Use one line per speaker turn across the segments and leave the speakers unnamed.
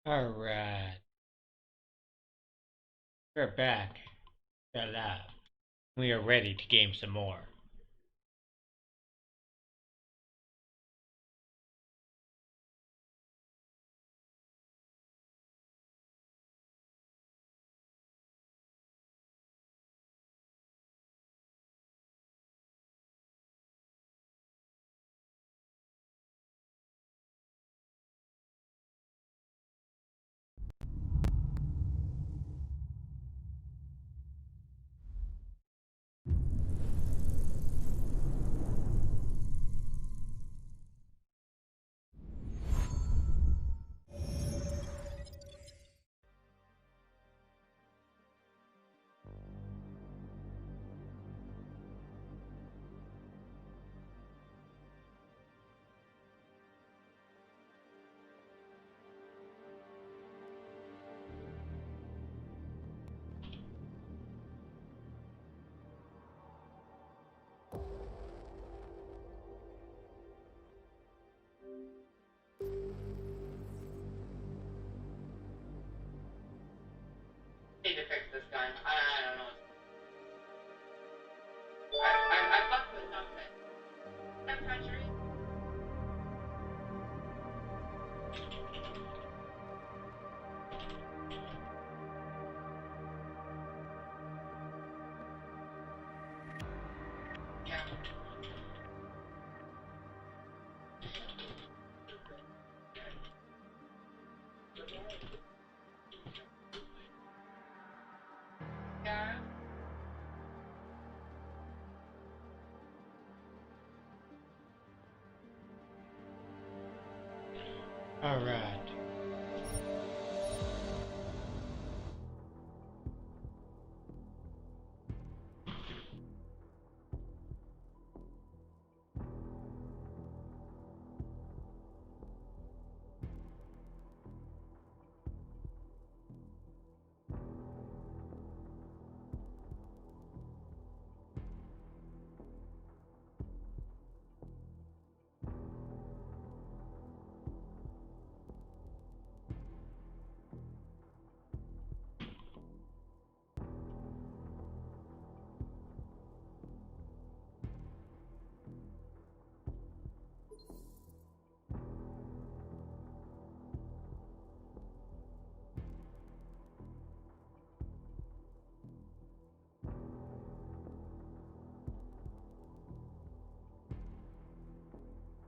Alright, we're back. Alive. We are ready to game some more.
Need to fix this gun. I don't know. I fucked with something. That country. Yeah. Yeah.
Alright.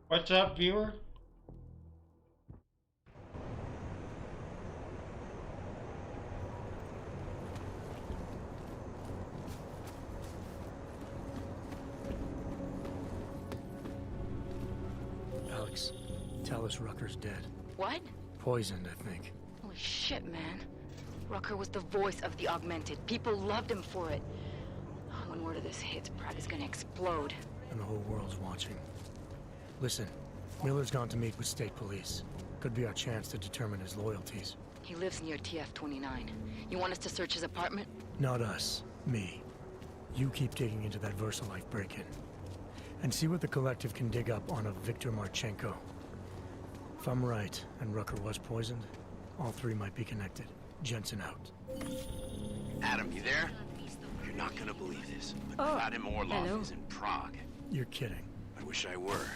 What's up, viewer?
Alex, tell us Rucker's dead.
What?
Poisoned, I think.
Holy shit, man. Rucker was the voice of the Augmented. People loved him for it. When word of this hits, Prague is gonna explode.
And the whole world's watching. Listen, Miller's gone to meet with state police. Could be our chance to determine his loyalties.
He lives near TF-29. You want us to search his apartment?
Not us. Me. You keep digging into that VersaLife break-in. And see what the Collective can dig up on a Viktor Marchenko. If I'm right, and Rucker was poisoned, all three might be connected. Jensen out.
Adam, you there? You're not gonna believe this, but Vadim Orlov
hello.
is in Prague.
You're kidding.
I wish I were.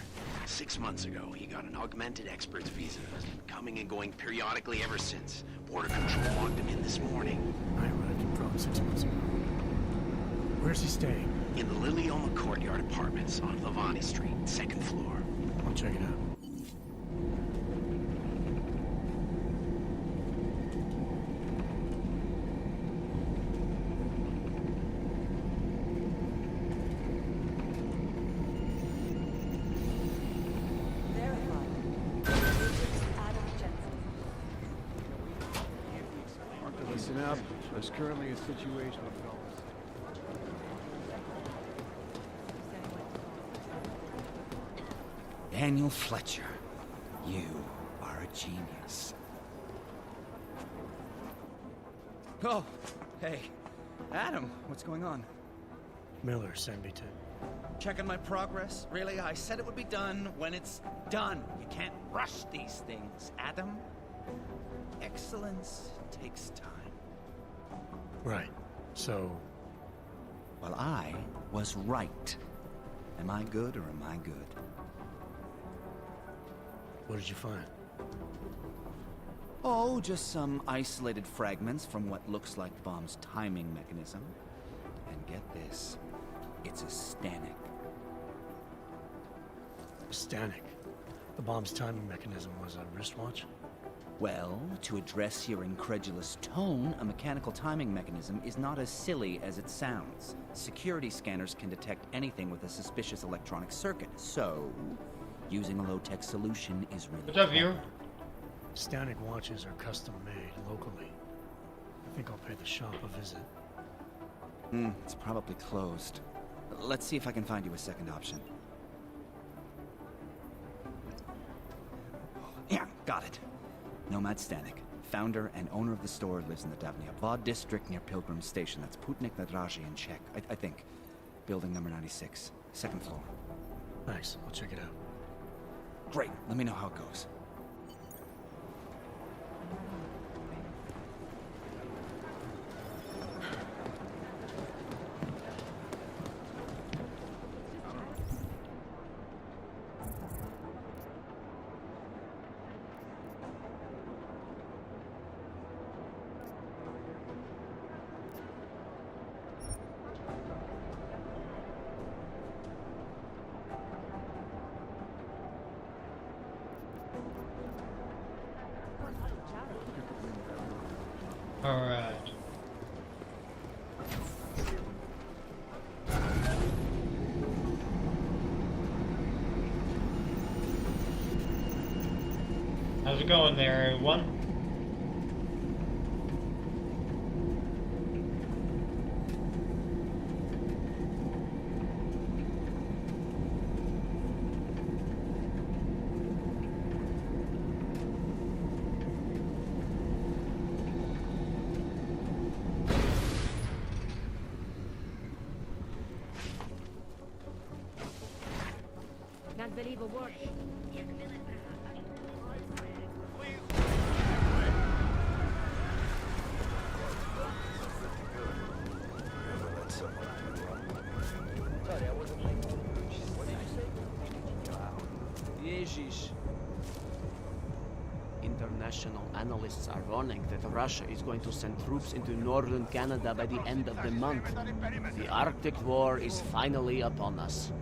6 months ago, he got an augmented expert's visa. Has been coming and going periodically ever since. Border Control locked him in this morning.
I arrived in Prague 6 months ago. Where's he staying?
In the Lilioma Courtyard Apartments on Lavani Street, 2nd floor.
I'll check it out.
Listen up. There's currently a situation.
Daniel Fletcher, you are a genius. Oh, hey. Adam, what's going on?
Miller sent me to...
Checking my progress? Really? I said it would be done when it's done. You can't rush these things, Adam. excellence takes time.
Right. So,
Well, I was right. Am I good or am I good?
what did you find?
Oh, just some isolated fragments from what looks like the bomb's timing mechanism. And get this, it's a Stanek.
Stanek. The bomb's timing mechanism was a wristwatch?
Well, to address your incredulous tone, a mechanical timing mechanism is not as silly as it sounds. Security scanners can detect anything with a suspicious electronic circuit, so using a low-tech solution is really
What's up, viewer?
Stanek watches are custom made locally. I think I'll pay the shop a visit.
It's probably closed. Let's see if I can find you a second option. Yeah, got it. Nomad Stanek, founder and owner of the store, lives in the Davnia Vod district near Pilgrim Station. That's Putnik Nadraji in Czech, I think. Building number 96, second floor.
Nice, I'll check it out.
Great, let me know how it goes.
Alright. How's it going there, everyone?
Can't believe a word.
Ježiš. International analysts are warning that Russia is going to send troops into northern Canada by the end of the month. The Arctic War is finally upon us.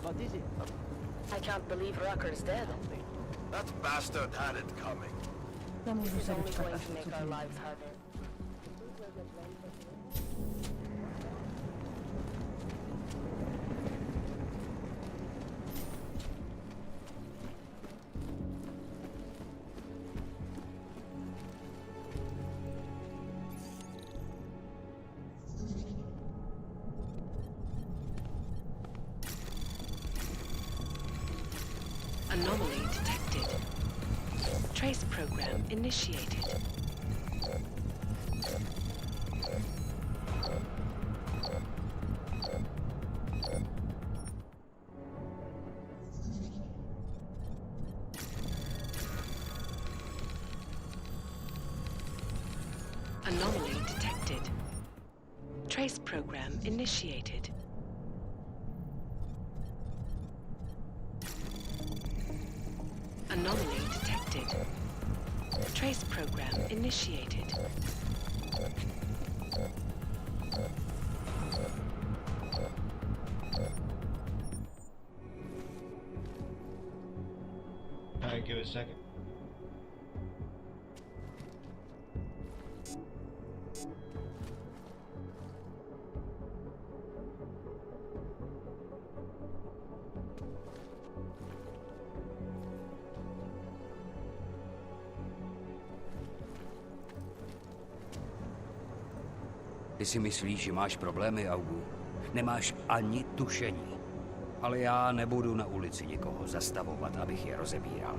What is it?
I can't believe Rucker's dead.
That bastard had it coming.
He's only going to make our lives harder. Anomaly detected. Trace program initiated. Anomaly detected. Trace program initiated. Anomaly detected. Trace program initiated.
Alright, give it a second.
Ty si myslíš, že máš problémy, Augu? Nemáš ani tušení. Ale já nebudu na ulici nikoho zastavovat, abych je rozebíral.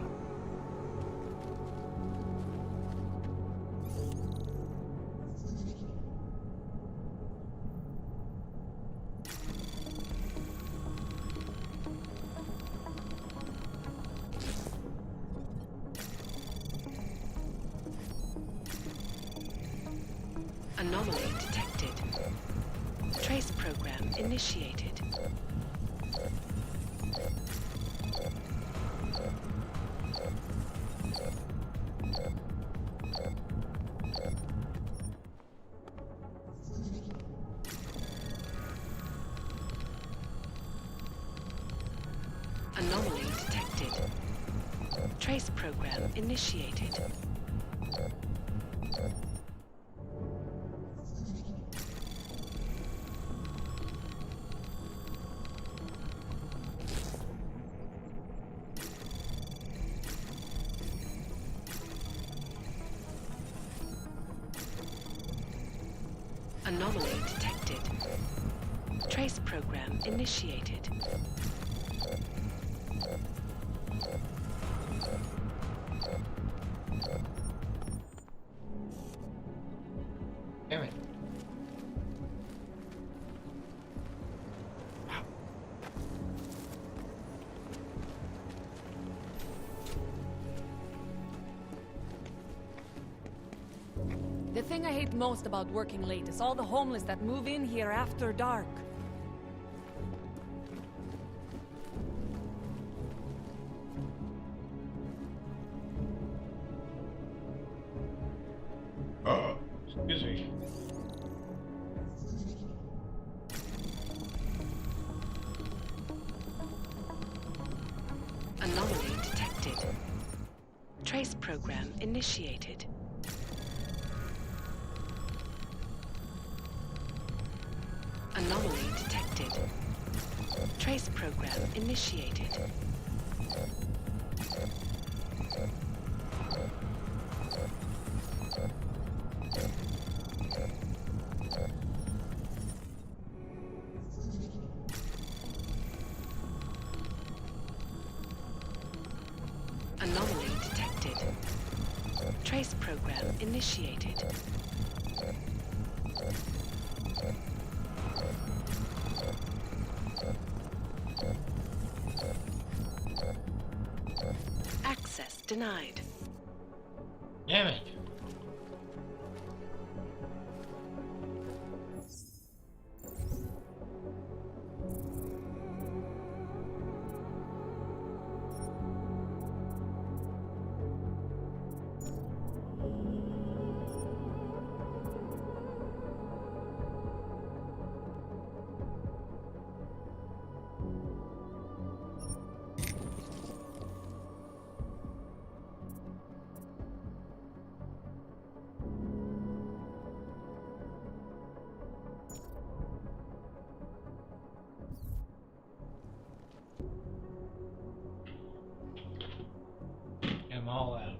Anomaly detected. Trace program initiated. Anomaly detected. Trace program initiated. Anomaly detected. Trace program initiated.
Damn it.
The thing I hate most about working late is all the homeless that move in here after dark.
Excuse me.
Anomaly detected. Trace program initiated. Anomaly detected. Trace program initiated. Anomaly detected. Trace program initiated. Access denied.
Damn it. I'm all out.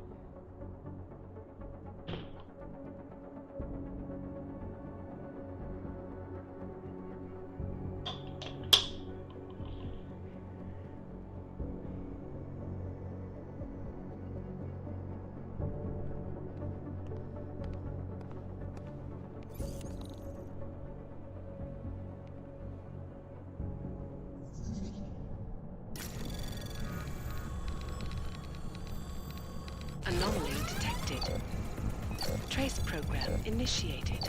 Anomaly detected. Trace program initiated.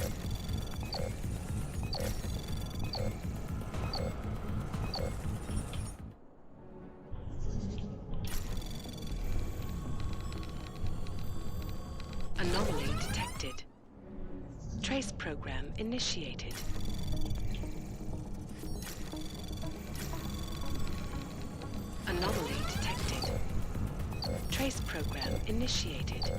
Anomaly detected. Trace program initiated. Anomaly detected. Trace program initiated.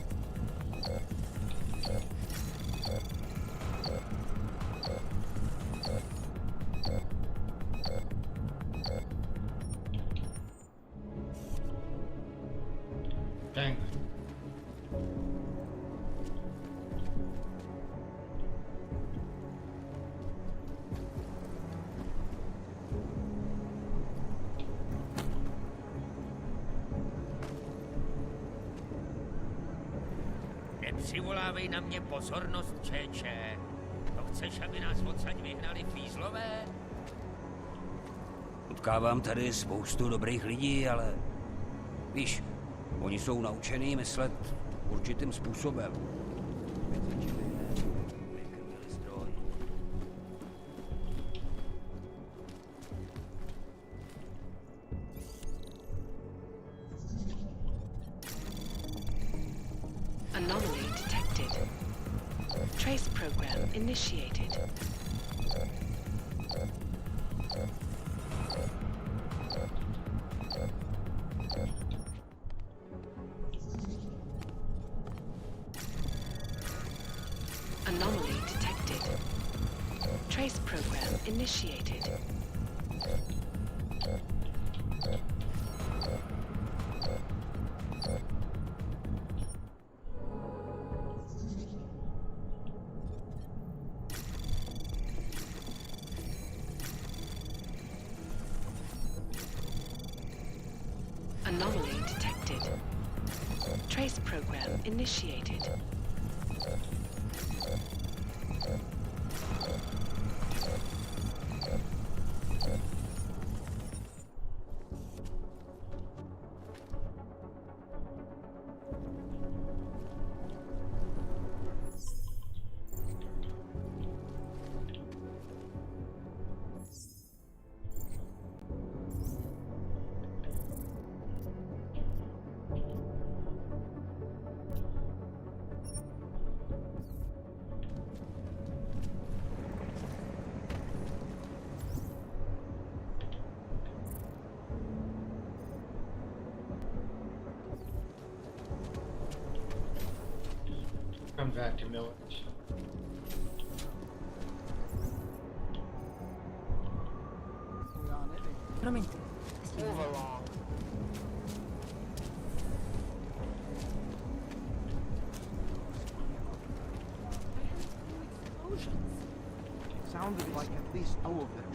Dang.
Nepřivolávej na mě pozornost, čeče. To chceš, aby nás odsaď vyhnali fízlové? Potkávám tady spoustu dobrých lidí, ale víš, oni jsou naučený myslet určitým způsobem.
initiated. Anomaly detected. Trace program initiated. Anomaly detected. Trace program initiated.
Come back to Millage.
Veramente.
Move along.
Sounded like at least two of them.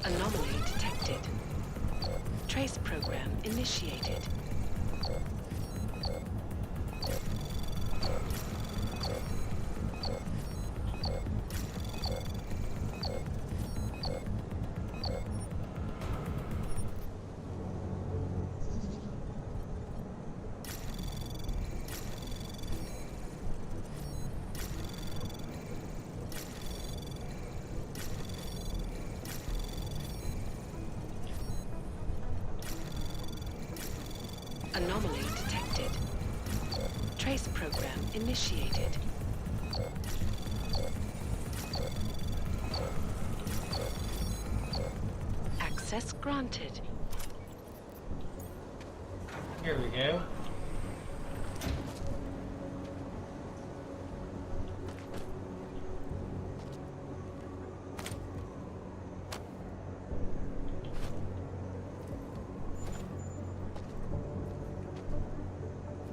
Anomaly detected. Trace program initiated. Anomaly detected. Trace program initiated. Access granted.
Here we go.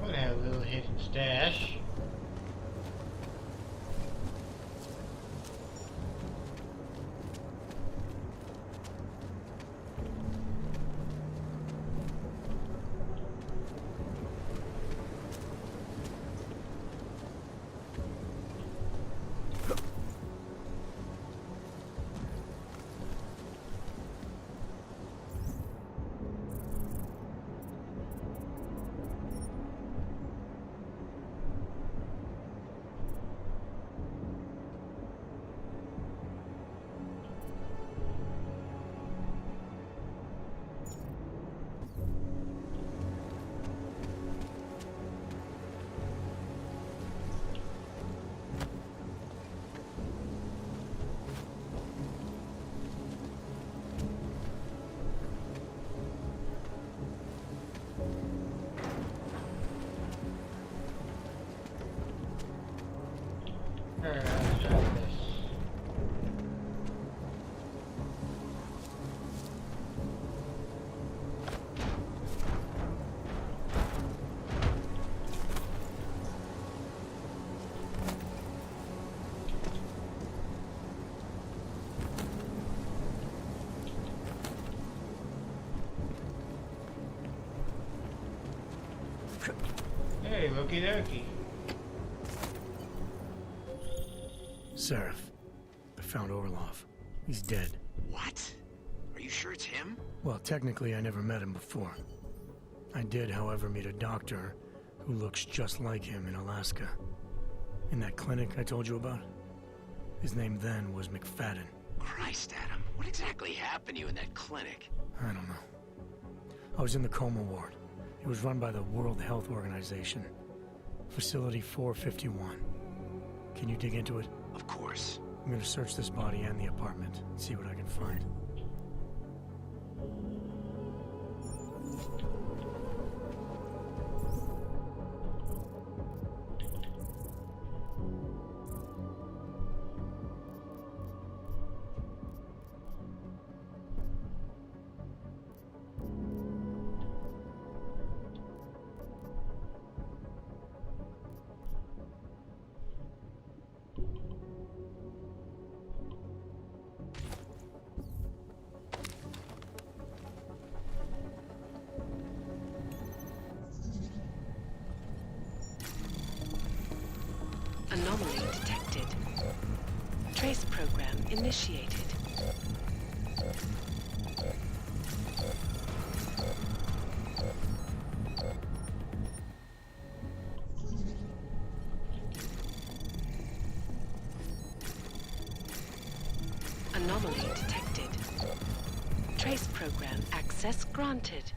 We'll have a little hidden stash. Hey, looky dokie.
Seraph. I found Orlov. He's dead.
What? Are you sure it's him?
Well, technically, I never met him before. I did, however, meet a doctor who looks just like him in Alaska. In that clinic I told you about? His name then was McFadden.
Christ, Adam. What exactly happened to you in that clinic?
I don't know. I was in the coma ward. It was run by the World Health Organization. Facility 451. Can you dig into it?
Of course.
I'm gonna search this body and the apartment, see what I can find.
Anomaly detected. Trace program initiated. Anomaly detected. Trace program access granted.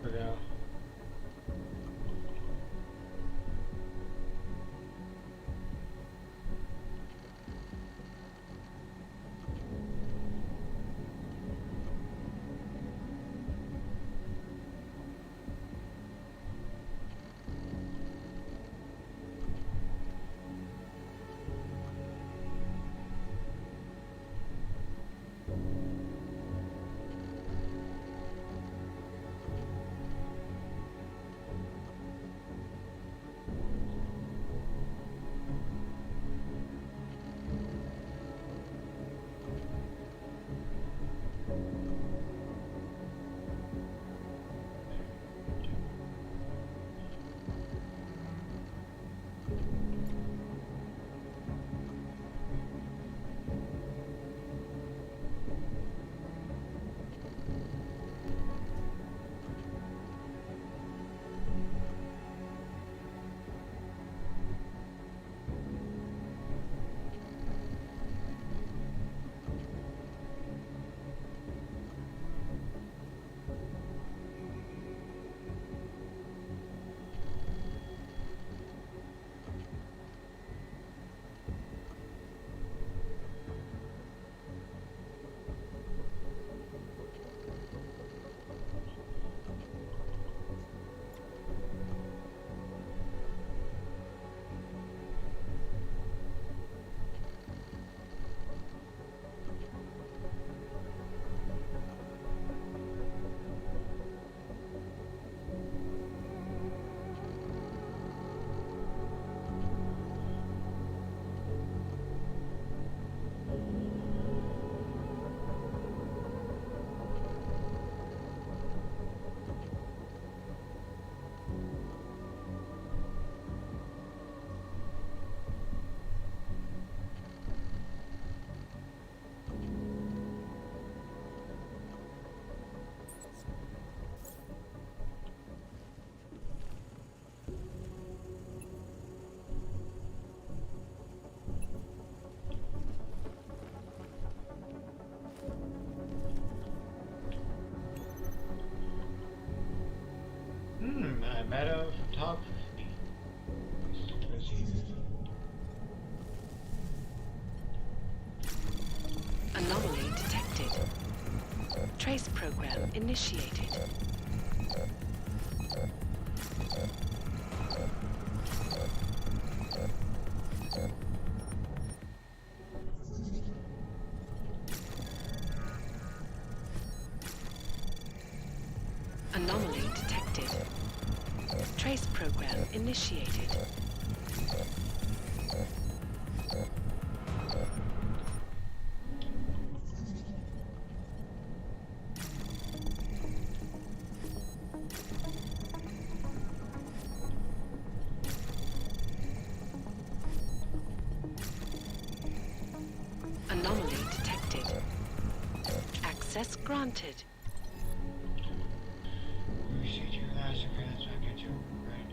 Yeah. Meta photography.
Anomaly detected. Trace program initiated. Anomaly detected. Trace program initiated. Access granted.
Received your last appearance back into right.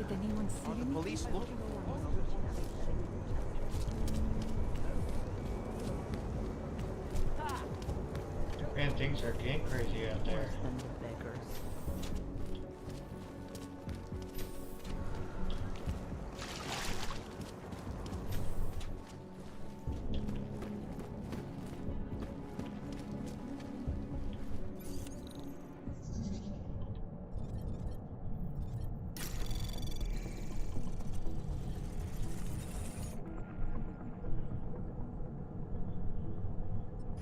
Did anyone see
Are the police looking for
Man, things are getting crazy out there.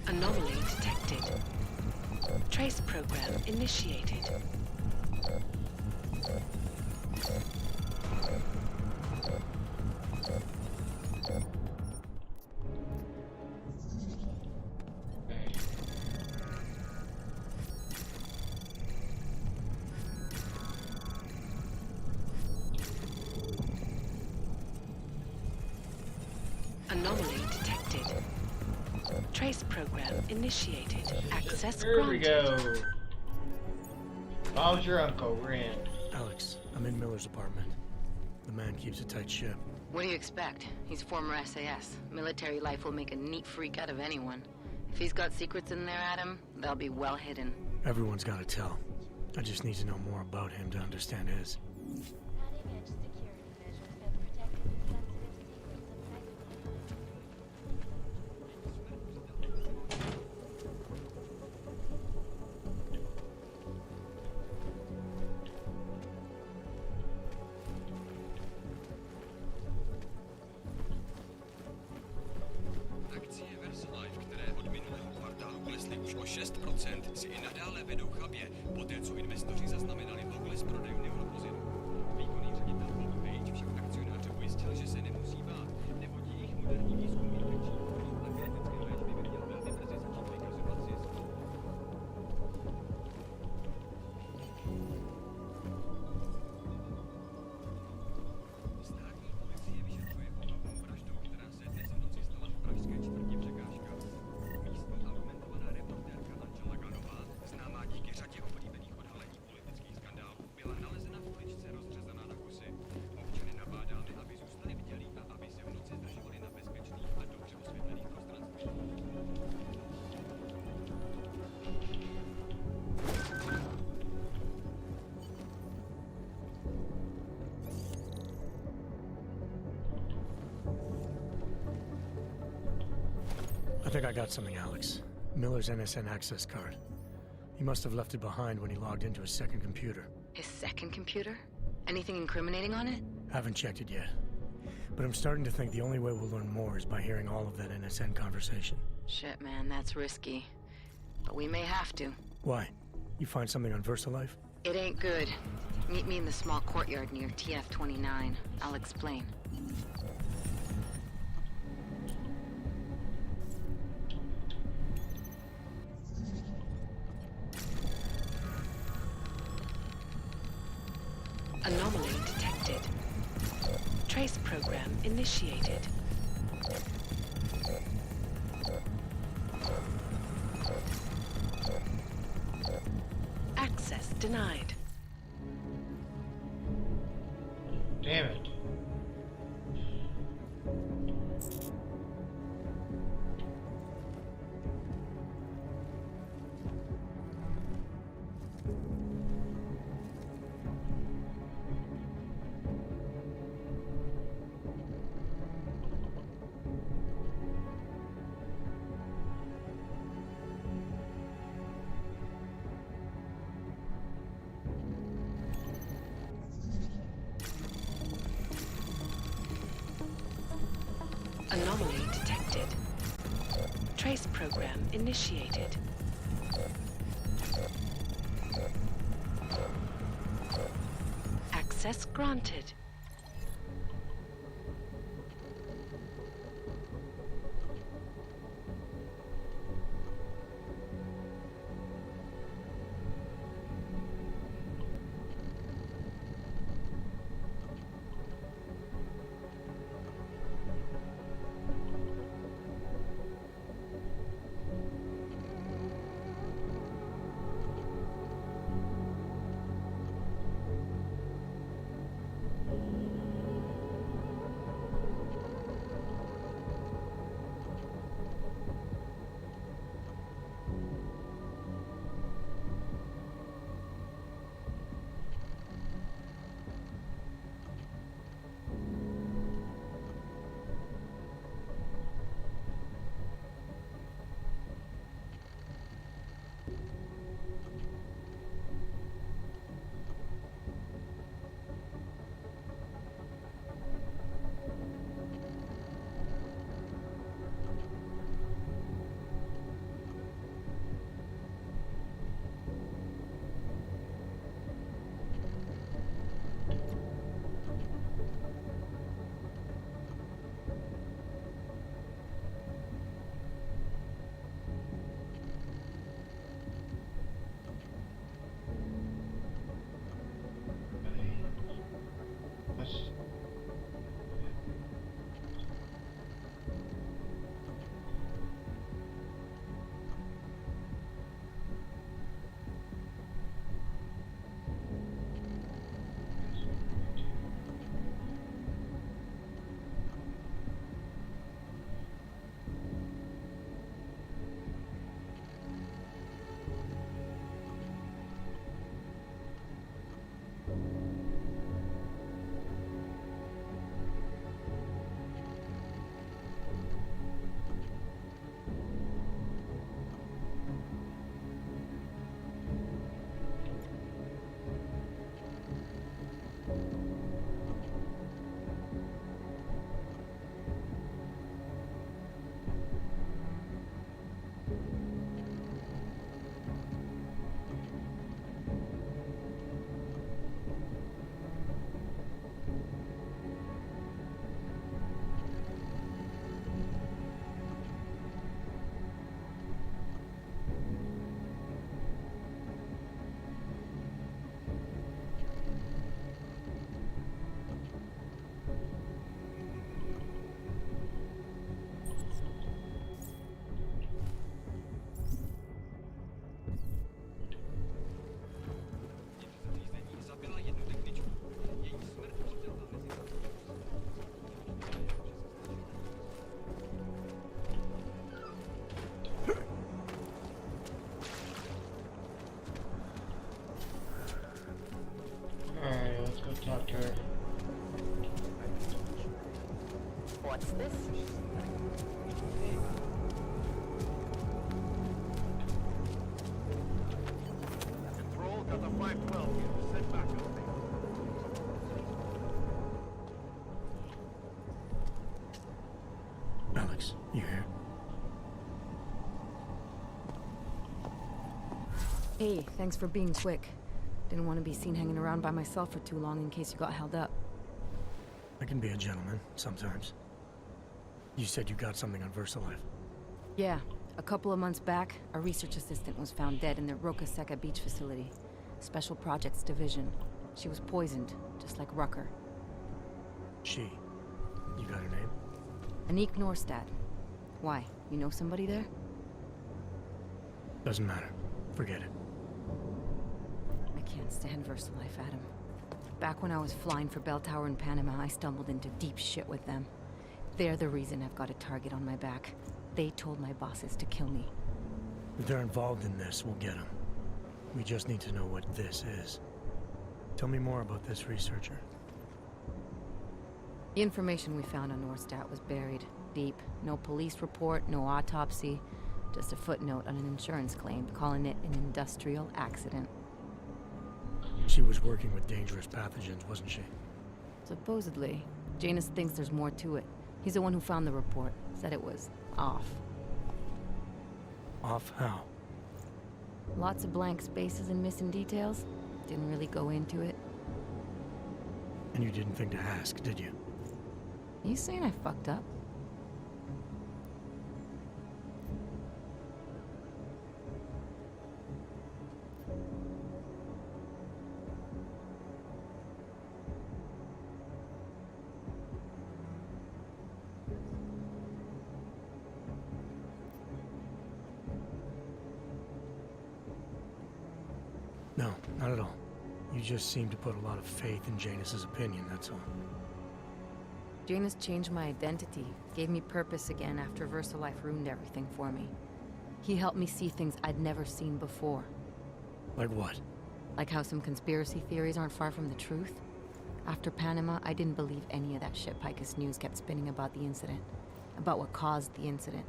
Anomaly detected. Trace program initiated. Anomaly detected. Trace program initiated. Access
Here we
granted.
go. How's your uncle? We're in.
Alex, I'm in Miller's apartment. The man keeps a tight ship.
What do you expect? He's former SAS. Military life will make a neat freak out of anyone. If he's got secrets in there, Adam, they'll be well hidden.
Everyone's got to tell. I just need to know more about him to understand his.
Akcie VersaLife, které od minulého kvartálu klesly už o 6%, si i nadále vedou chabě, poté co investoři zaznamenali pokles prodejů neuropozilu.
I think I got something, Alex. Miller's NSN access card. He must have left it behind when he logged into his second computer.
His second computer? Anything incriminating on it?
Haven't checked it yet. But I'm starting to think the only way we'll learn more is by hearing all of that NSN conversation.
Shit, man, that's risky. But we may have to.
Why? You find something on VersaLife?
It ain't good. Meet me in the small courtyard near TF-29. I'll explain.
Anomaly detected. Trace program initiated. Access denied.
Damn it.
Anomaly detected. Trace program initiated. Access granted.
Talk to her.
What's this?
Alex, you here?
Hey, thanks for being quick. Didn't want to be seen hanging around by myself for too long in case you got held up.
I can be a gentleman, sometimes. You said you got something on VersaLife.
Yeah, a couple of months back, a research assistant was found dead in the Roca Seca beach facility. Special Projects Division. She was poisoned, just like Rucker.
She. You got her name?
Anik Norstad. Why? You know somebody there?
Doesn't matter. Forget it.
I can't stand VersaLife, Adam. Back when I was flying for Bell Tower in Panama, I stumbled into deep shit with them. They're the reason I've got a target on my back. They told my bosses to kill me.
If they're involved in this, we'll get them. We just need to know what this is. Tell me more about this researcher.
The information we found on Norstad was buried deep. No police report, no autopsy. Just a footnote on an insurance claim, calling it an industrial accident.
She was working with dangerous pathogens, wasn't she?
Supposedly. Janus thinks there's more to it. He's the one who found the report. Said it was off.
Off how?
Lots of blank spaces and missing details. Didn't really go into it.
And you didn't think to ask, did you?
You saying I fucked up?
No, not at all. You just seem to put a lot of faith in Janus's opinion, that's all.
Janus changed my identity, gave me purpose again after VersaLife ruined everything for me. He helped me see things I'd never seen before.
Like what?
Like how some conspiracy theories aren't far from the truth. After Panama, I didn't believe any of that shit Picus News kept spinning about the incident. About what caused the incident.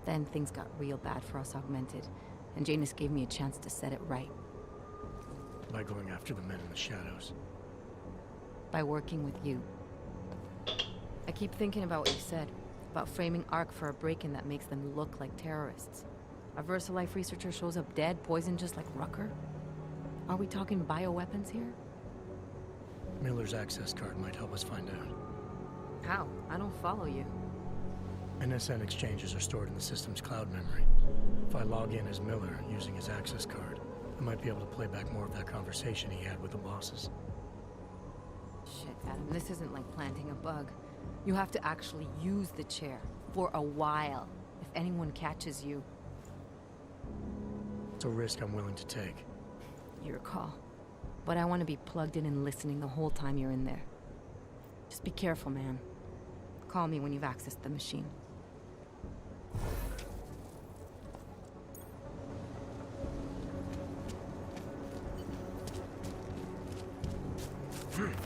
Then things got real bad for us Augmented, and Janus gave me a chance to set it right.
By going after the men in the shadows.
By working with you. I keep thinking about what you said, about framing ARC for a break-in that makes them look like terrorists. A VersaLife researcher shows up dead, poisoned just like Rucker? Are we talking bioweapons here?
Miller's access card might help us find out.
How? I don't follow you.
NSN exchanges are stored in the system's cloud memory. If I log in as Miller using his access card, I might be able to play back more of that conversation he had with the bosses.
Shit, Adam, this isn't like planting a bug. You have to actually use the chair. For a while. If anyone catches you.
It's a risk I'm willing to take.
Your call. But I want to be plugged in and listening the whole time you're in there. Just be careful, man. Call me when you've accessed the machine.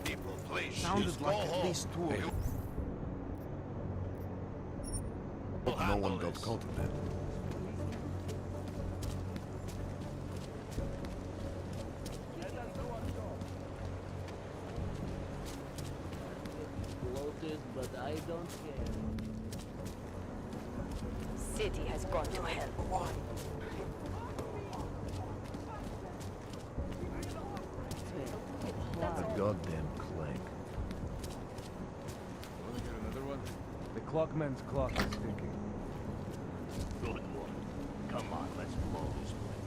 People play
Sounded like at least two of them. Hope no one built cultivate.
Bloated, but I don't care.
City has gone to hell.
A goddamn clank. Wanna get another one? The clockman's clock is ticking.
Good one. Come on, let's blow this place.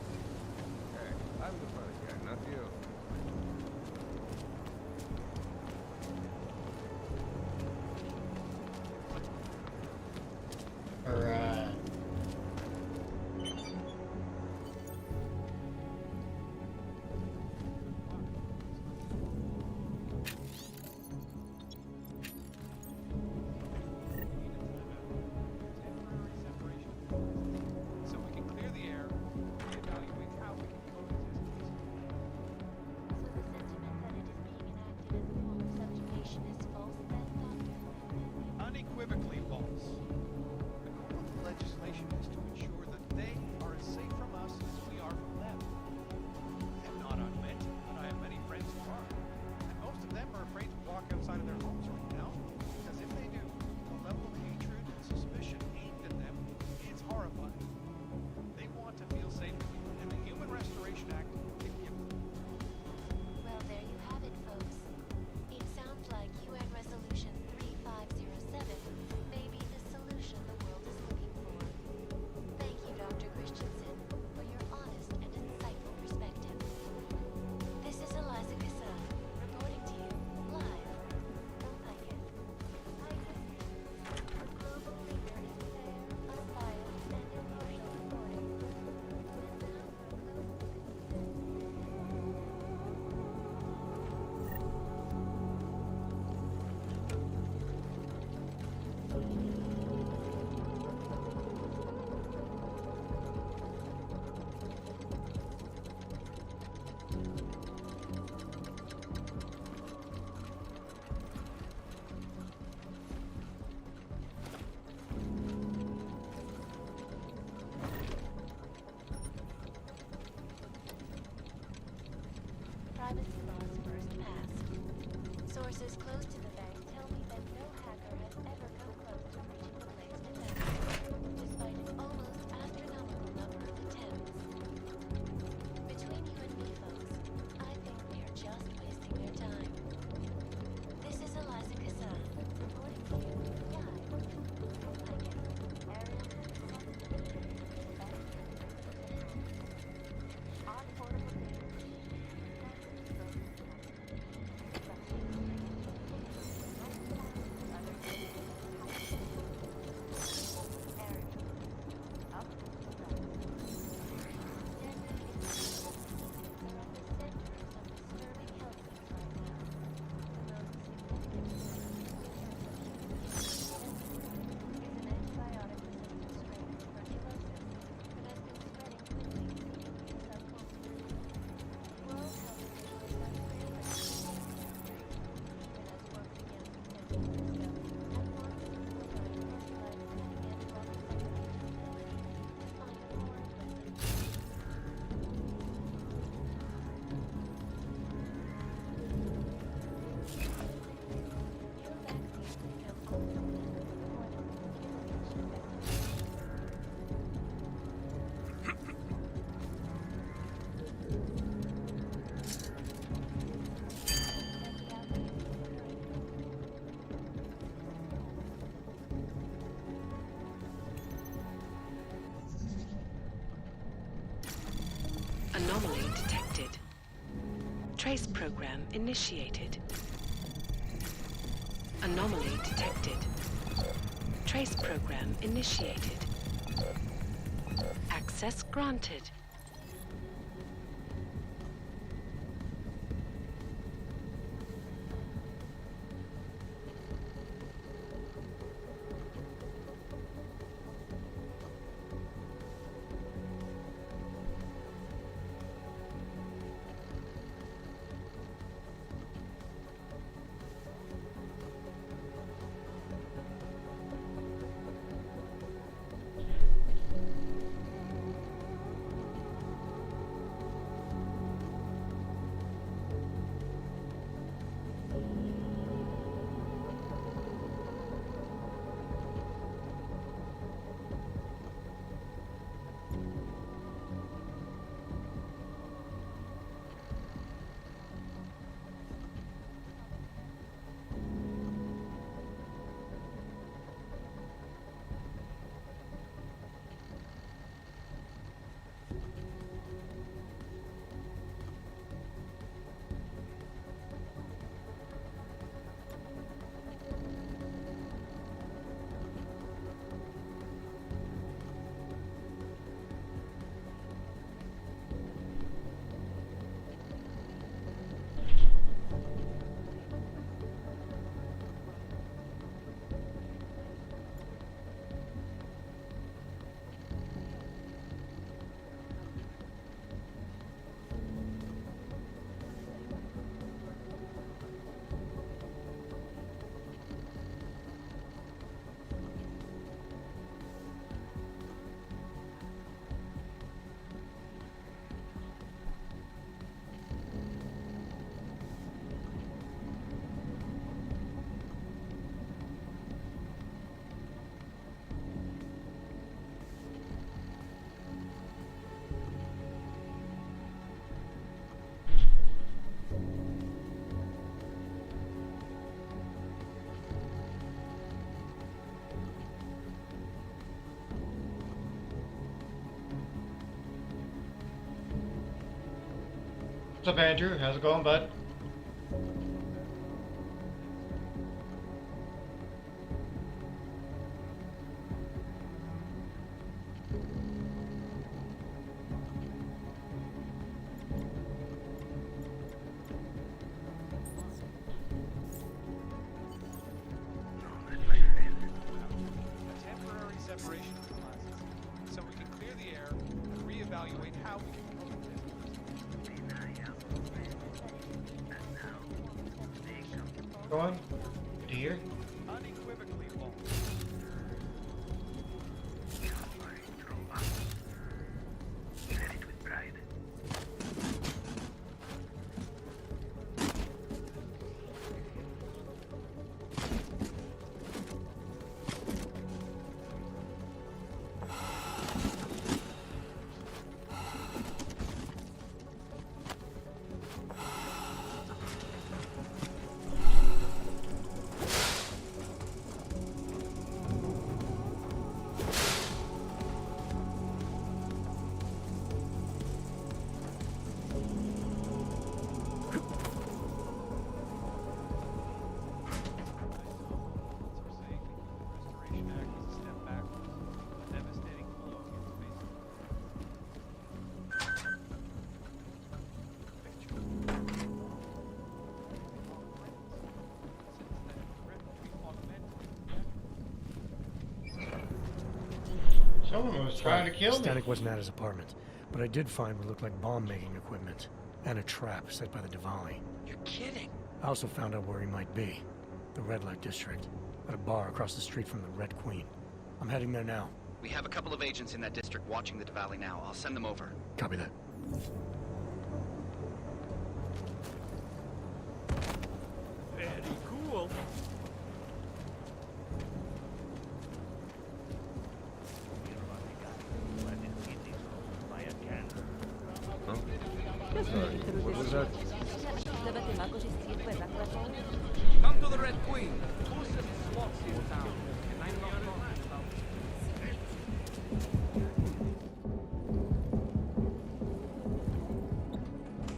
Hey, I'm the funny guy, not you.
So we can clear the air.
Sources close to the bank tell me that no hacker has ever come close to reaching the place detected, despite its almost astronomical number of attempts. Between you and me, folks, I think they are just wasting their time. This is Eliza Kazan, reporting to you live. I get aerial on portable data.
Anomaly detected. Trace program initiated. Anomaly detected. Trace program initiated. Access granted.
What's up, Andrew? How's it going, bud?
Temporary separation classes, so we can clear the air and reevaluate how we can promote it.
Go on. Do you hear?
Unequivocally false.
Someone was trying to kill me.
Stanek wasn't at his apartment, but I did find what looked like bomb-making equipment and a trap set by the Diwali.
You're kidding.
I also found out where he might be. The Red Light District, at a bar across the street from the Red Queen. I'm heading there now.
We have a couple of agents in that district watching the Diwali now. I'll send them over.
Copy that.
Very cool. What was that?
Come to the Red Queen. Closest slots in town. Can I knock on?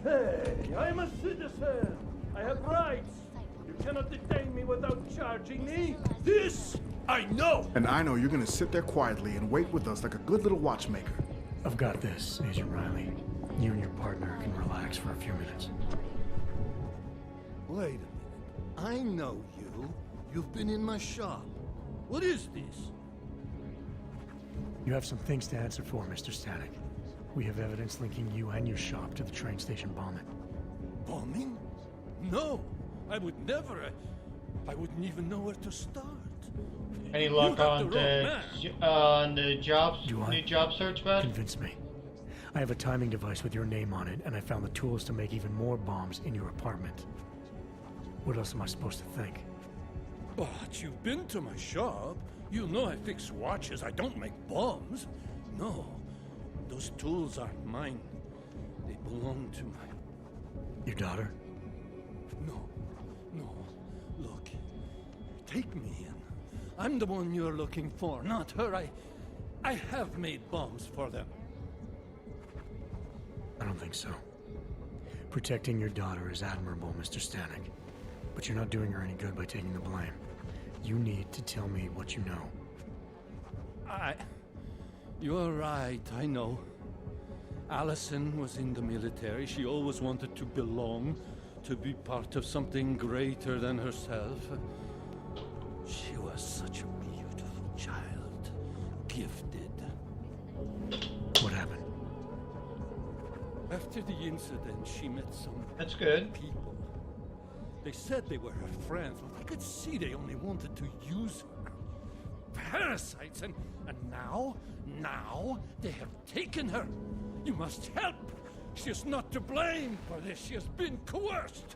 Hey, I'm a citizen. I have rights. You cannot detain me without charging me. This I know.
And I know you're gonna sit there quietly and wait with us like a good little watchmaker.
I've got this, Agent Riley. You and your partner can relax for a few minutes.
Wait a minute. I know you. You've been in my shop. What is this?
You have some things to answer for, Mr. Stanek. We have evidence linking you and your shop to the train station bombing.
Bombing? No, I would never. I wouldn't even know where to start.
Any luck on the jobs, new job search, bud?
Convince me. I have a timing device with your name on it, and I found the tools to make even more bombs in your apartment. What else am I supposed to think?
But you've been to my shop. You know I fix watches. I don't make bombs. No, those tools aren't mine. They belong to my...
Your daughter?
No. Look, take me in. I'm the one you're looking for, not her. I have made bombs for them.
I don't think so. Protecting your daughter is admirable, Mr. Stanek. But you're not doing her any good by taking the blame. You need to tell me what you know.
You're right, I know. Allison was in the military. She always wanted to belong, to be part of something greater than herself. She was such a beautiful child. Gifted.
What happened?
After the incident, she met some...
That's good.
...people. They said they were her friends, but I could see they only wanted to use her. Parasites, and now they have taken her. You must help. She is not to blame for this. She has been coerced.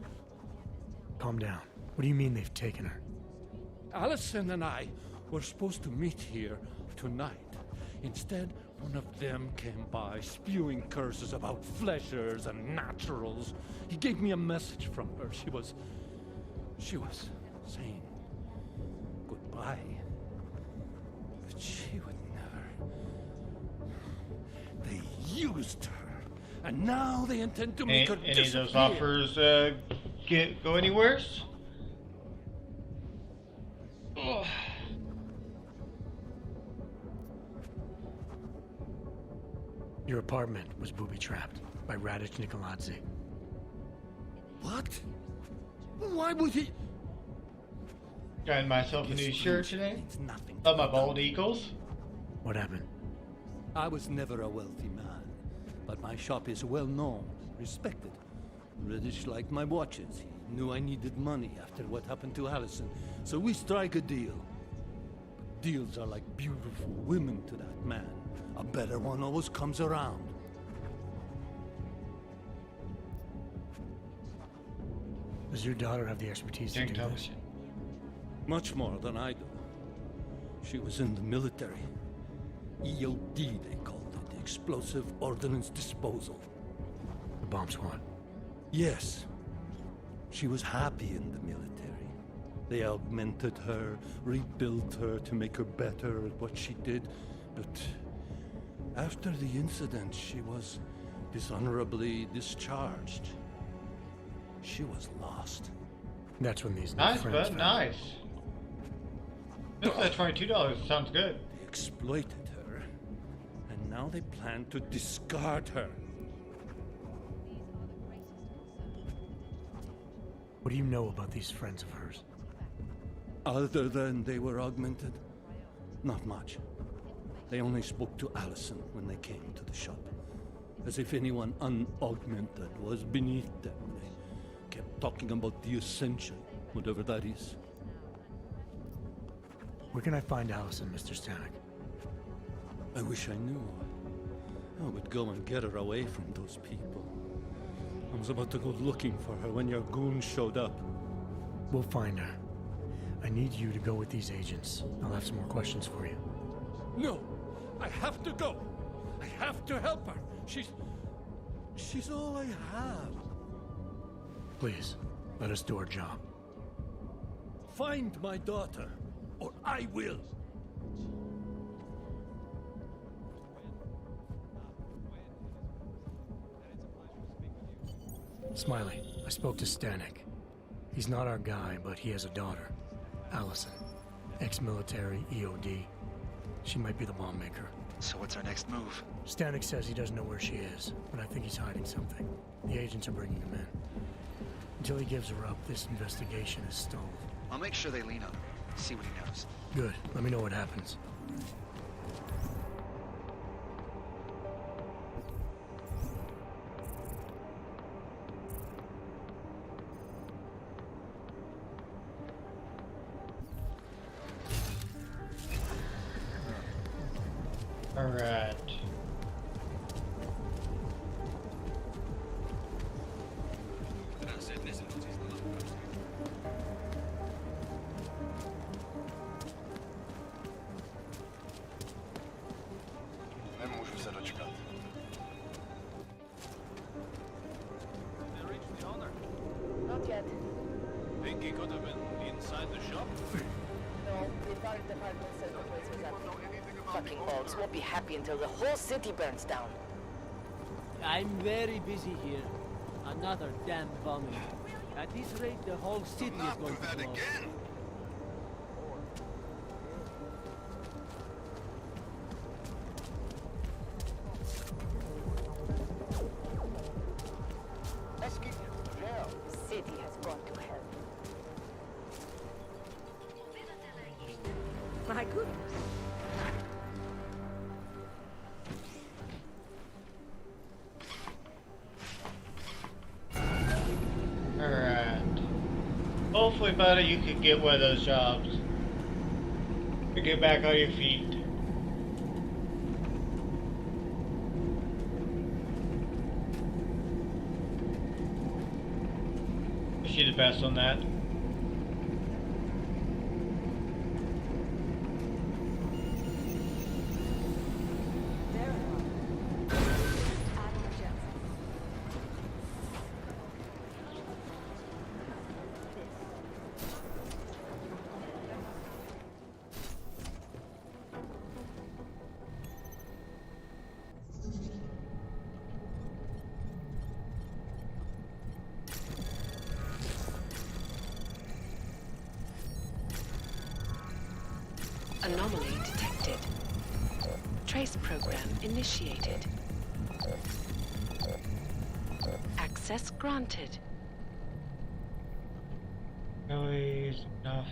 Calm down. What do you mean they've taken her?
Allison and I were supposed to meet here tonight. Instead, one of them came by, spewing curses about fleshers and naturals. He gave me a message from her. She was saying goodbye. But she would never. They used her, and now they intend to make her disappear.
Any of those offers go any worse? Oh.
Your apartment was booby-trapped by Radic Nikoladze.
What? Why would he?
Got myself a new shirt today.
It's nothing.
Love my bald eagles.
What happened?
I was never a wealthy man, but my shop is well known, respected. Radic liked my watches. He knew I needed money after what happened to Allison, so we strike a deal. But deals are like beautiful women to that man. A better one always comes around.
Does your daughter have the expertise to do this?
Much more than I do. She was in the military. EOD, they called it. Explosive Ordnance Disposal.
The bomb squad?
Yes. She was happy in the military. They augmented her, rebuilt her to make her better at what she did. But after the incident, she was dishonorably discharged. She was lost.
That's when these
nice, bud, nice. Looks like $22. Sounds good.
They exploited her, and now they plan to discard her.
What do you know about these friends of hers?
Other than they were augmented? Not much. They only spoke to Allison when they came to the shop. As if anyone unaugmented was beneath them. They kept talking about the Ascension, whatever that is.
Where can I find Allison, Mr. Stanek?
I wish I knew. I would go and get her away from those people. I was about to go looking for her when your goons showed up.
We'll find her. I need you to go with these agents. I'll have some more questions for you.
No! I have to go! I have to help her! She's all I have.
Please, let us do our job.
Find my daughter, or I will!
Smiley, I spoke to Stanek. He's not our guy, but he has a daughter, Allison. Ex-military, EOD. She might be the bomb maker.
So what's our next move?
Stanek says he doesn't know where she is, but I think he's hiding something. The agents are bringing him in. Until he gives her up, this investigation is stalled.
I'll make sure they lean on him. See what he knows.
Good. Let me know what happens.
Alright.
Nemůžu se dočkat.
They reached the owner.
Not yet.
Think he could have been inside the shop?
No, the fire department said the place was empty. Fucking Bogs won't be happy until the whole city burns down.
I'm very busy here. Another damn bombing. At this rate, the whole city is going to blow.
City has gone to hell. My goodness.
Alright. Hopefully, buddy, you can get one of those jobs. To get back on your feet. Wish you the best on that.
Anomaly detected. Trace program initiated. Access granted.
Noise, nothing.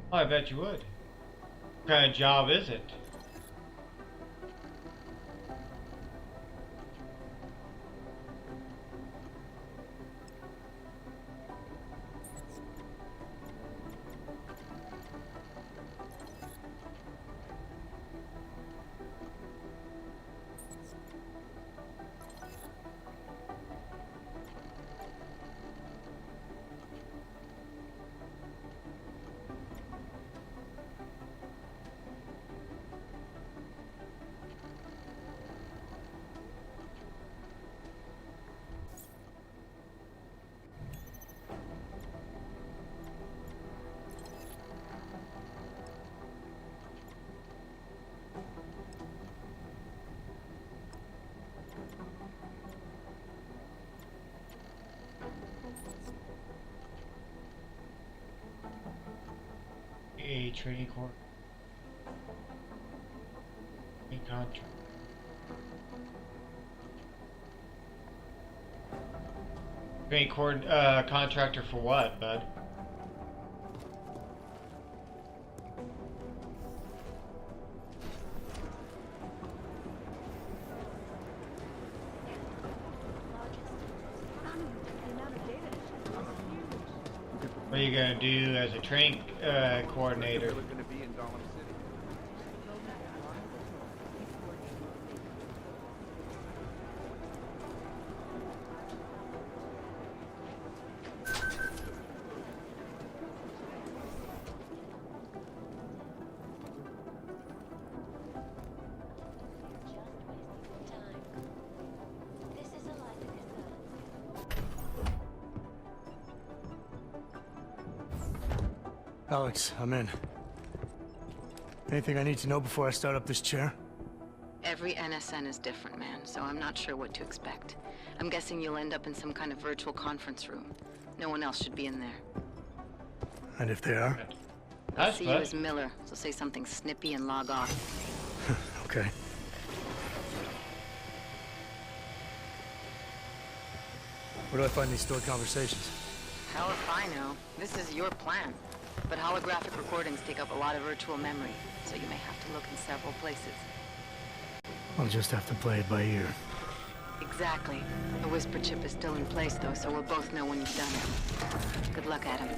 Oh, I bet you would. What kind of job is it? the training court. Contract. Training court contractor for what, bud? What are you gonna do as a training coordinator?
Alex, I'm in. Anything I need to know before I start up this chair?
Every NSN is different, man, so I'm not sure what to expect. I'm guessing you'll end up in some kind of virtual conference room. No one else should be in there.
And if they are?
I'll see you as Miller, so say something snippy and log off.
Okay. Where do I find these stored conversations?
Hell if I know. This is your plan. But holographic recordings take up a lot of virtual memory, so you may have to look in several places.
I'll just have to play it by ear.
Exactly. The whisper chip is still in place, though, so we'll both know when you've done it. Good luck, Adam.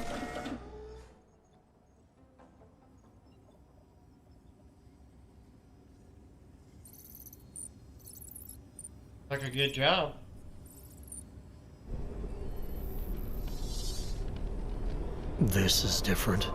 Like a good job.
This is different.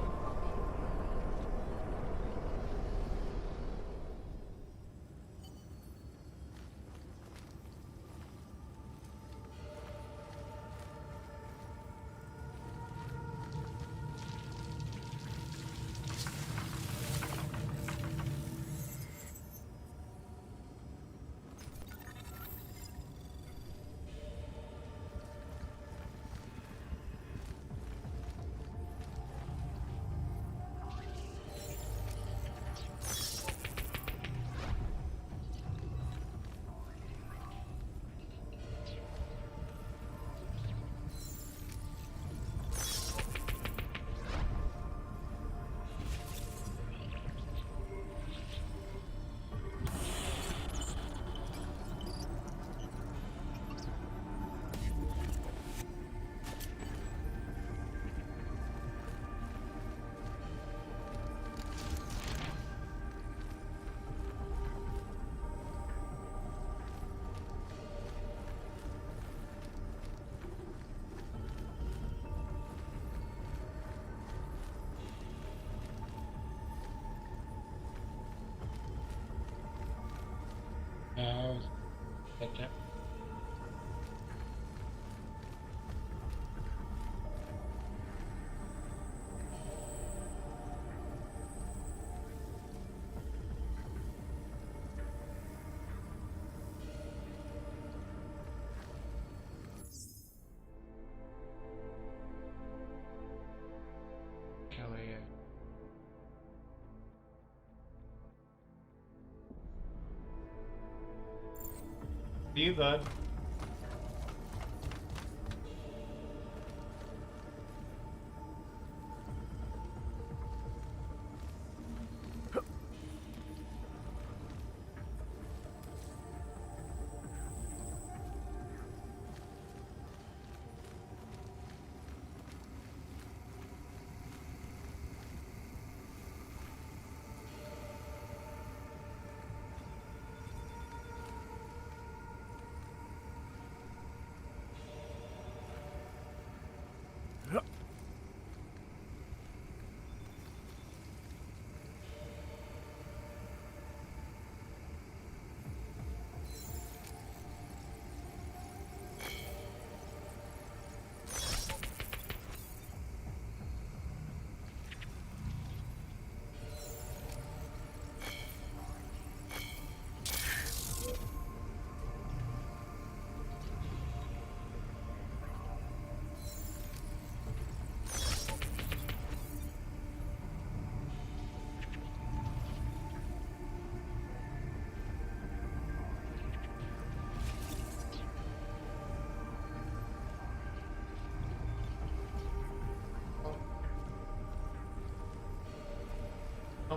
Okay. Kelly. You, bud.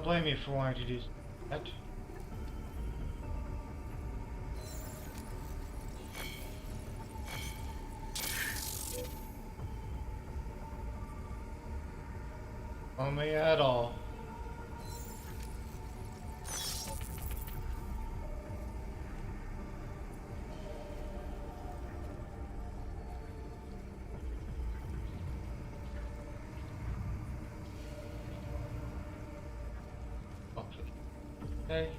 blame you for wanting to do that. On me at all. Okay.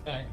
Okay.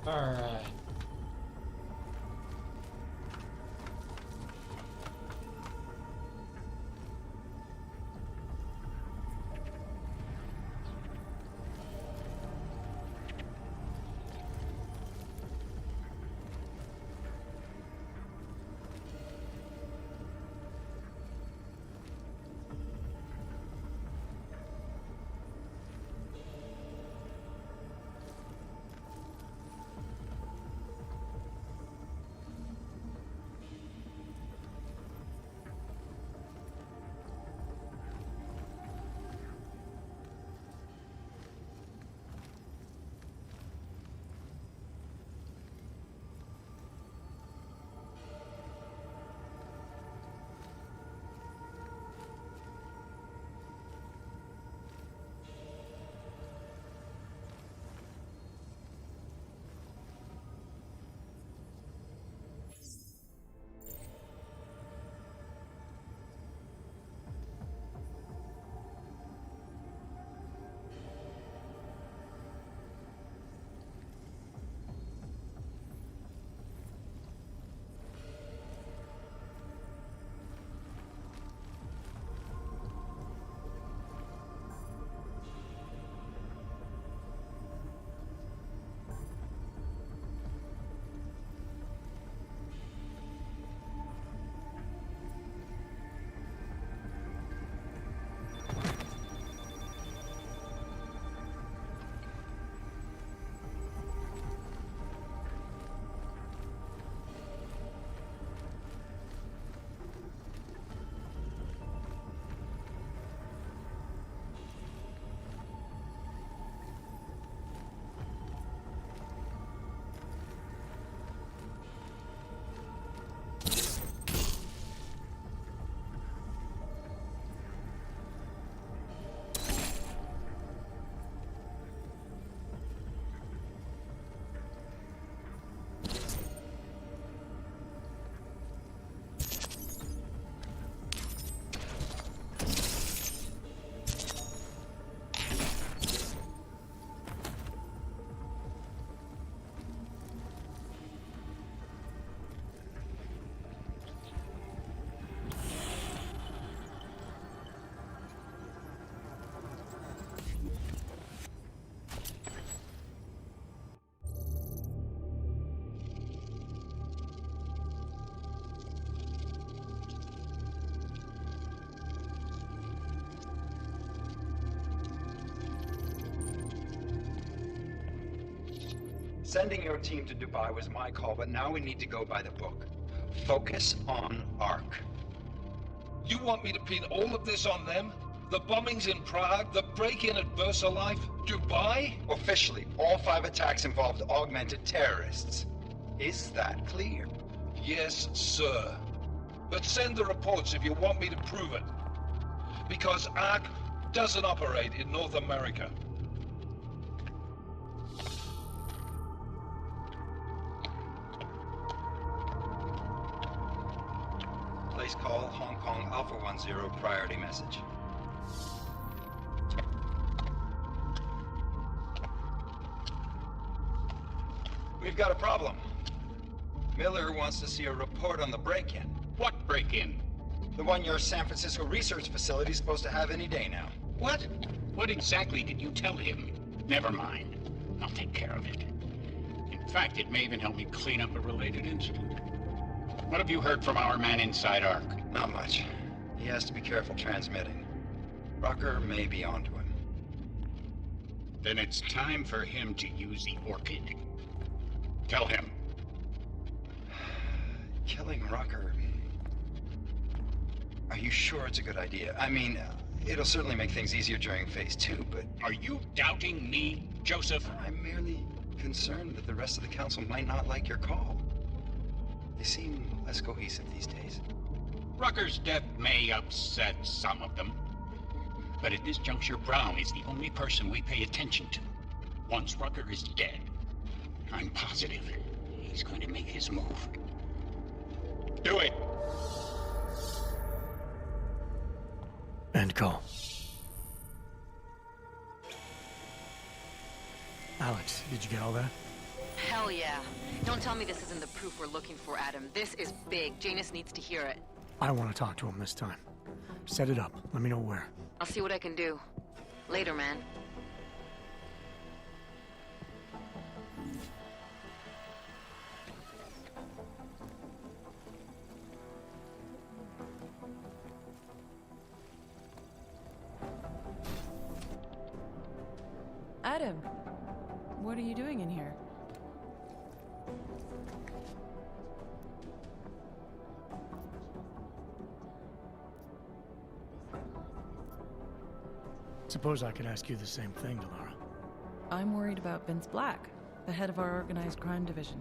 Alright.
Sending your team to Dubai was my call, but now we need to go by the book. Focus on ARC.
You want me to pin all of this on them? The bombings in Prague, the break-in at VersaLife, Dubai?
Officially, all 5 attacks involved augmented terrorists. Is that clear?
Yes, sir. But send the reports if you want me to prove it. Because ARC doesn't operate in North America.
Place call Hong Kong Alpha 10 priority message. We've got a problem. Miller wants to see a report on the break-in.
What break-in?
The one your San Francisco research facility is supposed to have any day now.
What? What exactly did you tell him? Never mind. I'll take care of it. In fact, it may even help me clean up a related incident. What have you heard from our man inside ARC?
Not much. He has to be careful transmitting. Rucker may be onto him.
Then it's time for him to use the Orchid. Tell him.
Killing Rucker... Are you sure it's a good idea? I mean, it'll certainly make things easier during Phase 2, but...
Are you doubting me, Joseph?
I'm merely concerned that the rest of the Council might not like your call. They seem less cohesive these days.
Rucker's death may upset some of them. But at this juncture, Brown is the only person we pay attention to. Once Rucker is dead, I'm positive he's going to make his move. Do it!
End call. Alex, did you get all that?
Hell yeah. Don't tell me this isn't the proof we're looking for, Adam. This is big. Janus needs to hear it.
I want to talk to him this time. Set it up. Let me know where.
I'll see what I can do. Later, man.
Adam, what are you doing in here?
Suppose I could ask you the same thing, Delara.
I'm worried about Vince Black, the head of our organized crime division.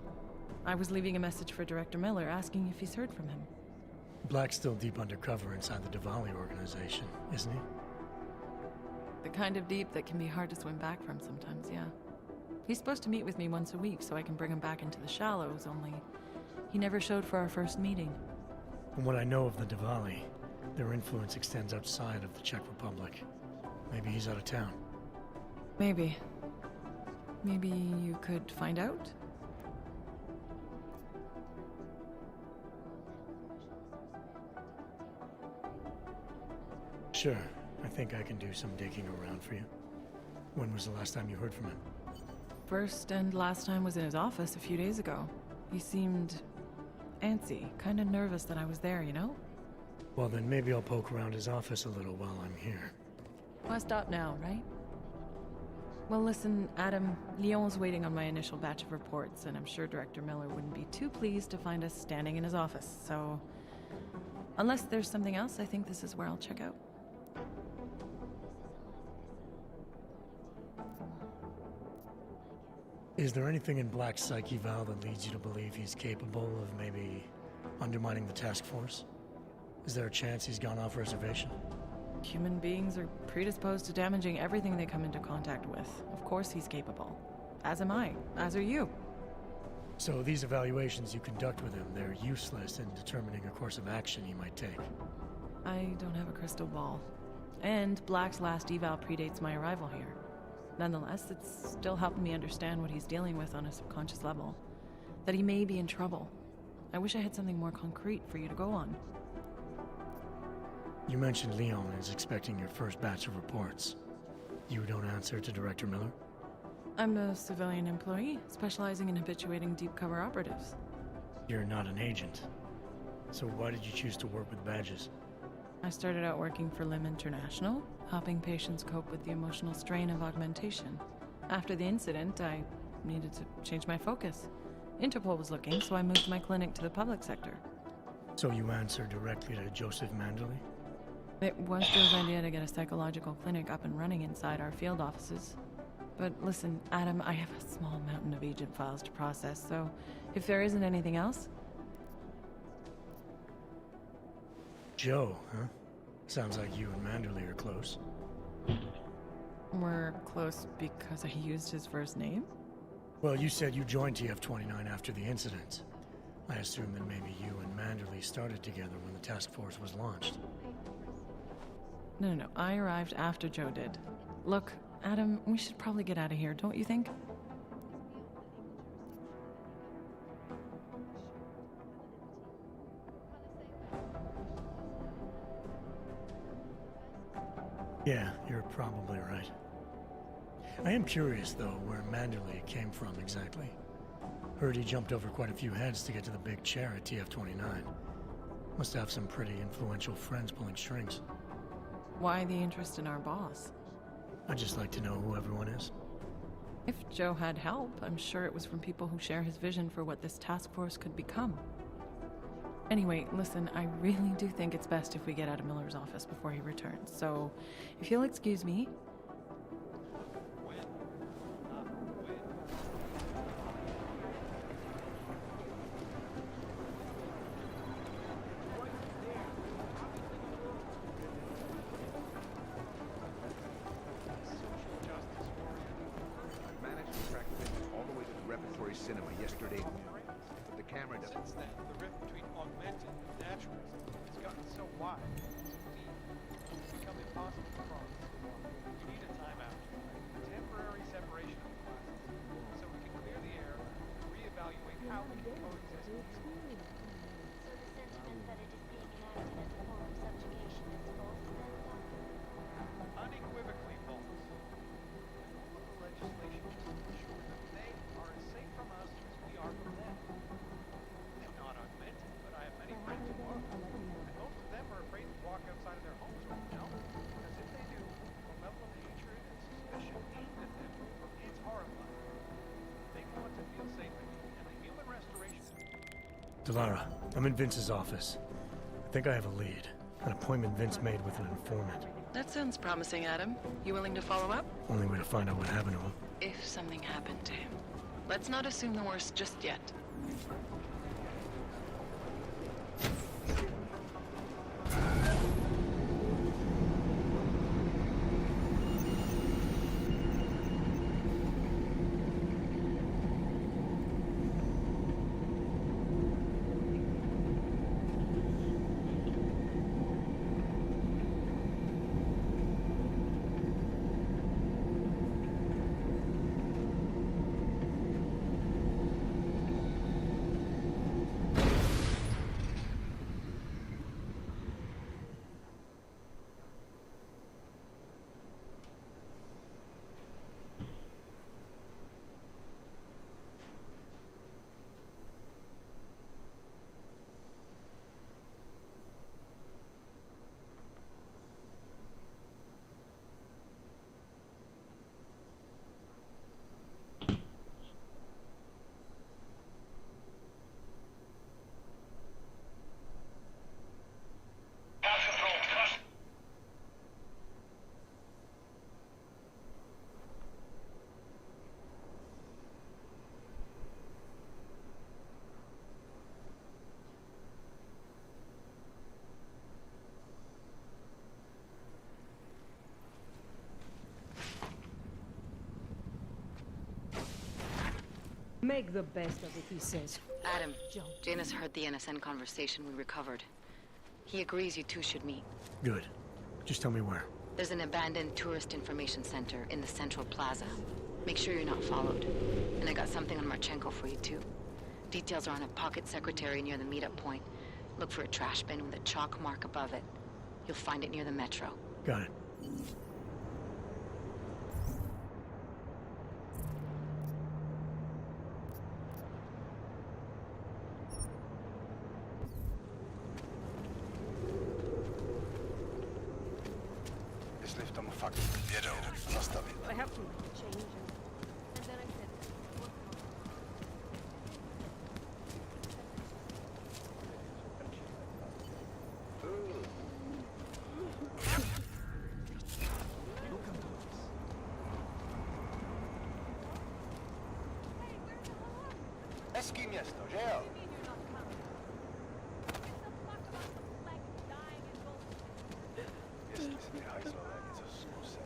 I was leaving a message for Director Miller asking if he's heard from him.
Black's still deep undercover inside the Diwali organization, isn't he?
The kind of deep that can be hard to swim back from sometimes, yeah. He's supposed to meet with me once a week so I can bring him back into the shallows, only he never showed for our first meeting.
From what I know of the Diwali, their influence extends outside of the Czech Republic. Maybe he's out of town.
Maybe. Maybe you could find out?
Sure. I think I can do some digging around for you. When was the last time you heard from him?
First and last time was in his office a few days ago. He seemed antsy, kind of nervous that I was there, you know?
Well, then maybe I'll poke around his office a little while I'm here.
I'll stop now, right? Well, listen, Adam, Lyon's waiting on my initial batch of reports, and I'm sure Director Miller wouldn't be too pleased to find us standing in his office, so... Unless there's something else, I think this is where I'll check out.
Is there anything in Black's psyche, Val, that leads you to believe he's capable of maybe undermining the task force? Is there a chance he's gone off reservation?
Human beings are predisposed to damaging everything they come into contact with. Of course he's capable. As am I. As are you.
So these evaluations you conduct with him, they're useless in determining a course of action he might take?
I don't have a crystal ball. And Black's last eval predates my arrival here. Nonetheless, it's still helping me understand what he's dealing with on a subconscious level. That he may be in trouble. I wish I had something more concrete for you to go on.
You mentioned Leon is expecting your first batch of reports. You don't answer to Director Miller?
I'm a civilian employee, specializing in habituating deep cover operatives.
You're not an agent. So why did you choose to work with badges?
I started out working for Lim International, helping patients cope with the emotional strain of augmentation. After the incident, I needed to change my focus. Interpol was looking, so I moved my clinic to the public sector.
So you answer directly to Joseph Manderley?
It was Joe's idea to get a psychological clinic up and running inside our field offices. But listen, Adam, I have a small mountain of agent files to process, so if there isn't anything else...
Joe, huh? Sounds like you and Manderley are close.
We're close because I used his first name?
Well, you said you joined TF-29 after the incident. I assume that maybe you and Manderley started together when the task force was launched.
No. I arrived after Joe did. Look, Adam, we should probably get out of here, don't you think?
Yeah, you're probably right. I am curious, though, where Manderley came from exactly. Heard he jumped over quite a few heads to get to the big chair at TF-29. Must have some pretty influential friends pulling strings.
Why the interest in our boss?
I'd just like to know who everyone is.
If Joe had help, I'm sure it was from people who share his vision for what this task force could become. Anyway, listen, I really do think it's best if we get out of Miller's office before he returns, so if you'll excuse me...
Cinema yesterday noon. The camera doesn't...
Since then, the rift between augmented and naturalism has gotten so wide, so deep, it's become impossible to cross. We need a timeout, a temporary separation of the classes, so we can clear the air and reevaluate how we can coexist peacefully.
So the sentiment that it is being enacted as a form of subjugation is false, then, Doctor?
Unequivocally false. The rule of the legislation is to ensure that they are as safe from us as we are from them. They're not augmented, but I have many friends who are. And most of them are afraid to walk outside of their homes right now, because if they do, the level of hatred and suspicion aimed at them is horrifying. They want to feel safe again, and the human restoration...
Delara, I'm in Vince's office. I think I have a lead. An appointment Vince made with an informant.
That sounds promising, Adam. You willing to follow up?
Only way to find out what happened to him.
If something happened to him. Let's not assume the worst just yet.
Make the best of it, he says.
Adam, Janus heard the NSN conversation we recovered. He agrees you two should meet.
Good. Just tell me where.
There's an abandoned tourist information center in the central plaza. Make sure you're not followed. And I got something on Marchenko for you, too. Details are on a pocket secretary near the meetup point. Look for a trash bin with a chalk mark above it. You'll find it near the metro.
Got it.
Fuck. Jedu, zastavit.
I have to change. And then I said,
Eski miasto, jail. Jestli si ty hajzlové něco zkusili.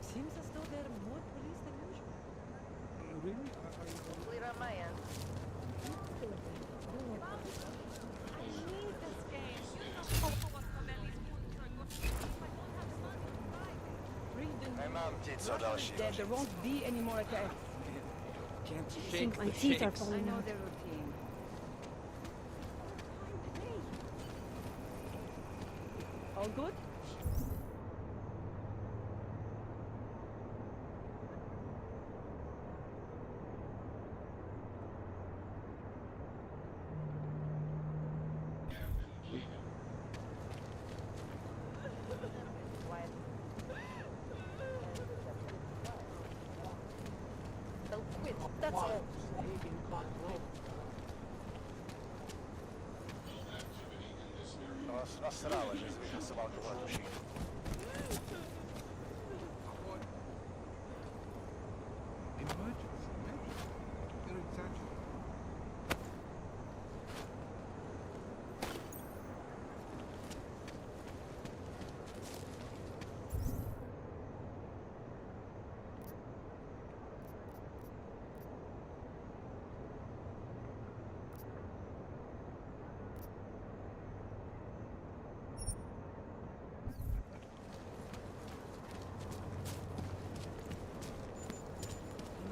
Seems as though there are more police than usual.
Really? Clear on my end.
Nemám ti co dalšího
There won't be any more attacks.
Can't
I
shake
think my
the
teeth are
shakes.
falling out. Their routine. All good?
They'll quit, that's all.
Nasrala, že jsi vyhasoval tuhle duši.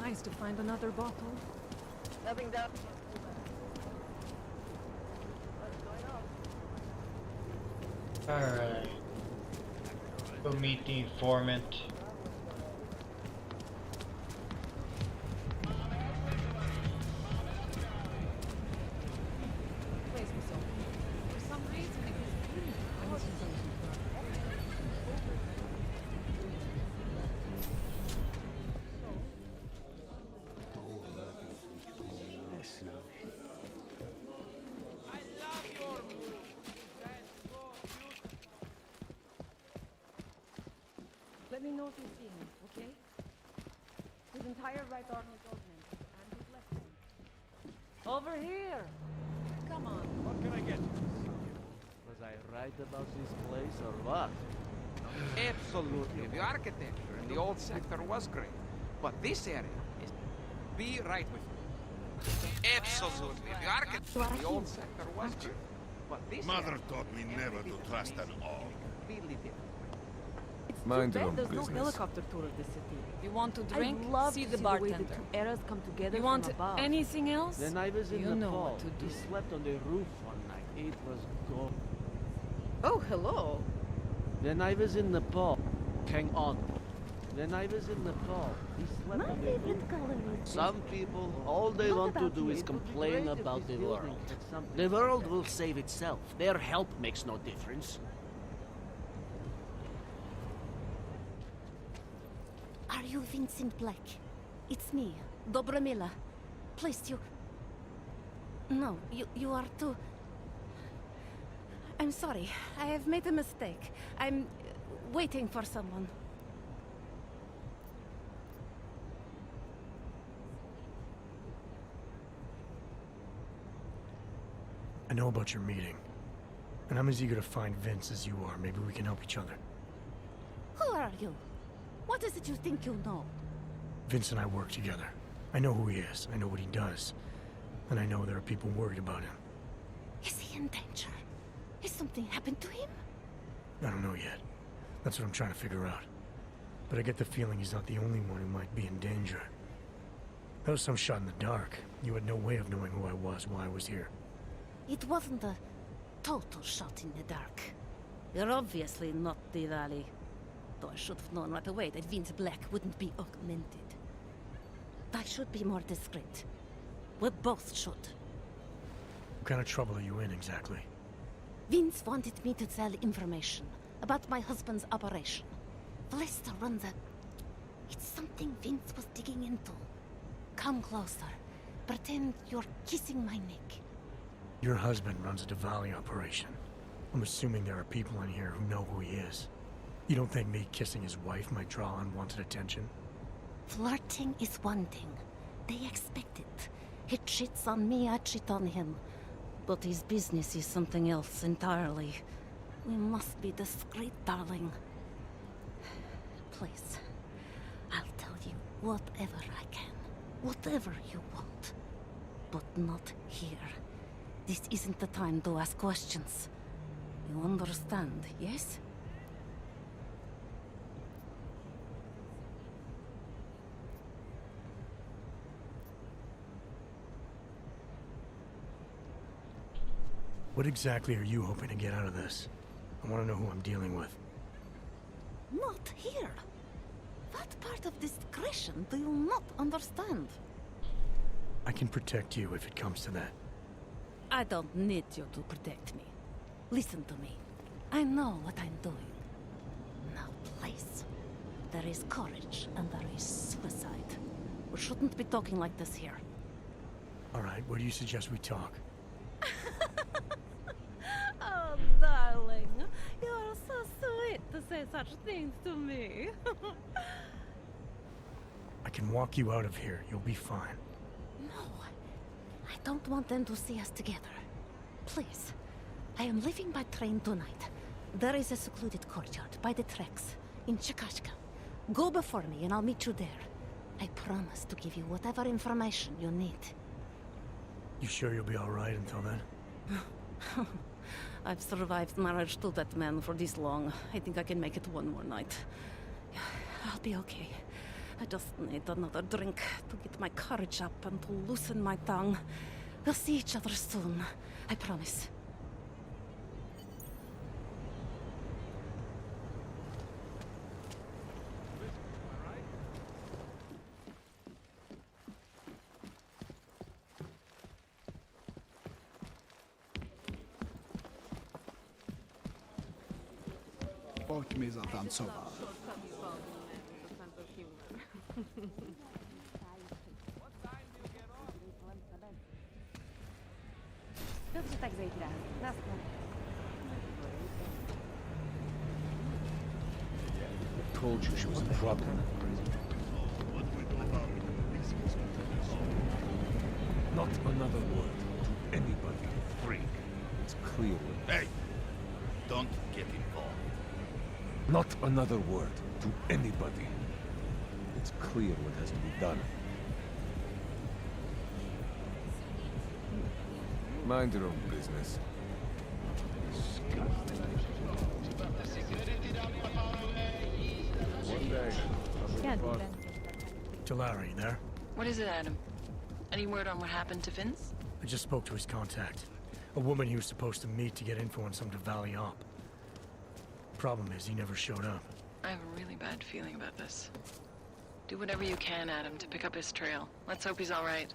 Nice to find another bottle.
Nothing down.
Alright. Go meet the informant.
Place was open. For some reason, it was really Let me know if you see him, okay? His entire right arm is augmented, and his left arm. Over here! Come on.
What can I get you?
Was I right about this place or what?
Absolutely. The architecture in the old sector was great. But this area is... Be right with me. Absolutely. The architecture in the old sector was great. But this
Mother taught me never to trust an all.
completely different.
Mind your own business. There's no helicopter tour of the city.
You want to drink?
I'd love
see
to
the
see the way
bartender.
the two eras come together
You
from
want
above.
anything else?
Then I was in
You know
Nepal.
what to do.
We slept on the roof one night. It was gold.
Oh, hello.
Then I was in Nepal. Hang on. Then I was in Nepal. We slept on the roof. Some people, all they want to do is complain about the world. The world will save itself. Their help makes no difference.
Are you Vincent Black? It's me, Dobromila. Please, you... No, you are too... I'm sorry. I have made a mistake. I'm waiting for someone.
I know about your meeting. And I'm as eager to find Vince as you are. Maybe we can help each other.
Who are you? What is it you think you know?
Vince and I work together. I know who he is. I know what he does. And I know there are people worried about him.
Is he in danger? Has something happened to him?
I don't know yet. That's what I'm trying to figure out. But I get the feeling he's not the only one who might be in danger. That was some shot in the dark. You had no way of knowing who I was, why I was here.
It wasn't a total shot in the dark. You're obviously not Diwali. Though I should have known right away that Vince Black wouldn't be augmented. I should be more discreet. We both should.
What kind of trouble are you in, exactly?
Vince wanted me to tell information about my husband's operation. Vlesta runs a... It's something Vince was digging into. Come closer. Pretend you're kissing my neck.
Your husband runs a Diwali operation. I'm assuming there are people in here who know who he is. You don't think me kissing his wife might draw unwanted attention?
Flirting is one thing. They expect it. He cheats on me, I cheat on him. But his business is something else entirely. We must be discreet, darling. Please, I'll tell you whatever I can. Whatever you want. But not here. This isn't the time to ask questions. You understand, yes?
What exactly are you hoping to get out of this? I want to know who I'm dealing with.
Not here. What part of discretion do you not understand?
I can protect you if it comes to that.
I don't need you to protect me. Listen to me. I know what I'm doing. Now, please. There is courage and there is suicide. We shouldn't be talking like this here.
All right, where do you suggest we talk?
Oh, darling. You are so sweet to say such things to me.
I can walk you out of here. You'll be fine.
No. I don't want them to see us together. Please. I am leaving by train tonight. There is a secluded courtyard by the tracks in Chikashka. Go before me and I'll meet you there. I promise to give you whatever information you need.
You sure you'll be all right until then?
I've survived marriage to that man for this long. I think I can make it one more night. I'll be okay. I just need another drink to get my courage up and to loosen my tongue. We'll see each other soon. I promise.
Pojďme zatancovat.
Dobrze tak zajtra. Na stronę.
Told you she was a problem.
Not another word to anybody, freak.
It's clear.
Hey! Don't get involved.
Not another word to anybody.
It's clear what has to be done. Mind your own business. One day.
Talari, there?
What is it, Adam? Any word on what happened to Vince?
I just spoke to his contact. A woman he was supposed to meet to get info on some Dvali op. Problem is, he never showed up.
I have a really bad feeling about this. Do whatever you can, Adam, to pick up his trail. Let's hope he's all right.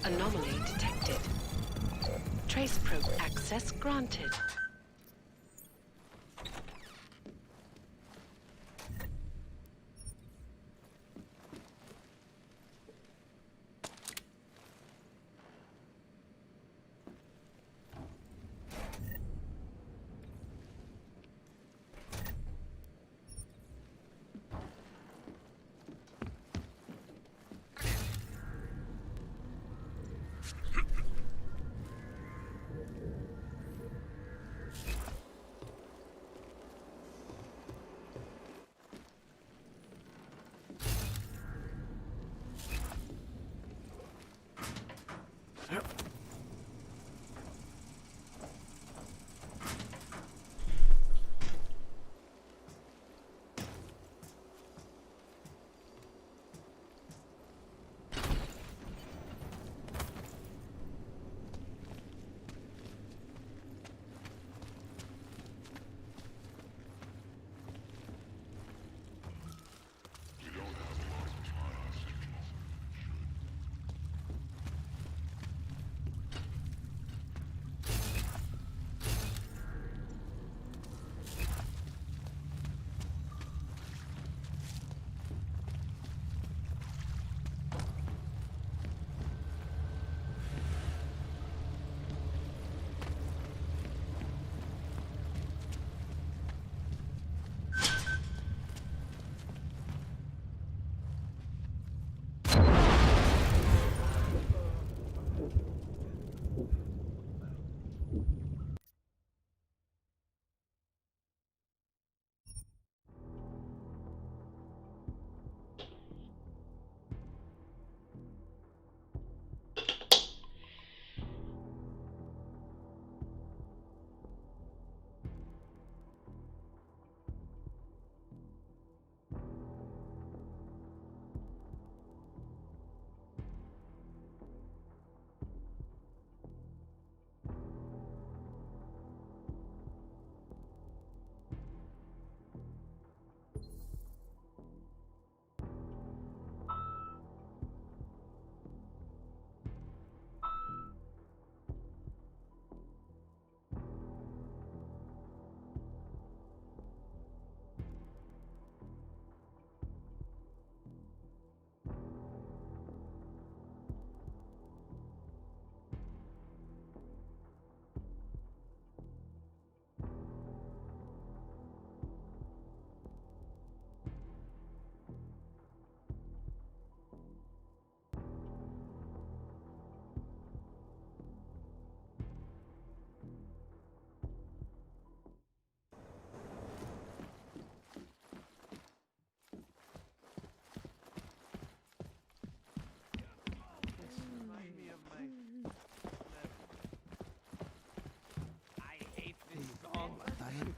Anomaly detected. Trace probe access granted.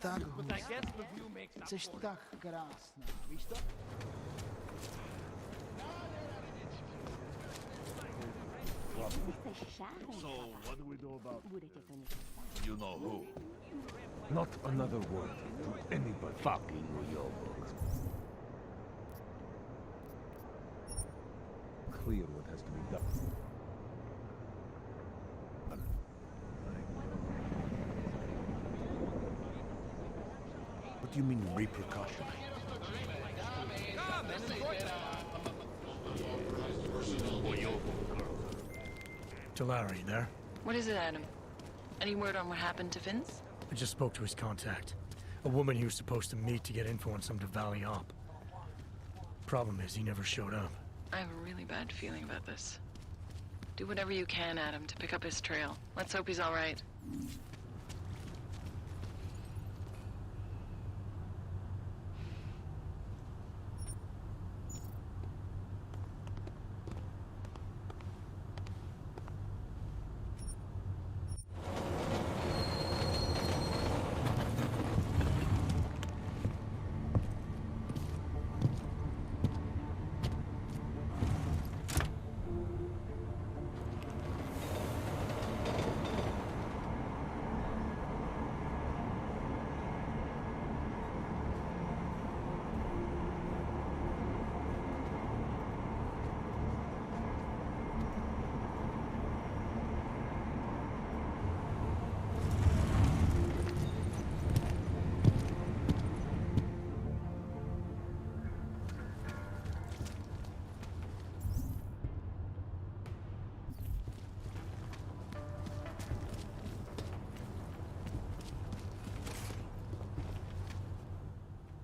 так
But I
густо.
guess the view makes up
Це ж
for it.
так красно. Віщо?
So, what do we do about
You know who? Not another word to anybody.
fucking Ryobok?
Clear what has to be done.
What do you mean repercussions?
Talari, there?
What is it, Adam? Any word on what happened to Vince?
I just spoke to his contact. A woman he was supposed to meet to get info on some Valley op. Problem is, he never showed up.
I have a really bad feeling about this. Do whatever you can, Adam, to pick up his trail. Let's hope he's all right.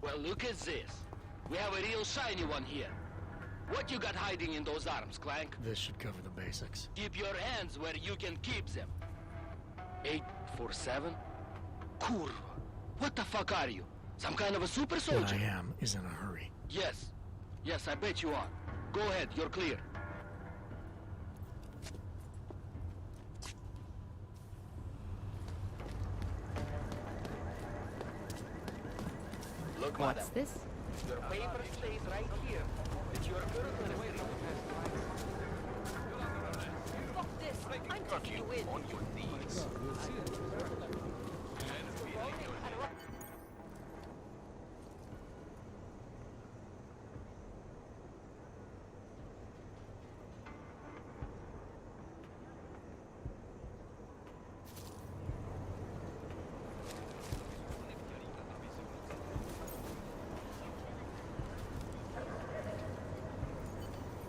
Well, look at this. We have a real shiny one here. What you got hiding in those arms, Clank?
This should cover the basics.
Keep your hands where you can keep them. 847? Kurva. What the fuck are you? Some kind of a super
What
soldier?
I am is in a hurry.
Yes. Yes, I bet you are. Go ahead, you're clear. Look,
What's
madam.
this?
Your paper stays right here. It's your burglary.
Fuck this! I'm taking you in.
On your knees.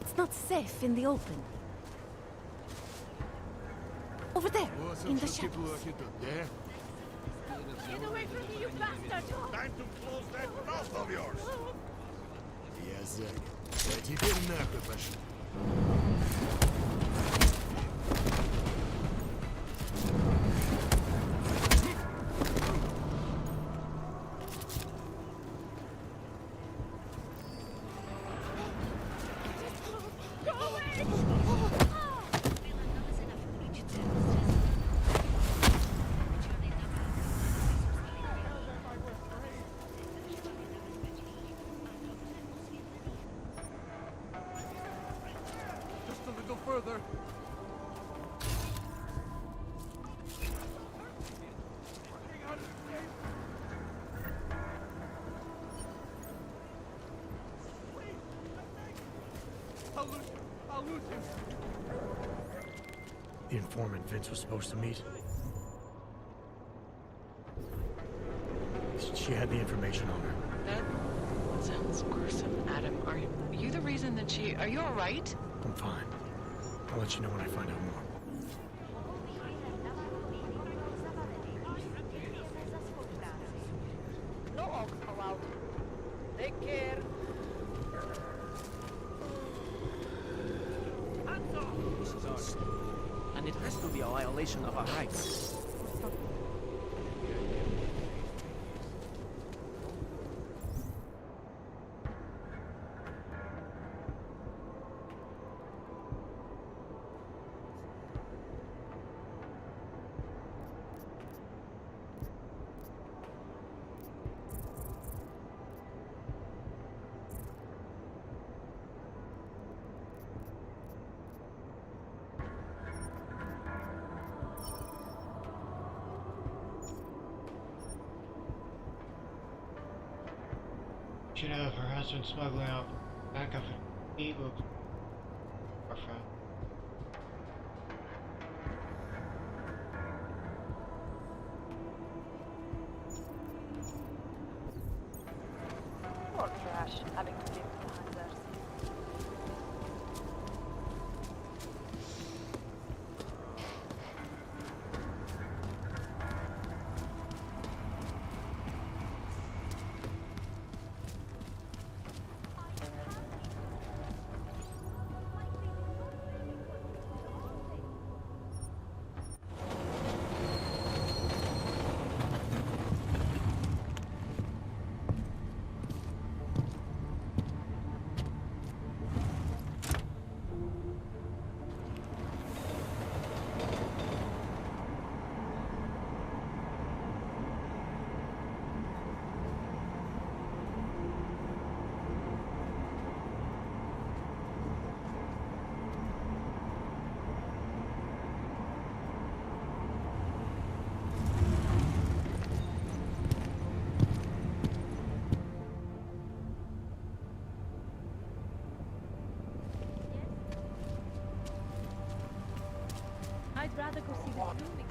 It's not safe in the open. Over there, in the shadows.
There?
Get away from me, you bastard!
Time to close that mouth of yours! Yes, sir. Теперь нахуй пошли.
Go away!
Just a little further. I'll lose him.
The informant Vince was supposed to meet. She had the information on her.
That sounds gruesome, Adam. Are you the reason that she... Are you all right?
I'm fine. I'll let you know when I find out more.
No ox allowed. Take care.
This is ours. And it has to be a violation of our rights.
She know if her husband's smuggling out back of an evil girlfriend.
Poor trash, having to live behind us. I'd rather go see the movie.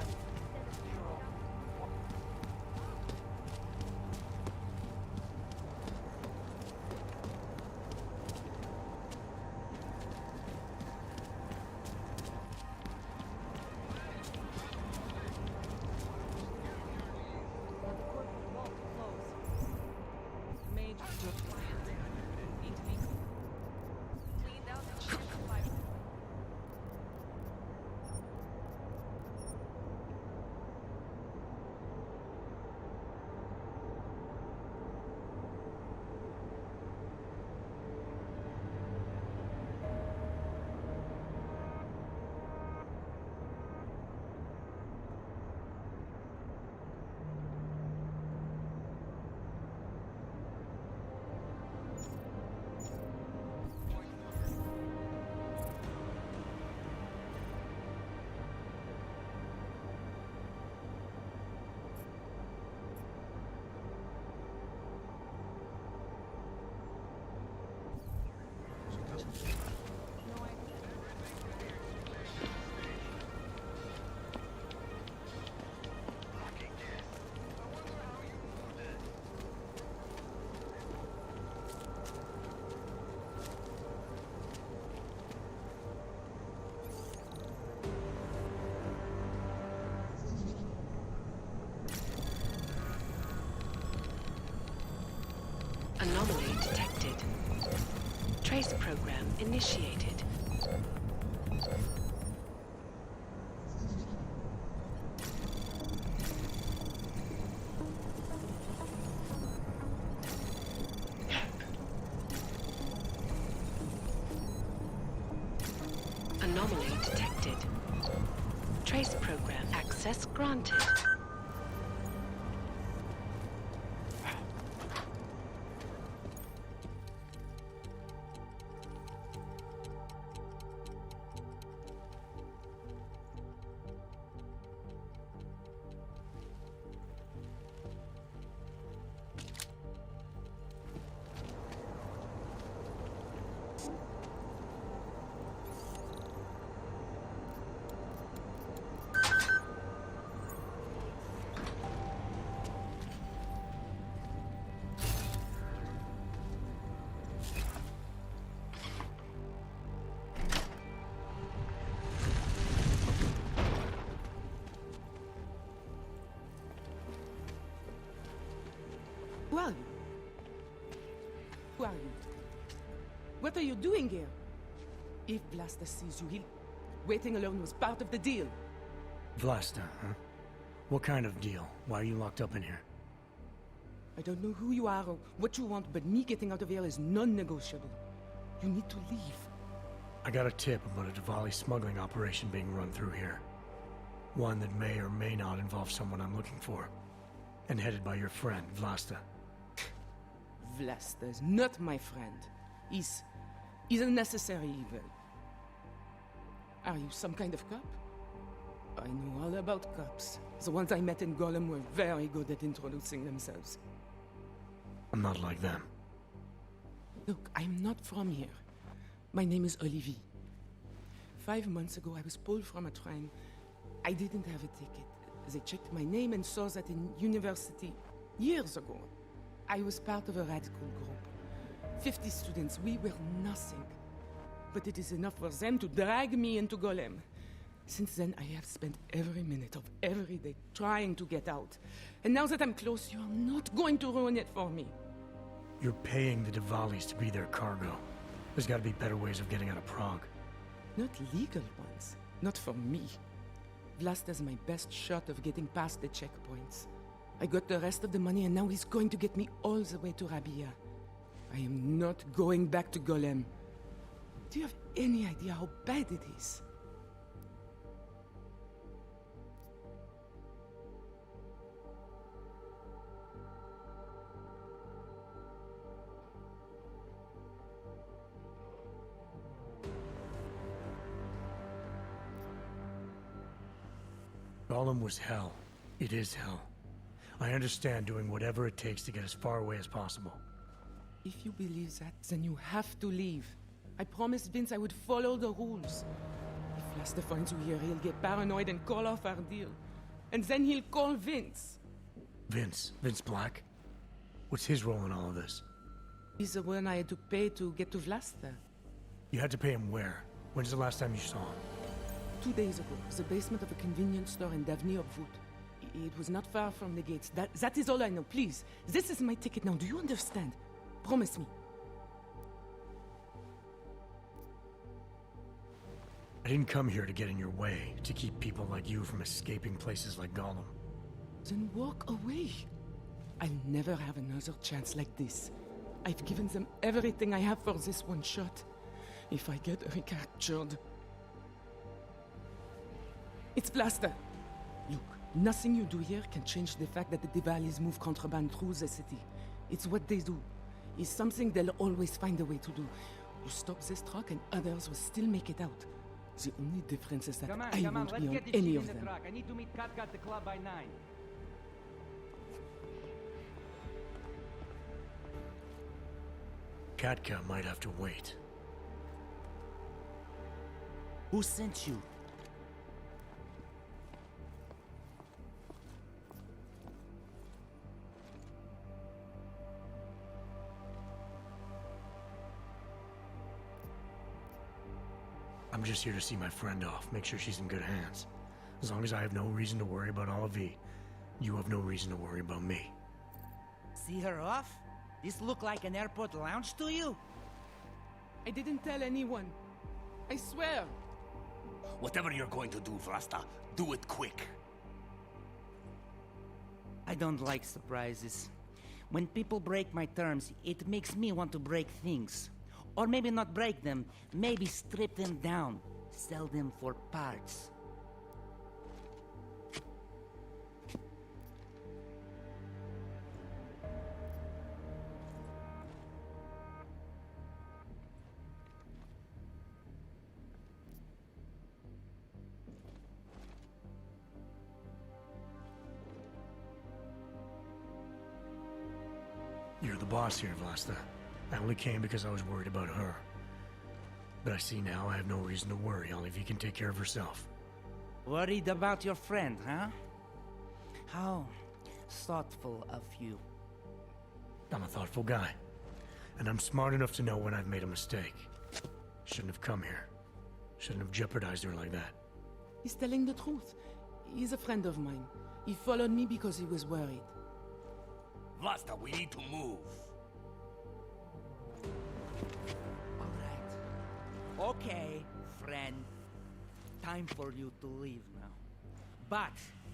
Anomaly detected. Trace program initiated. Anomaly detected. Trace program access granted.
Who are you? Who are you? What are you doing here? If Vlasta sees you, waiting alone was part of the deal.
Vlasta, huh? What kind of deal? Why are you locked up in here?
I don't know who you are or what you want, but me getting out of here is non-negotiable. You need to leave.
I got a tip about a Diwali smuggling operation being run through here. One that may or may not involve someone I'm looking for. And headed by your friend, Vlasta.
Vlasta is not my friend. He's a necessary evil. Are you some kind of cop? I know all about cops. The ones I met in Golem were very good at introducing themselves.
I'm not like them.
Look, I'm not from here. My name is Olivier. 5 months ago, I was pulled from a train. I didn't have a ticket. They checked my name and saw that in university years ago. I was part of a radical group. 50 students, we were nothing. But it is enough for them to drag me into Golem. Since then, I have spent every minute of every day trying to get out. And now that I'm close, you are not going to ruin it for me.
You're paying the Diwalis to be their cargo. There's got to be better ways of getting out of Prague.
Not legal ones. Not for me. Vlasta's my best shot of getting past the checkpoints. I got the rest of the money and now he's going to get me all the way to Rabia. I am not going back to Golem. Do you have any idea how bad it is?
Golem was hell. It is hell. I understand doing whatever it takes to get as far away as possible.
If you believe that, then you have to leave. I promised Vince I would follow the rules. If Vlasta finds you here, he'll get paranoid and call off our deal. And then he'll call Vince.
Vince Black? What's his role in all of this?
He's the one I had to pay to get to Vlasta.
You had to pay him where? When's the last time you saw him?
2 days ago, the basement of a convenience store in Davni Obvut. It was not far from the gates. That is all I know. Please, this is my ticket now. Do you understand? Promise me.
I didn't come here to get in your way, to keep people like you from escaping places like Golem.
Then walk away. I'll never have another chance like this. I've given them everything I have for this one shot. If I get recaptured... It's Vlasta. Look, nothing you do here can change the fact that the Diwalis move contraband through the city. It's what they do. It's something they'll always find a way to do. You stop this truck and others will still make it out. The only difference is that I won't be on any of them.
I need to meet Katka at the club by 9.
Katka might have to wait.
Who sent you?
I'm just here to see my friend off, make sure she's in good hands. As long as I have no reason to worry about Olivier, you have no reason to worry about me.
See her off? This look like an airport lounge to you?
I didn't tell anyone. I swear.
Whatever you're going to do, Vlasta, do it quick.
I don't like surprises. When people break my terms, it makes me want to break things. Or maybe not break them, maybe strip them down, sell them for parts.
You're the boss here, Vlasta. I only came because I was worried about her. But I see now I have no reason to worry. Olivier can take care of herself.
Worried about your friend, huh? How thoughtful of you.
I'm a thoughtful guy. And I'm smart enough to know when I've made a mistake. Shouldn't have come here. Shouldn't have jeopardized her like that.
He's telling the truth. He's a friend of mine. He followed me because he was worried.
Vlasta, we need to move.
Okay, friend. Time for you to leave now. But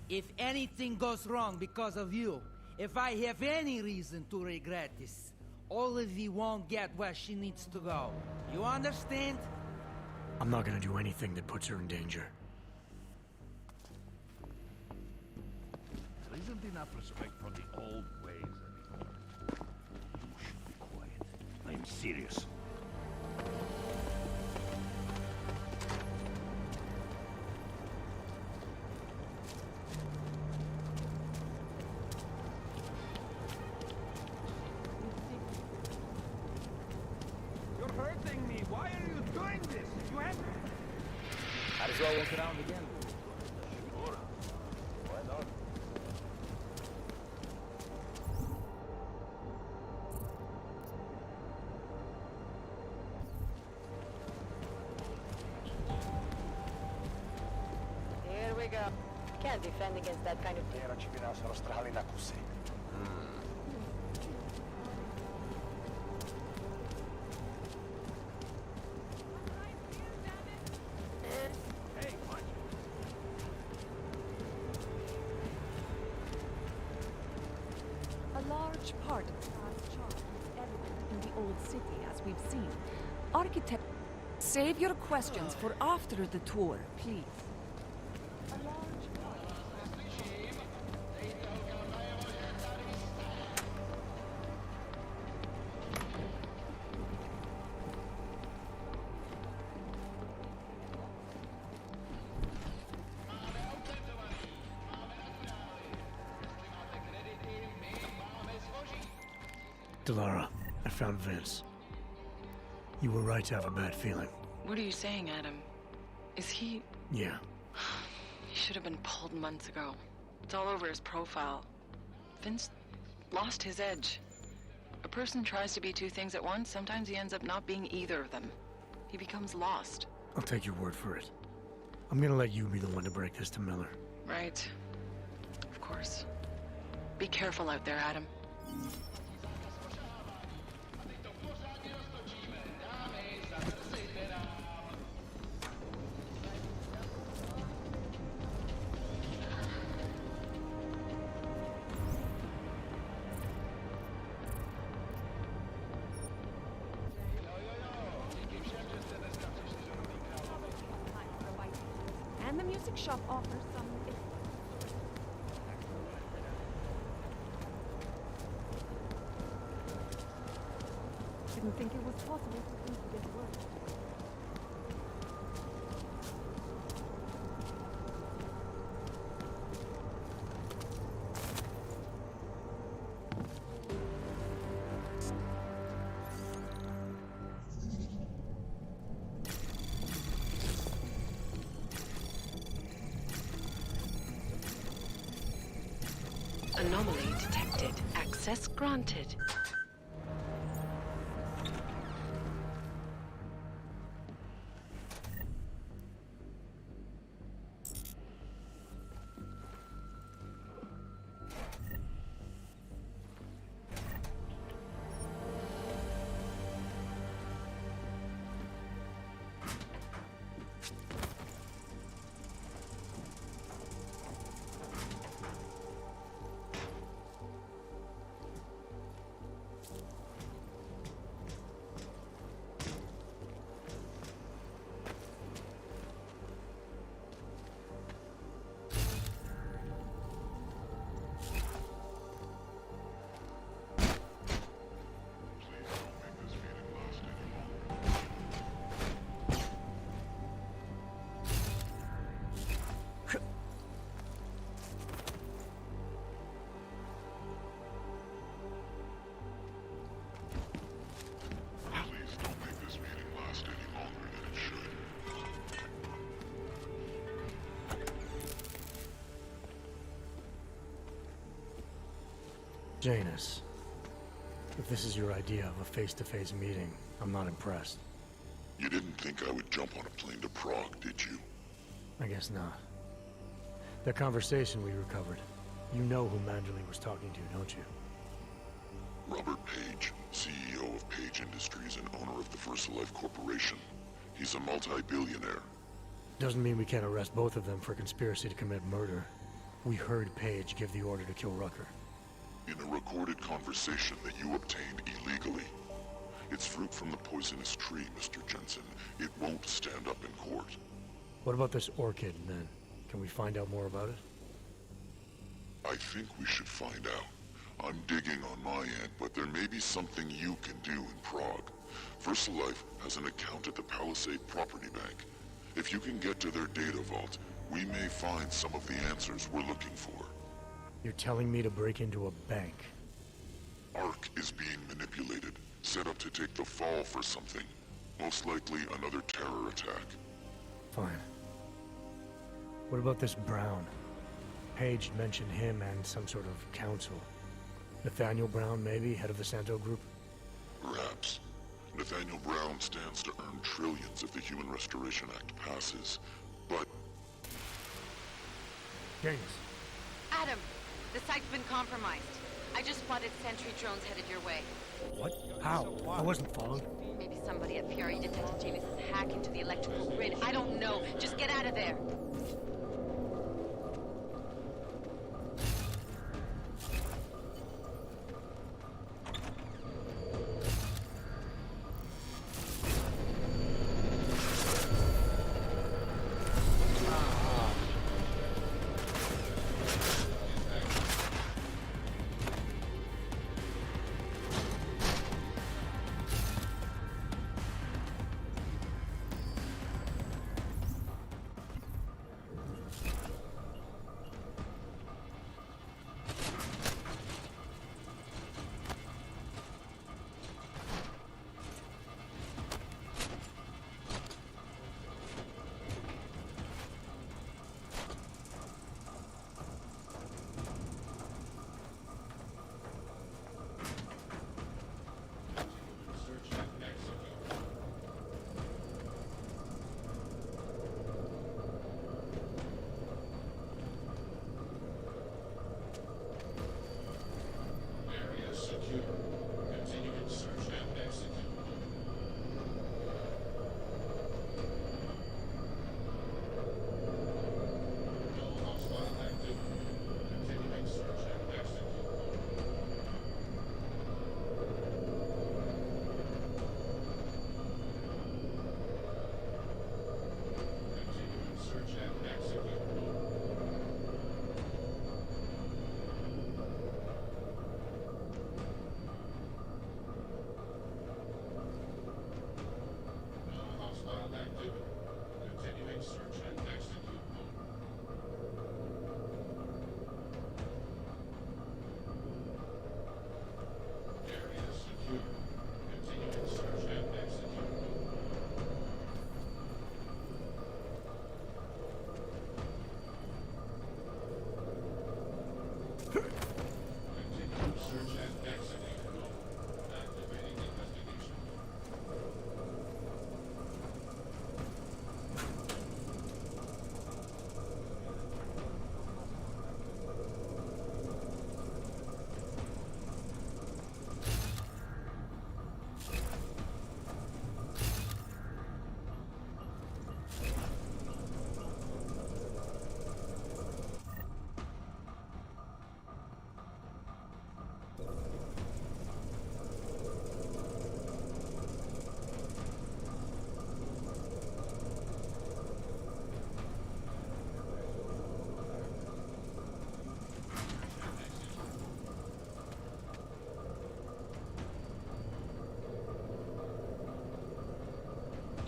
if anything goes wrong because of you, if I have any reason to regret this, Olivier won't get where she needs to go. You understand?
I'm not gonna do anything that puts her in danger.
There isn't enough respect for the old ways anymore. You should be quiet. I'm serious.
Why are you doing this? You have...
Might as well walk around again.
Sure. Why not?
Here we go. Can't defend against that kind of...
Vieroci by nás roztrhali na kusy.
A large part of Prague's charm is evident in the old city, as we've seen. Architect... Save your questions for after the tour, please.
Delara, I found Vince. You were right to have a bad feeling.
What are you saying, Adam? Is he...
Yeah.
He should have been pulled months ago. It's all over his profile. Vince lost his edge. A person tries to be two things at once, sometimes he ends up not being either of them. He becomes lost.
I'll take your word for it. I'm gonna let you be the one to break this to Miller.
Right. Of course. Be careful out there, Adam.
And the music shop offers some... Didn't think it was possible for things to get worse.
Anomaly detected. Access granted.
Janus, if this is your idea of a face-to-face meeting, I'm not impressed.
You didn't think I would jump on a plane to Prague, did you?
I guess not. That conversation we recovered, you know who Manderley was talking to, don't you?
Robert Page, CEO of Page Industries and owner of the VersaLife Corporation. He's a multi-billionaire.
Doesn't mean we can't arrest both of them for conspiracy to commit murder. We heard Page give the order to kill Rucker.
In a recorded conversation that you obtained illegally. It's fruit from the poisonous tree, Mr. Jensen. It won't stand up in court.
What about this orchid, then? Can we find out more about it?
I think we should find out. I'm digging on my end, but there may be something you can do in Prague. VersaLife has an account at the Palisade Property Bank. If you can get to their data vault, we may find some of the answers we're looking for.
You're telling me to break into a bank?
ARC is being manipulated, set up to take the fall for something. Most likely another terror attack.
Fine. What about this Brown? Page mentioned him and some sort of council. Nathaniel Brown, maybe, head of the Santo Group?
Perhaps. Nathaniel Brown stands to earn trillions if the Human Restoration Act passes, but...
James.
Adam, the site's been compromised. I just spotted sentry drones headed your way.
What? How? I wasn't followed.
Maybe somebody at Fury detected James's hack into the electrical grid. I don't know. Just get out of there.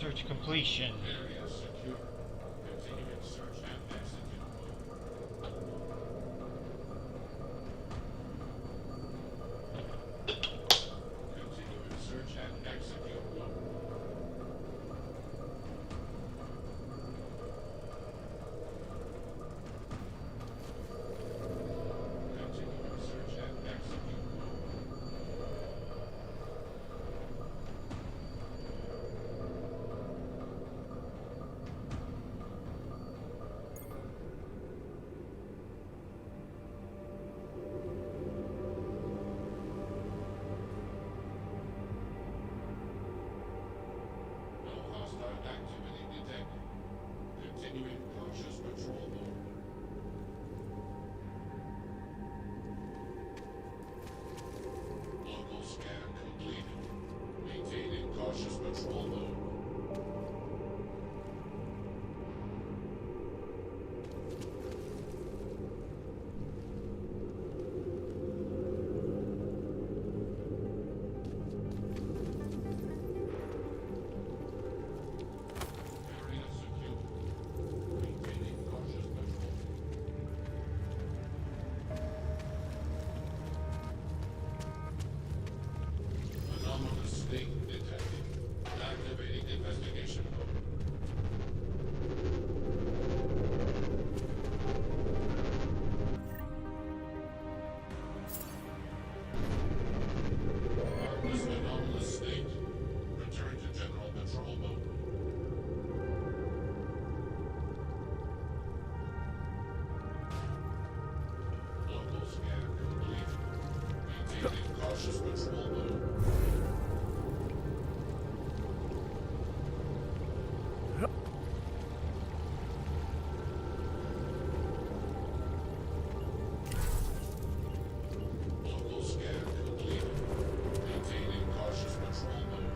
Search completion. patrol mode. Local scan complete. Maintaining cautious patrol mode.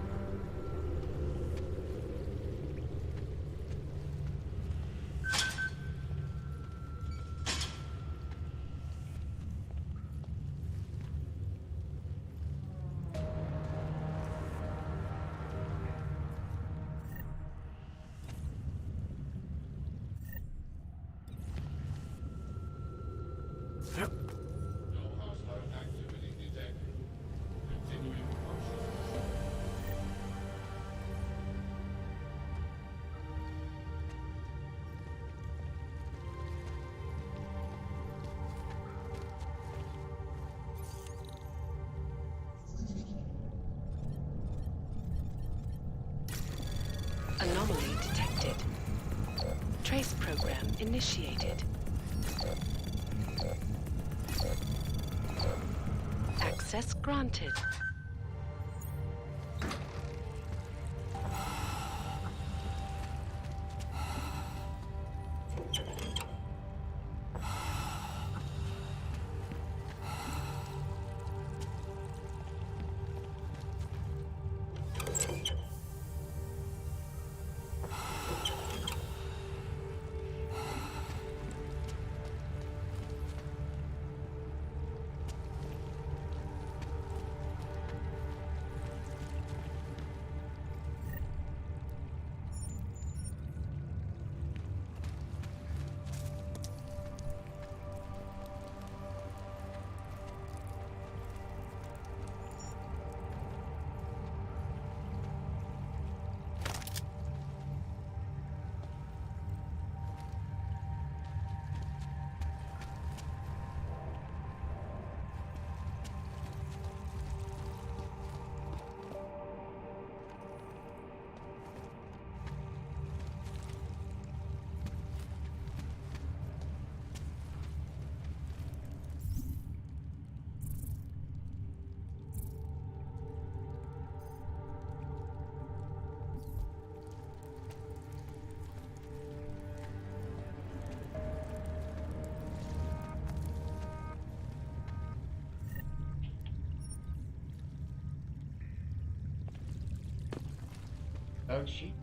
No hostile activity detected. Continuing cautious.
Anomaly detected. Trace program initiated. Access granted.
Oh, she.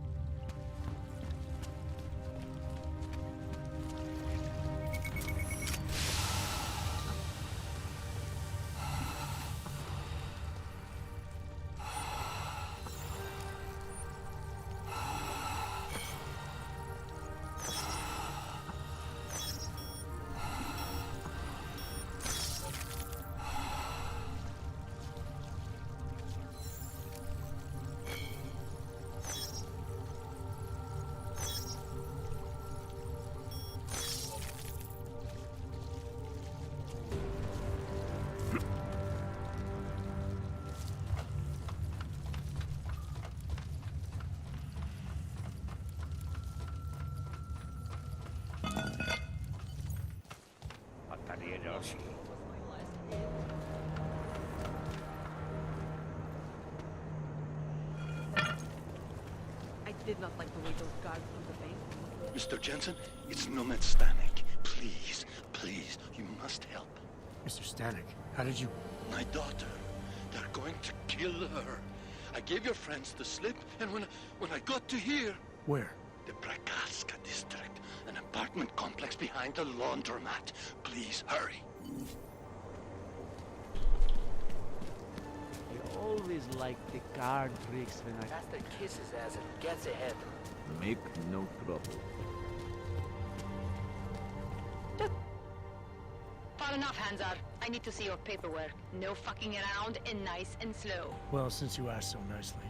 Arrivederci.
I did not like the way those guards threw the bank.
Mr. Jensen, it's Nomad Stanek. Please, please, you must help.
Mr. Stanek, how did you...
My daughter. They're going to kill her. I gave your friends the slip, and when I got to here...
Where?
The Brakalska district. An apartment complex behind the laundromat. Please, hurry.
I always like the card tricks when I...
Master kisses as it gets ahead.
Make no trouble.
Far enough, Hanzar. I need to see your paperwork. No fucking around and nice and slow.
Well, since you asked so nicely.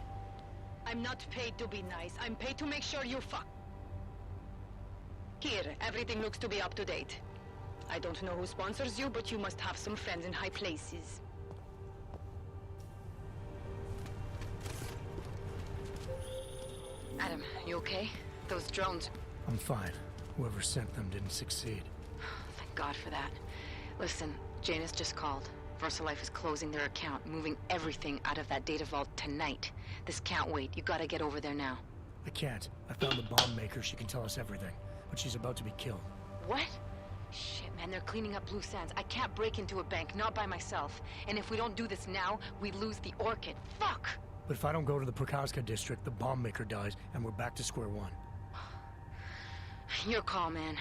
I'm not paid to be nice. I'm paid to make sure you fuck. Here, everything looks to be up to date. I don't know who sponsors you, but you must have some friends in high places. Adam, you okay? Those drones...
I'm fine. Whoever sent them didn't succeed.
Thank God for that. Listen, Janus just called.
VersaLife is closing their account, moving everything out of that data vault tonight. This can't wait. You gotta get over there now.
I can't. I found the bomb maker. She can tell us everything. But she's about to be killed.
What? Shit, man, they're cleaning up loose ends. I can't break into a bank, not by myself. And if we don't do this now, we lose the Orchid. Fuck!
But if I don't go to the Prokazka district, the bomb maker dies, and we're back to square one.
Your call, man.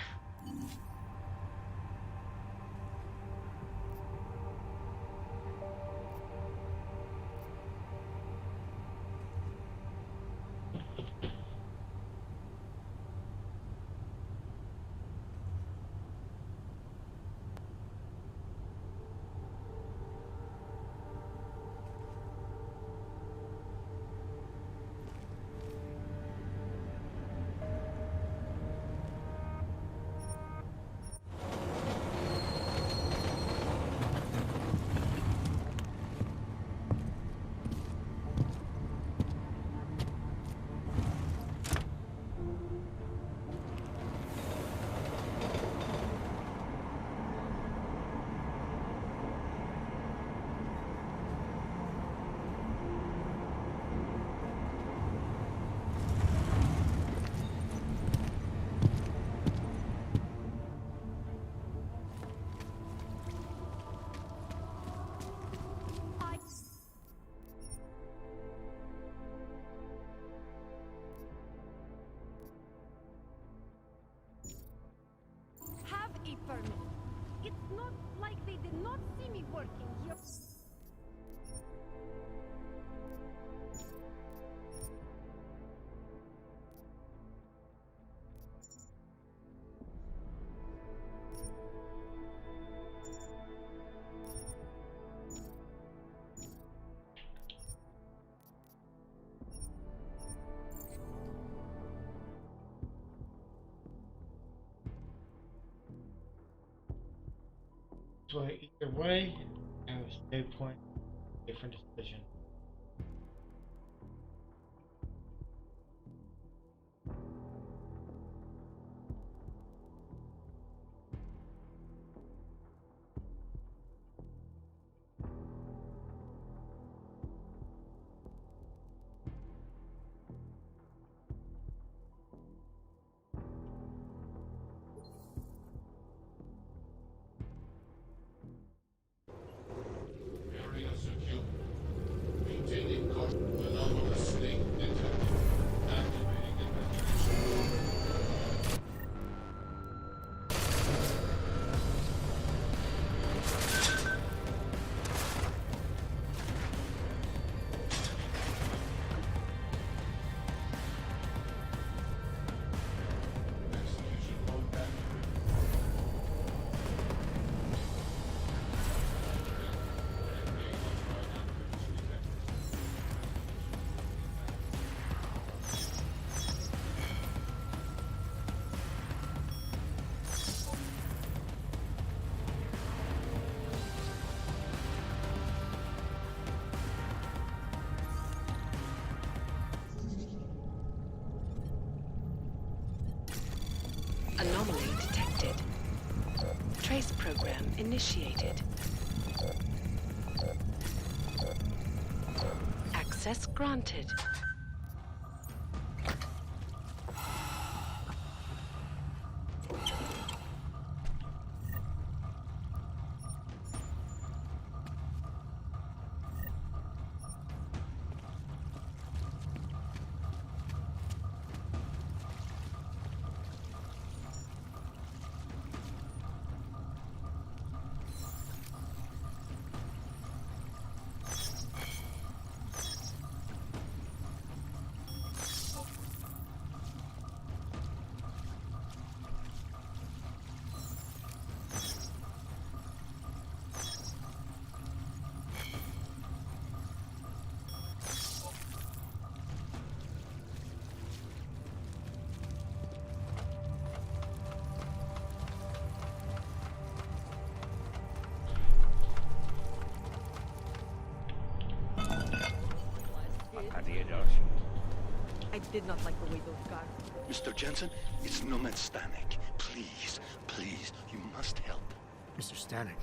Have a permit. It's not like they did not see me working here.
So either way, I was no point, different decision.
Anomaly detected. Trace program initiated. Access granted.
I did not like the way those guards.
Mr. Jensen, it's Nomad Stanek. Please, please, you must help.
Mr. Stanek,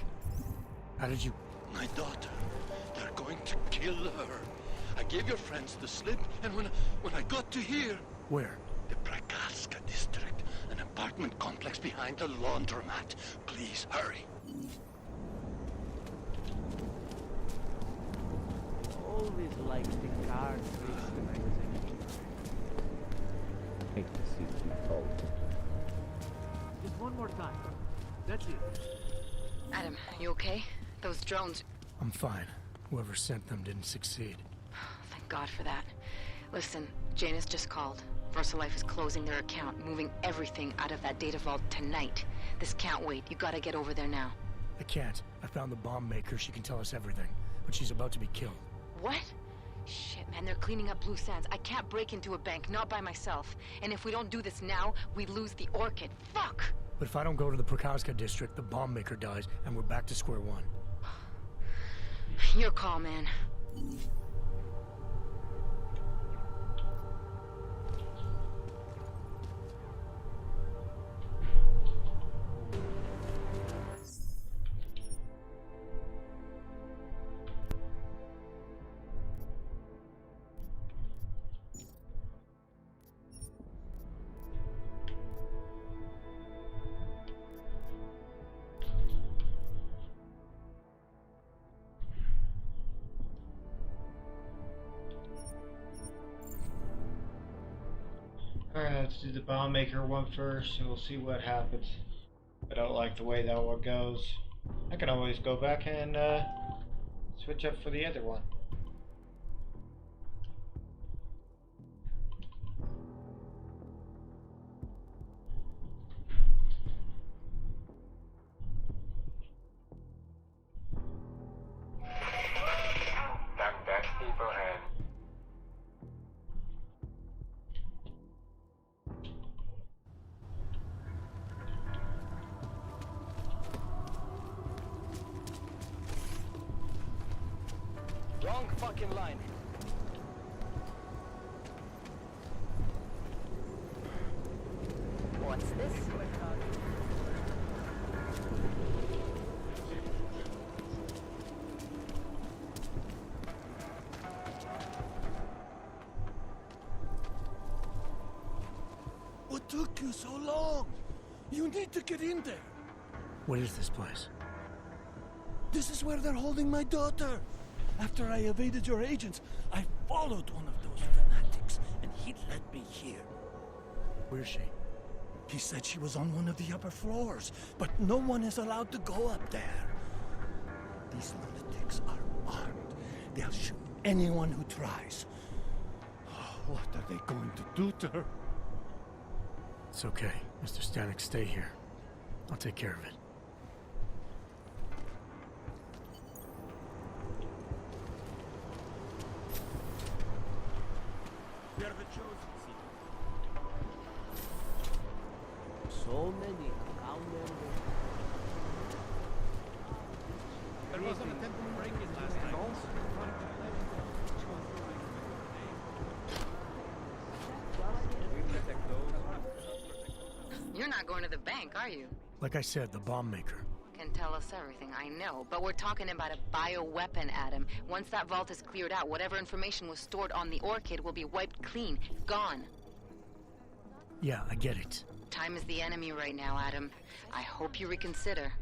how did you...
My daughter. They're going to kill her. I gave your friends the slip, and when I got to here...
Where?
The Prakarska district, an apartment complex behind the laundromat. Please, hurry.
Always likes the card tricks.
Hate to see you fall.
Just one more time. That's it.
Adam, you okay? Those drones...
I'm fine. Whoever sent them didn't succeed.
Thank God for that. Listen, Janus just called. VersaLife is closing their account, moving everything out of that data vault tonight. This can't wait. You gotta get over there now.
I can't. I found the bomb maker. She can tell us everything. But she's about to be killed.
What? Shit, man, they're cleaning up Blue Sands. I can't break into a bank, not by myself. And if we don't do this now, we lose the Orchid. Fuck!
But if I don't go to the Prakarska district, the bomb maker dies, and we're back to square one.
Your call, man.
Alright, let's do the bomb maker one first and we'll see what happens. I don't like the way that one goes. I can always go back and switch up for the other one.
Wrong fucking line.
What's this?
What took you so long? You need to get in there.
What is this place?
This is where they're holding my daughter. After I evaded your agents, I followed one of those fanatics, and he led me here.
Where's she?
He said she was on one of the upper floors, but no one is allowed to go up there. These lunatics are armed. They'll shoot anyone who tries. What are they going to do to her?
It's okay. Mr. Stanek, stay here. I'll take care of it.
We are the chosen seed.
So many Crown members.
There was an attempt to break in last night.
You're not going to the bank, are you?
Like I said, the bomb maker.
Can tell us everything, I know. But we're talking about a bioweapon, Adam. Once that vault is cleared out, whatever information was stored on the Orchid will be wiped clean. Gone.
Yeah, I get it.
Time is the enemy right now, Adam. I hope you reconsider.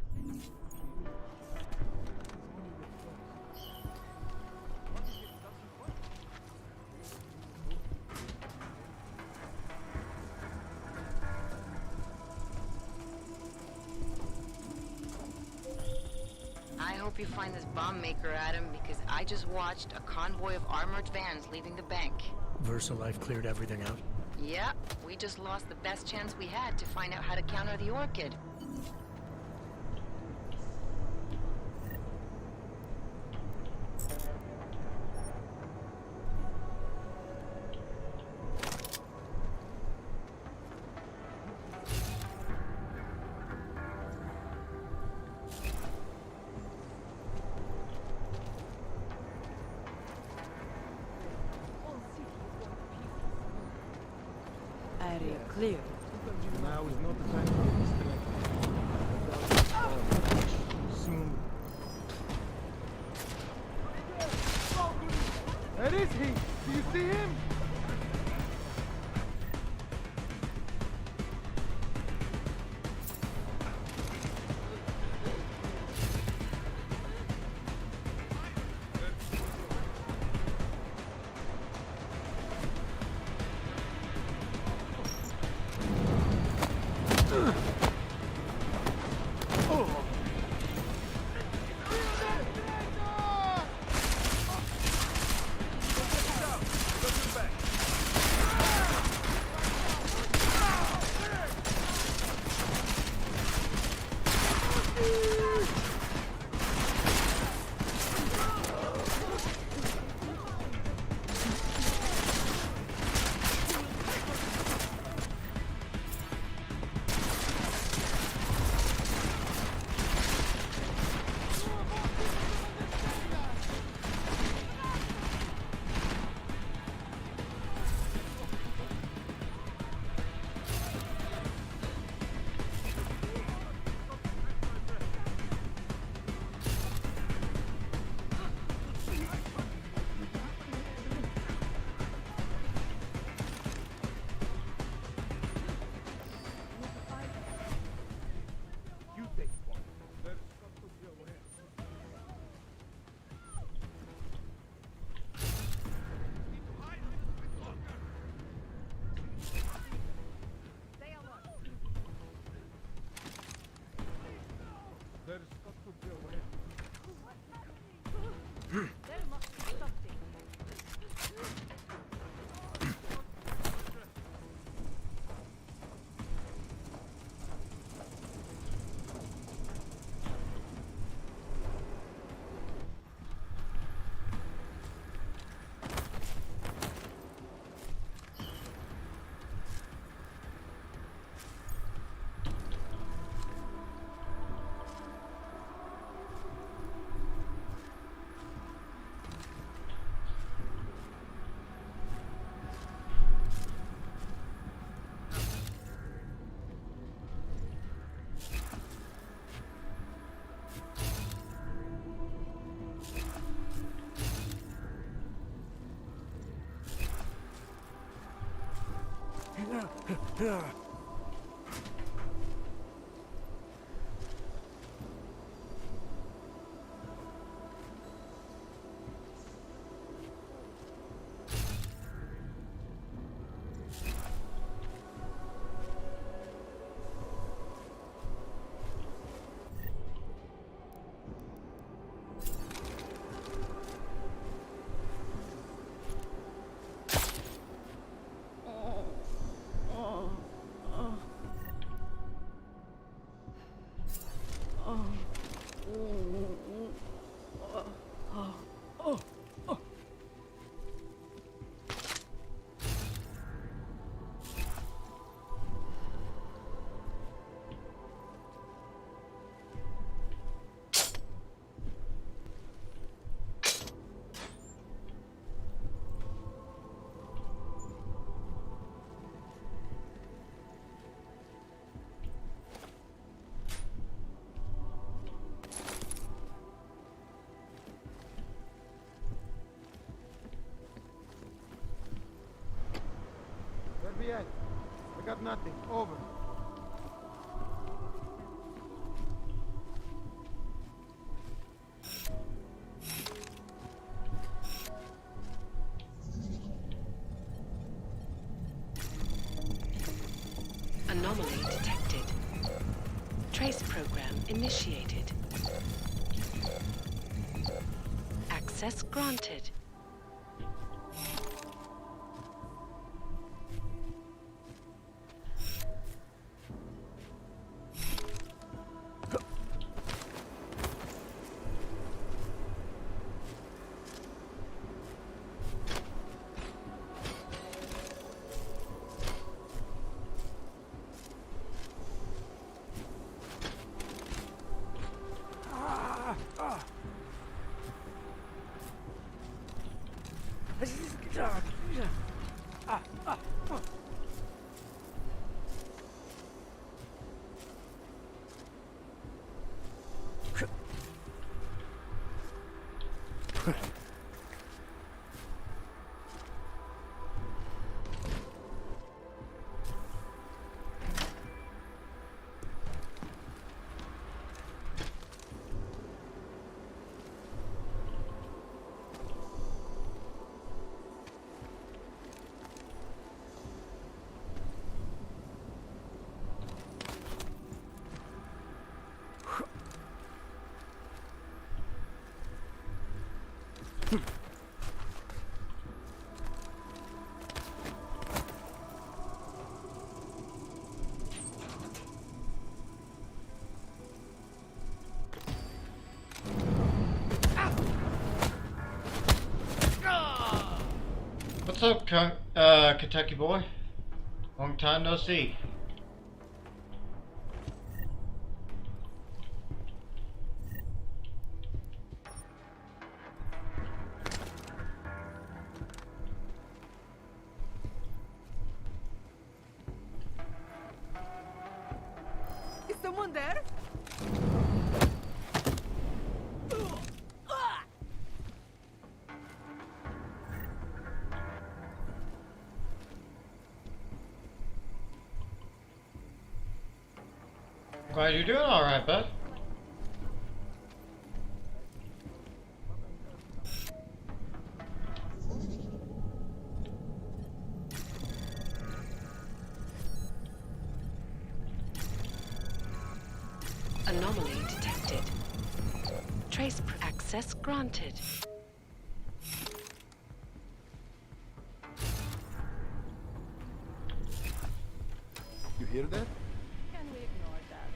I hope you find this bomb maker, Adam, because I just watched a convoy of armored vans leaving the bank.
VersaLife cleared everything out?
Yeah, we just lost the best chance we had to find out how to counter the Orchid.
Area clear.
Now is not the time to get distracted. Soon.
There's got to be a way.
There must be something.
Where we at? I got nothing. Over.
Anomaly detected. Trace program initiated. Access granted.
What's up, Kentucky boy? Long time no see.
Is someone there?
Glad you're doing alright, bud.
Anomaly detected. Access granted.
You hear that?
Can we ignore that?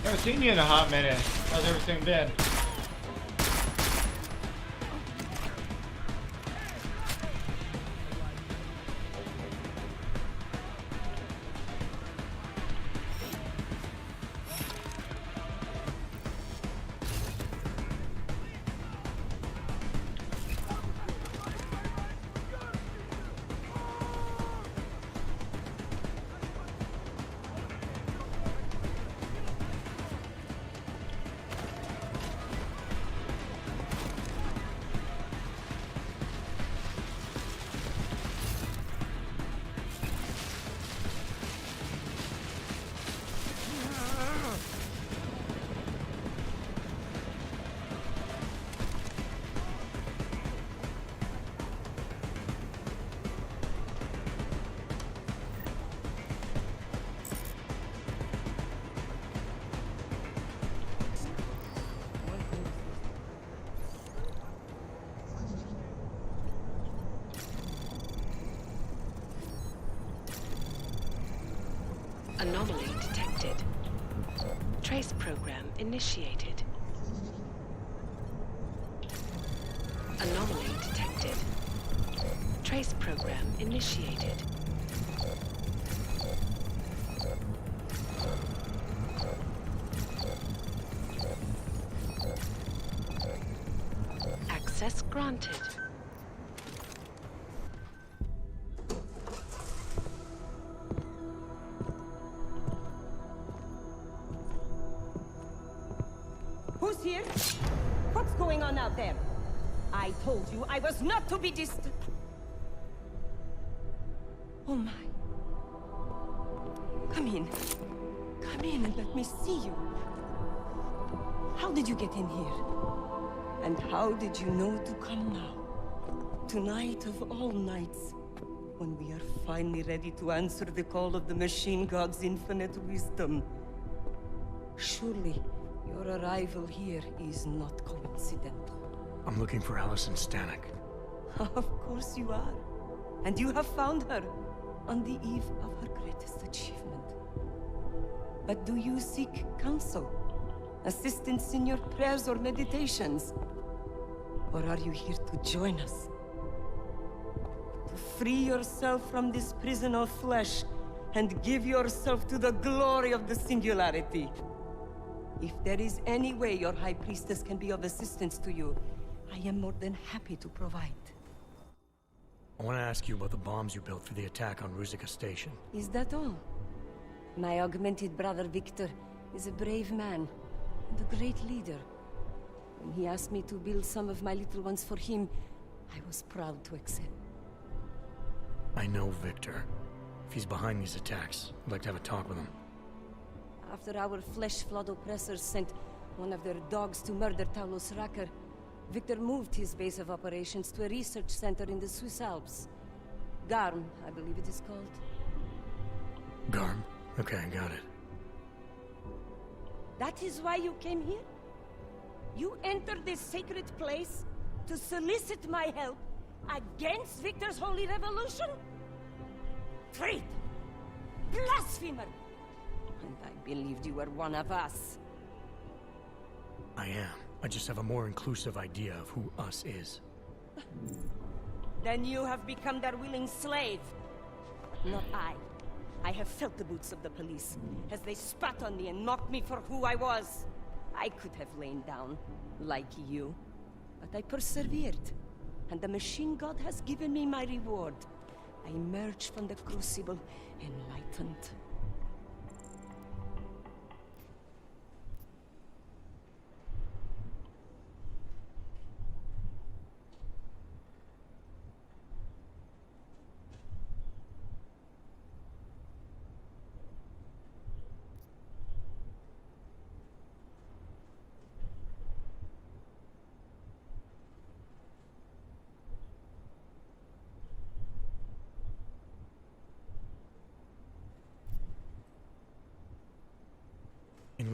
Haven't seen you in a hot minute. How's everything been?
Anomaly detected. Trace program initiated. Anomaly detected. Trace program initiated. Access granted.
Who's here? What's going on out there? I told you I was not to be distant. Oh my. Come in. Come in and let me see you. How did you get in here? And how did you know to come now? Tonight of all nights, when we are finally ready to answer the call of the Machine God's infinite wisdom. Surely, your arrival here is not coincidental.
I'm looking for Allison Stanek.
Of course you are. And you have found her on the eve of her greatest achievement. But do you seek counsel? Assistance in your prayers or meditations? Or are you here to join us? To free yourself from this prison of flesh and give yourself to the glory of the Singularity? If there is any way your High Priestess can be of assistance to you, I am more than happy to provide.
I want to ask you about the bombs you built for the attack on Ruzicka Station.
Is that all? My augmented brother Victor is a brave man and a great leader. When he asked me to build some of my little ones for him, I was proud to accept.
I know Victor. If he's behind these attacks, I'd like to have a talk with him.
After our flesh-flood oppressors sent one of their dogs to murder Talos Racker, Victor moved his base of operations to a research center in the Swiss Alps. Garm, I believe it is called.
Garm? Okay, got it.
That is why you came here? You entered this sacred place to solicit my help against Victor's holy revolution? Traitor! Blasphemer! And I believed you were one of us.
I am. I just have a more inclusive idea of who us is.
Then you have become their willing slave. Not I. I have felt the boots of the police as they spat on me and mocked me for who I was. I could have lain down, like you. But I persevered. And the Machine God has given me my reward. I emerged from the crucible enlightened.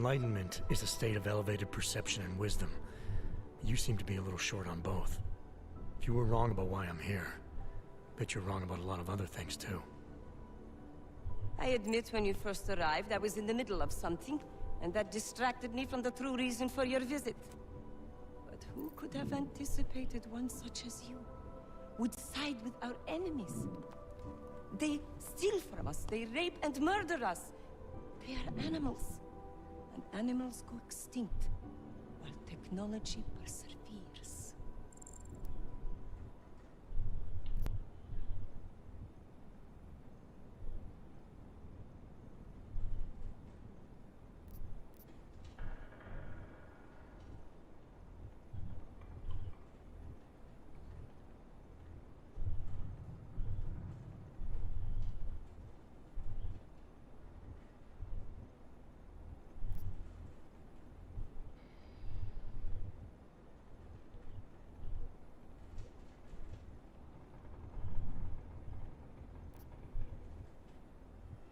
Enlightenment is a state of elevated perception and wisdom. You seem to be a little short on both. If you were wrong about why I'm here, bet you're wrong about a lot of other things too.
I admit when you first arrived, I was in the middle of something, and that distracted me from the true reason for your visit. But who could have anticipated one such as you would side with our enemies? They steal from us, they rape and murder us. They are animals, and animals go extinct, while technology perseveres.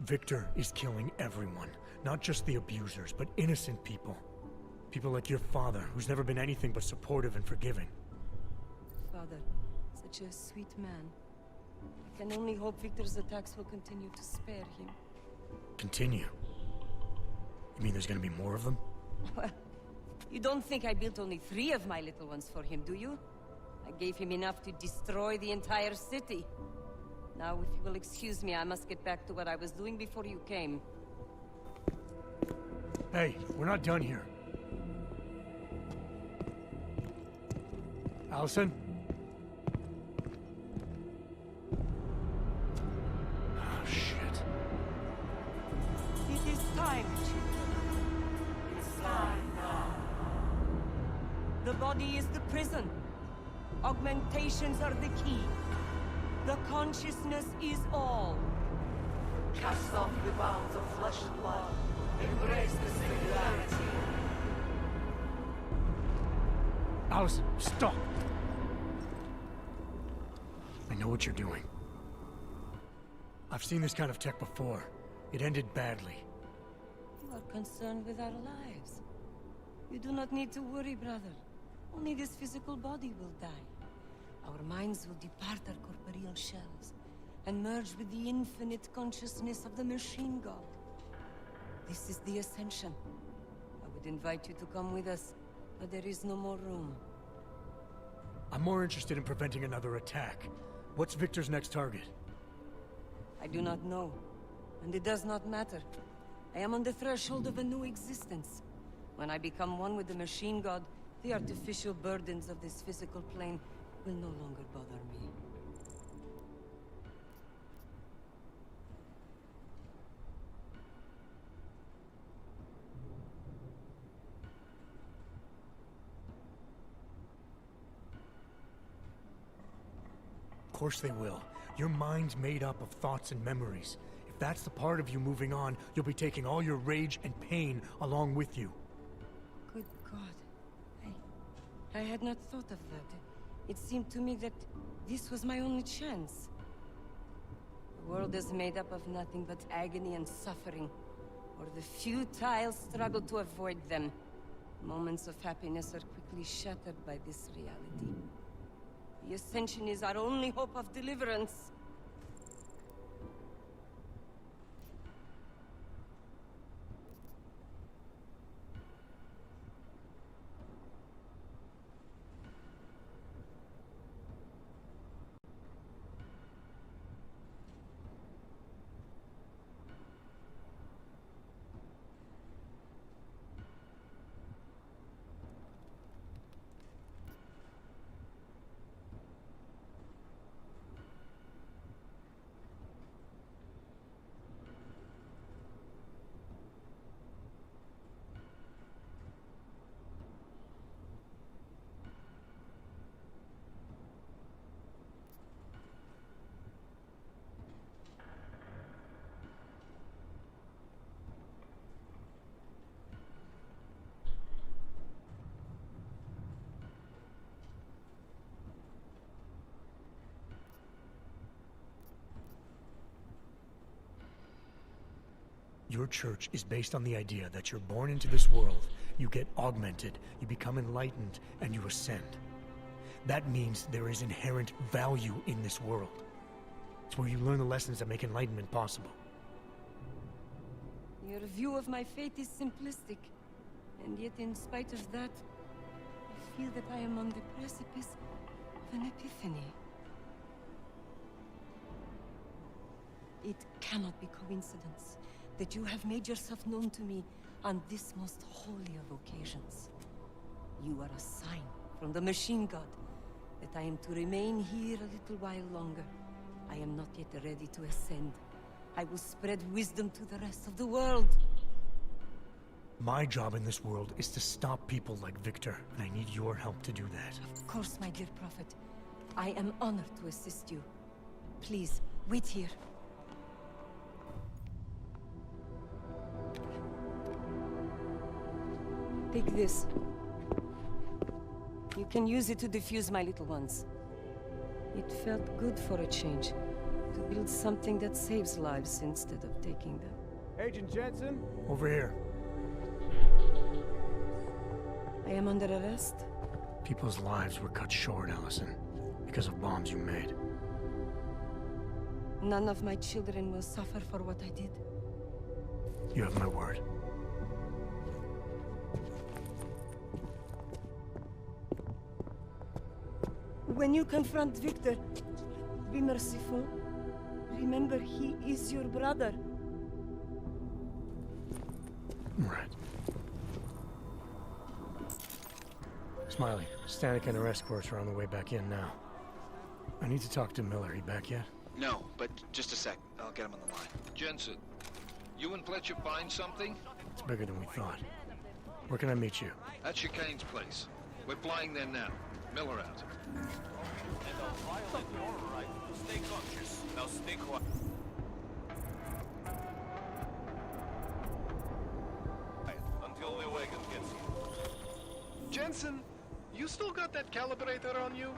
Victor is killing everyone. Not just the abusers, but innocent people. People like your father, who's never been anything but supportive and forgiving.
Father, such a sweet man. I can only hope Victor's attacks will continue to spare him.
Continue? You mean there's gonna be more of them?
Well, you don't think I built only 3 of my little ones for him, do you? I gave him enough to destroy the entire city. Now, if you will excuse me, I must get back to what I was doing before you came.
Hey, we're not done here. Allison? Oh, shit.
It is time, children. It's time now. The body is the prison. Augmentations are the key. The consciousness is all.
Cast off the bounds of flesh and blood. Embrace the singularity.
Allison, stop! I know what you're doing. I've seen this kind of tech before. It ended badly.
You are concerned with our lives. You do not need to worry, brother. Only this physical body will die. Our minds will depart our corporeal shells and merge with the infinite consciousness of the machine god. This is the ascension. I would invite you to come with us, but there is no more room.
I'm more interested in preventing another attack. What's Victor's next target?
I do not know, and it does not matter. I am on the threshold of a new existence. When I become one with the machine god, the artificial burdens of this physical plane will no longer bother me.
Of course they will. Your mind's made up of thoughts and memories. If that's the part of you moving on, you'll be taking all your rage and pain along with you.
Good God. I had not thought of that. It seemed to me that this was my only chance. The world is made up of nothing but agony and suffering, or the futile struggle to avoid them. Moments of happiness are quickly shattered by this reality. The Ascension is our only hope of deliverance.
Your church is based on the idea that you're born into this world, you get augmented, you become enlightened, and you ascend. That means there is inherent value in this world. It's where you learn the lessons that make enlightenment possible.
Your view of my fate is simplistic, and yet in spite of that, I feel that I am on the precipice of an epiphany. It cannot be coincidence that you have made yourself known to me on this most holy of occasions. You are a sign from the machine god that I am to remain here a little while longer. I am not yet ready to ascend. I will spread wisdom to the rest of the world.
My job in this world is to stop people like Victor, and I need your help to do that.
Of course, my dear prophet. I am honored to assist you. Please, wait here. Take this. You can use it to defuse my little ones. It felt good for a change, to build something that saves lives instead of taking them.
Agent Jensen?
Over here.
I am under arrest?
People's lives were cut short, Allison, because of bombs you made.
None of my children will suffer for what I did.
You have my word.
When you confront Victor, be merciful. Remember, he is your brother.
Right. Smiley, Stanek and her escorts are on the way back in now. I need to talk to Miller. He back yet?
No, but just a sec. I'll get him on the line.
Jensen, you and Fletcher find something?
It's bigger than we thought. Where can I meet you?
At Chicane's place. We're flying there now. Miller out.
And I'll violate your right to stay conscious. Now stay quiet. Until the wagon gets here.
Jensen, you still got that calibrator on you?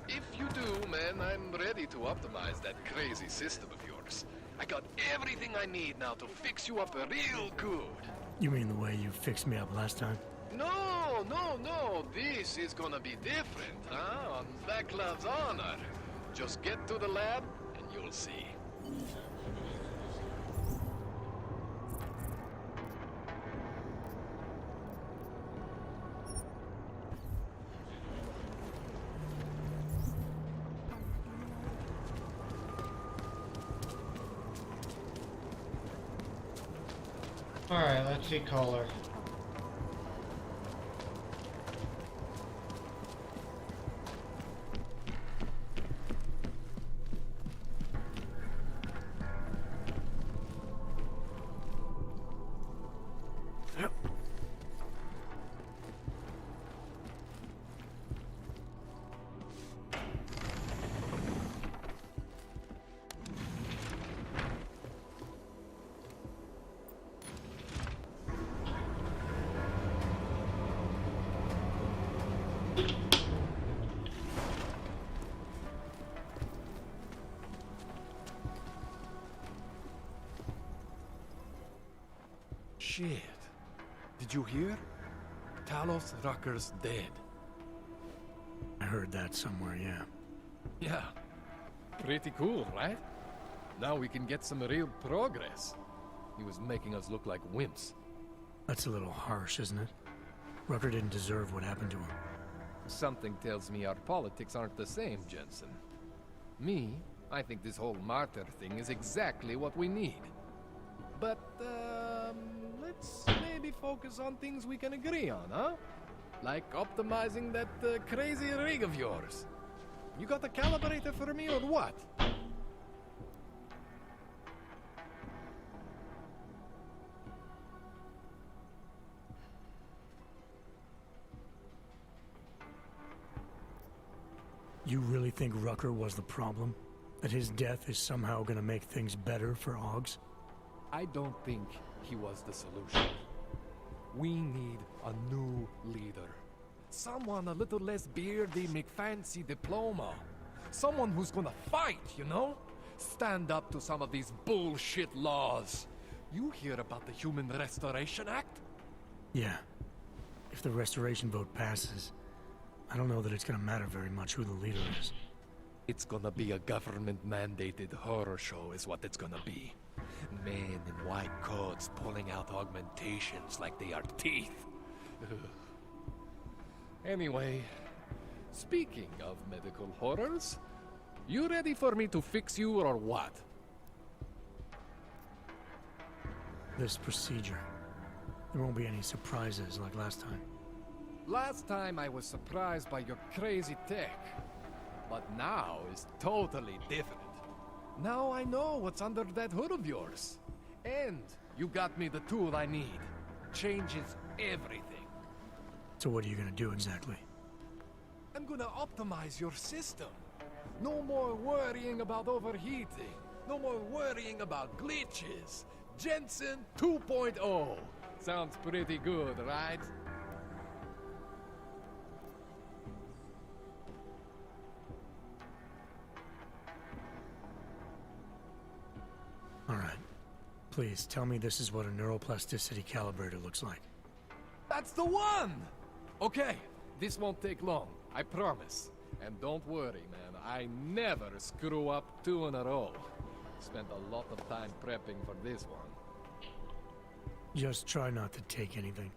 If you do, man, I'm ready to optimize that crazy system of yours. I got everything I need now to fix you up real good.
You mean the way you fixed me up last time?
No, no, no. This is gonna be different, huh? On Vaklav's honor. Just get to the lab, and you'll see.
Alright, let's see Kohler.
Shit. Did you hear? Talos Rucker's dead.
I heard that somewhere, yeah.
Yeah. Pretty cool, right? Now we can get some real progress. He was making us look like wimps.
That's a little harsh, isn't it? Rucker didn't deserve what happened to him.
Something tells me our politics aren't the same, Jensen. Me, I think this whole martyr thing is exactly what we need. But, let's maybe focus on things we can agree on, huh? Like optimizing that crazy rig of yours. You got a calibrator for me or what?
You really think Rucker was the problem? That his death is somehow gonna make things better for Augs?
I don't think he was the solution. We need a new leader. Someone a little less beardy, McFancy diploma. Someone who's gonna fight, you know? Stand up to some of these bullshit laws. You hear about the Human Restoration Act?
Yeah. If the restoration vote passes, I don't know that it's gonna matter very much who the leader is.
It's gonna be a government-mandated horror show is what it's gonna be. Men in white coats pulling out augmentations like they are teeth. Anyway, speaking of medical horrors, you ready for me to fix you or what?
This procedure. There won't be any surprises like last time.
Last time I was surprised by your crazy tech. But now is totally different. Now I know what's under that hood of yours. And you got me the tool I need. Changes everything.
So what are you gonna do exactly?
I'm gonna optimize your system. No more worrying about overheating. No more worrying about glitches. Jensen 2.0. Sounds pretty good, right?
All right. Please, tell me this is what a neuroplasticity calibrator looks like.
That's the one! Okay, this won't take long, I promise. And don't worry, man, I never screw up 2 in a row. Spent a lot of time prepping for this one.
Just try not to take anything.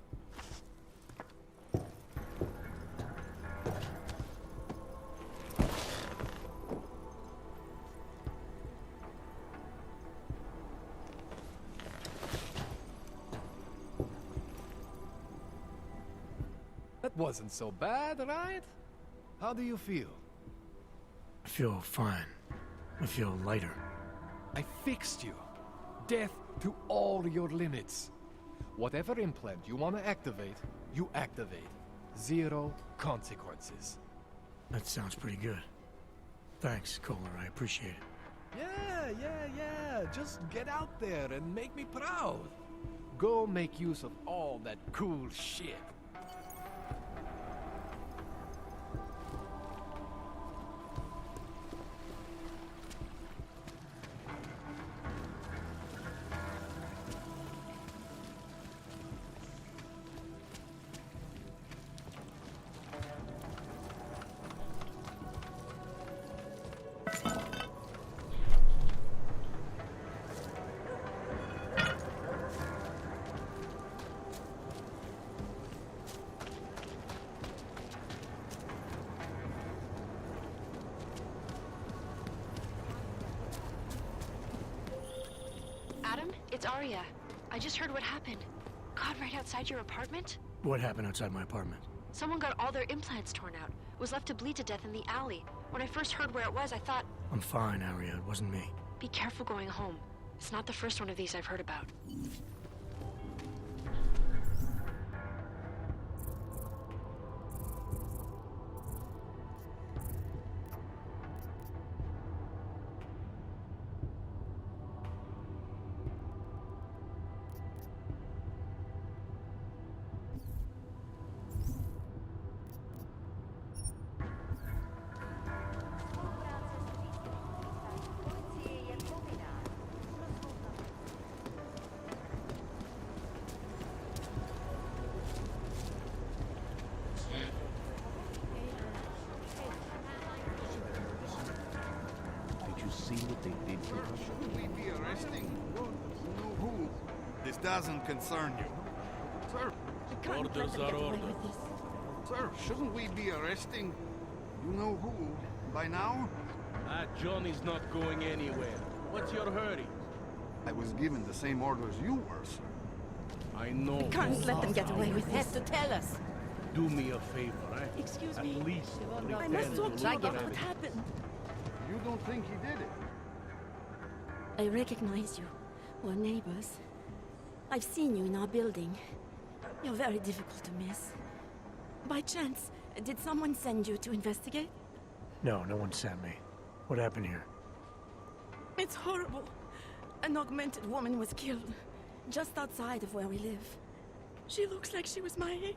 That wasn't so bad, right? How do you feel?
I feel fine. I feel lighter.
I fixed you. Death to all your limits. Whatever implant you want to activate, you activate. 0 consequences.
That sounds pretty good. Thanks, Kohler. I appreciate it.
Yeah. Just get out there and make me proud. Go make use of all that cool shit.
Adam, it's Arya. I just heard what happened. God, right outside your apartment?
What happened outside my apartment?
Someone got all their implants torn out. Was left to bleed to death in the alley. When I first heard where it was, I thought...
I'm fine, Arya. It wasn't me.
Be careful going home. It's not the first one of these I've heard about.
Shouldn't we be arresting? You know who? This doesn't concern you. Sir.
Orders are orders.
Sir, shouldn't we be arresting you know who by now?
Johnny's not going anywhere. What's your hurry?
I was given the same orders you were, sir.
I know.
We can't let them get away with this. Have to tell us.
Do me a favor, eh?
Excuse
At
me.
least
I must talk to you about
pretend
what happened.
You don't think he did it?
I recognize you. We're neighbors. I've seen you in our building. You're very difficult to miss. By chance, did someone send you to investigate?
No, no one sent me. What happened here?
It's horrible. An augmented woman was killed, just outside of where we live. She looks like she was my age.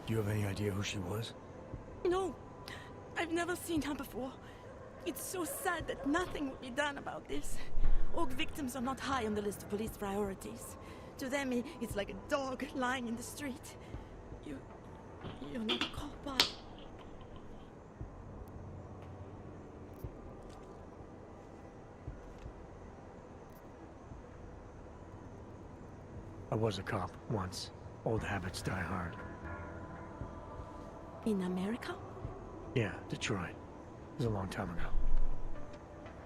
Do you have any idea who she was?
No, I've never seen her before. It's so sad that nothing will be done about this.
Orc victims are not high on the list of police priorities. To them, it's like a dog lying in the street. You're not a cop, but...
I was a cop once. Old habits die hard.
In America?
Yeah, Detroit. It was a long time ago.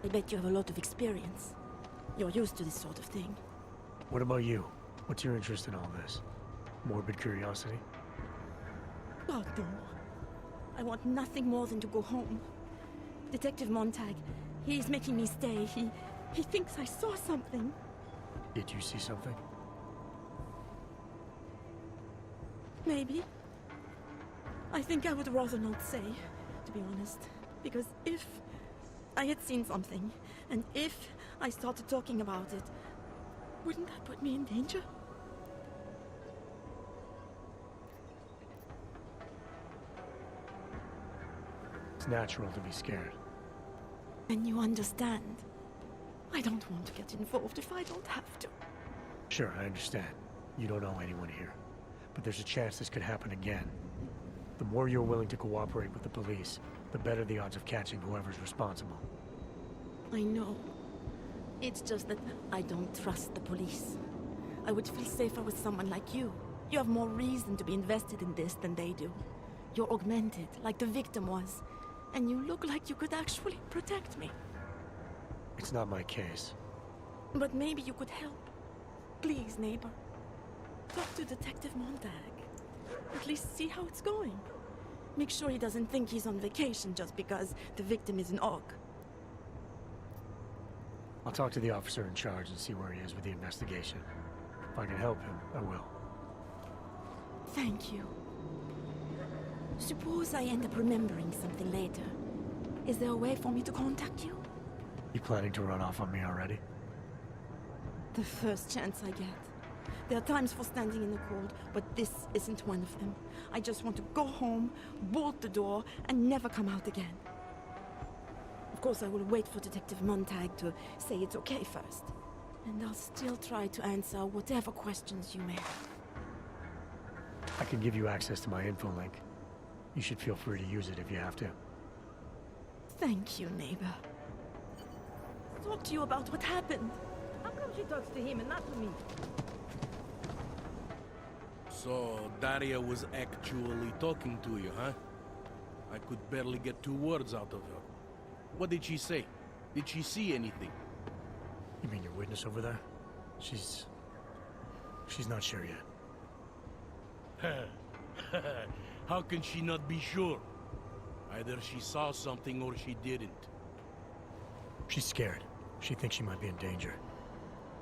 I bet you have a lot of experience. You're used to this sort of thing.
What about you? What's your interest in all this? Morbid curiosity?
God, no. I want nothing more than to go home. Detective Montag, he's making me stay. He thinks I saw something.
Did you see something?
Maybe. I think I would rather not say, to be honest. Because if I had seen something, and if I started talking about it, wouldn't that put me in danger?
It's natural to be scared.
And you understand. I don't want to get involved if I don't have to.
Sure, I understand. You don't know anyone here. But there's a chance this could happen again. The more you're willing to cooperate with the police, the better the odds of catching whoever's responsible.
I know. It's just that I don't trust the police. I would feel safer with someone like you. You have more reason to be invested in this than they do. You're augmented, like the victim was. And you look like you could actually protect me.
It's not my case.
But maybe you could help. Please, neighbor. Talk to Detective Montag. At least see how it's going. Make sure he doesn't think he's on vacation just because the victim is an orc.
I'll talk to the officer in charge and see where he is with the investigation. If I can help him, I will.
Thank you. Suppose I end up remembering something later. Is there a way for me to contact you?
You planning to run off on me already?
The first chance I get. There are times for standing in the cold, but this isn't one of them. I just want to go home, bolt the door, and never come out again. Of course, I will wait for Detective Montag to say it's okay first. And I'll still try to answer whatever questions you may have.
I can give you access to my info link. You should feel free to use it if you have to.
Thank you, neighbor. Talk to you about what happened. How come she talks to him and not to me?
So, Daria was actually talking to you, huh? I could barely get 2 words out of her. What did she say? Did she see anything?
You mean your witness over there? She's not sure yet.
How can she not be sure? Either she saw something or she didn't.
She's scared. She thinks she might be in danger.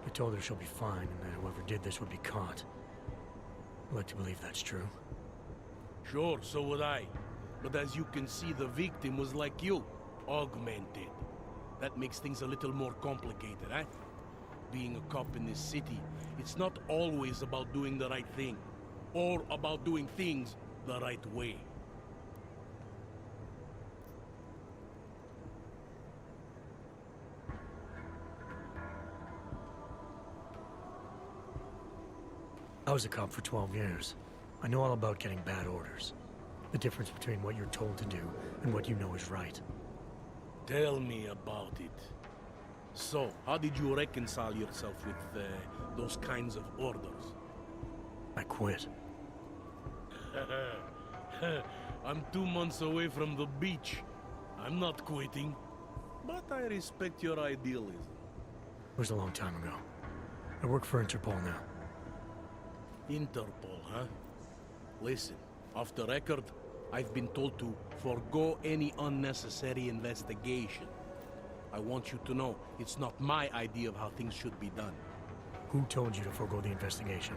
I told her she'll be fine and that whoever did this would be caught. I'd like to believe that's true.
Sure, so would I. But as you can see, the victim was like you, augmented. That makes things a little more complicated, eh? Being a cop in this city, it's not always about doing the right thing, or about doing things the right way.
I was a cop for 12 years. I know all about getting bad orders. The difference between what you're told to do and what you know is right.
Tell me about it. So, how did you reconcile yourself with those kinds of orders?
I quit.
I'm 2 months away from the beach. I'm not quitting. But I respect your idealism.
It was a long time ago. I work for Interpol now.
Interpol, huh? Listen, off the record, I've been told to forgo any unnecessary investigation. I want you to know, it's not my idea of how things should be done.
Who told you to forgo the investigation?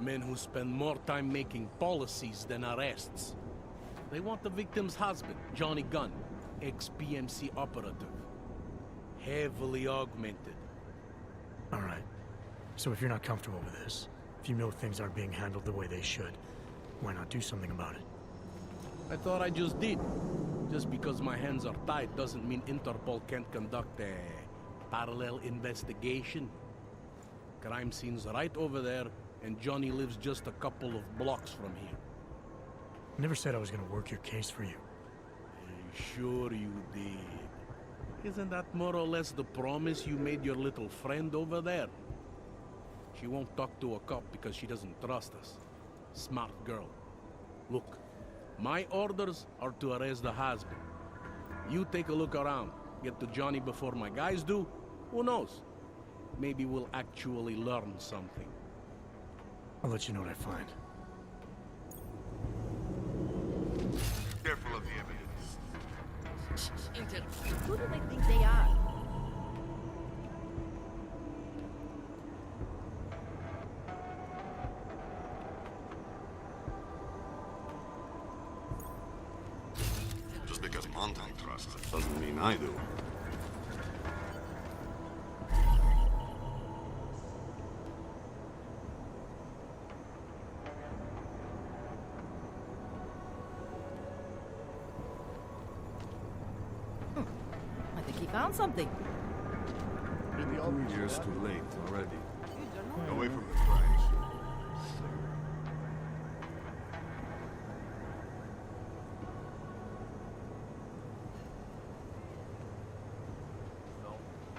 Men who spend more time making policies than arrests. They want the victim's husband, Johnny Gunn, ex-PMC operative. Heavily augmented.
All right. So if you're not comfortable with this, if you know things aren't being handled the way they should, why not do something about it?
I thought I just did. Just because my hands are tied doesn't mean Interpol can't conduct a Parallel investigation. Crime scene's right over there, and Johnny lives just a couple of blocks from here.
I never said I was gonna work your case for you.
Sure you did. Isn't that more or less the promise you made your little friend over there? She won't talk to a cop because she doesn't trust us. Smart girl. Look, my orders are to arrest the husband. You take a look around. Get to Johnny before my guys do. Who knows? Maybe we'll actually learn something.
I'll let you know what I find.
Careful of the evidence.
Who do they think they are?
Just because Montagne trusts us doesn't mean I do.
I think he found something.
Been 2 years too late already. Away from the crimes.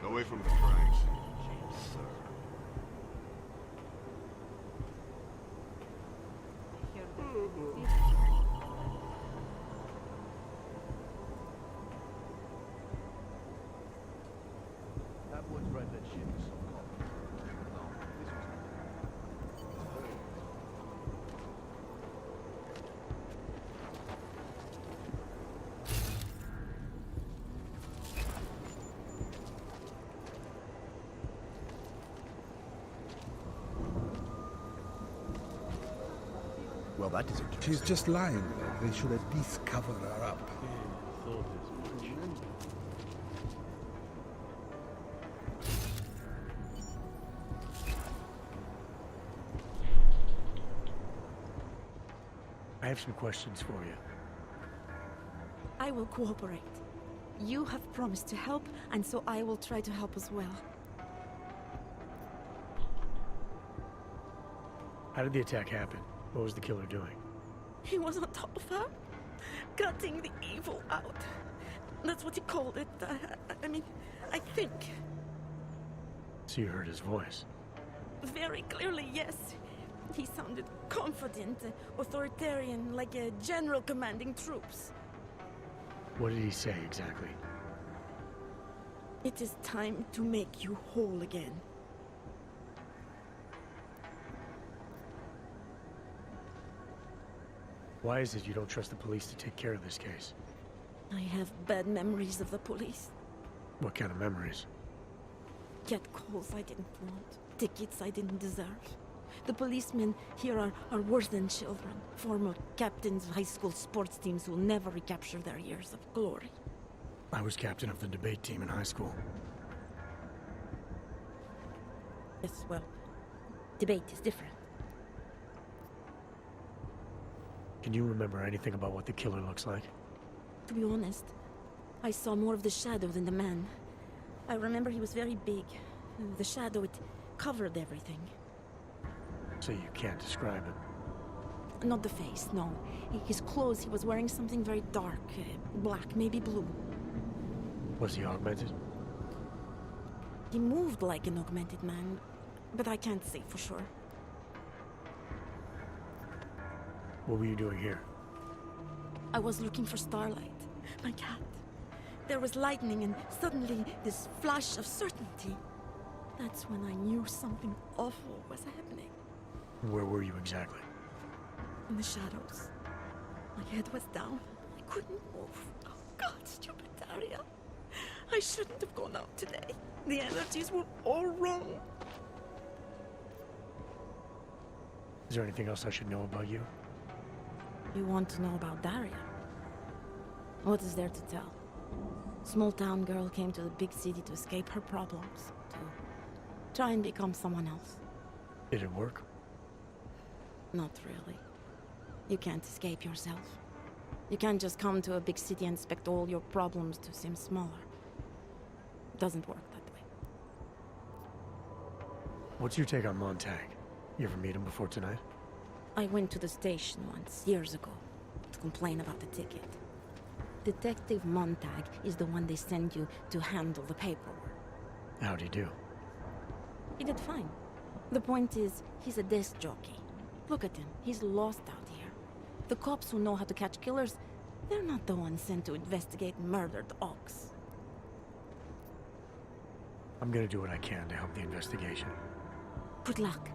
Away from the crimes, sir.
That would drive that shit to some cop. No, this was...
Well, that is it. She's just lying there. They should at least cover her up.
Thought as much.
I have some questions for you.
I will cooperate. You have promised to help, and so I will try to help as well.
How did the attack happen? What was the killer doing?
He was on top of her, cutting the evil out. That's what he called it. I mean, I think.
So you heard his voice?
Very clearly, yes. He sounded confident, authoritarian, like a general commanding troops.
What did he say exactly?
It is time to make you whole again.
Why is it you don't trust the police to take care of this case?
I have bad memories of the police.
What kind of memories?
Get calls I didn't want, tickets I didn't deserve. The policemen here are worse than children. Former captains of high school sports teams who will never recapture their years of glory.
I was captain of the debate team in high school.
Yes, well, debate is different.
Can you remember anything about what the killer looks like?
To be honest, I saw more of the shadow than the man. I remember he was very big. The shadow, it covered everything.
So you can't describe it?
Not the face, no. His clothes, he was wearing something very dark. Black, maybe blue.
Was he augmented?
He moved like an augmented man, but I can't say for sure.
What were you doing here?
I was looking for Starlight, my cat. There was lightning and suddenly this flash of certainty. That's when I knew something awful was happening.
Where were you exactly?
In the shadows. My head was down. I couldn't move. Oh God, stupid Daria. I shouldn't have gone out today. The energies were all wrong.
Is there anything else I should know about you?
You want to know about Daria? What is there to tell? Small town girl came to the big city to escape her problems, to try and become someone else.
Did it work?
Not really. You can't escape yourself. You can't just come to a big city and expect all your problems to seem smaller. It doesn't work that way.
What's your take on Montag? You ever meet him before tonight?
I went to the station once, years ago, to complain about the ticket. Detective Montag is the one they send you to handle the paperwork.
How'd he do?
He did fine. The point is, he's a desk jockey. Look at him, he's lost out here. The cops who know how to catch killers, they're not the ones sent to investigate murdered ox.
I'm gonna do what I can to help the investigation.
Good luck.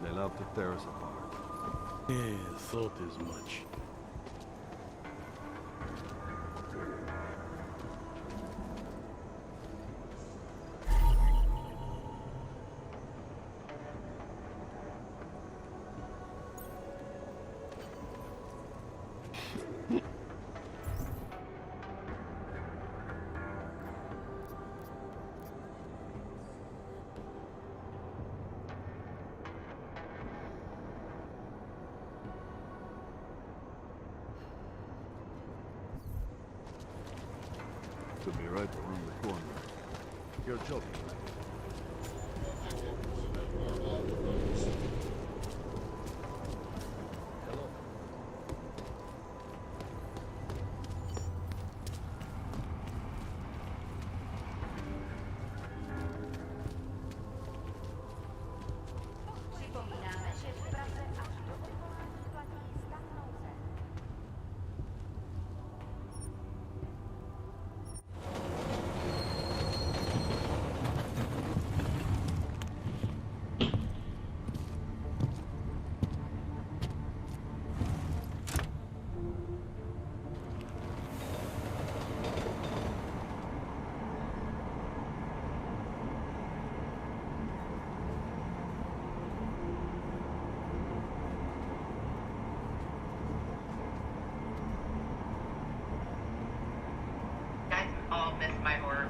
They love to tear us apart.
Yeah, thought as much.
Could be right around the corner. You're joking, right?
All missed my orb.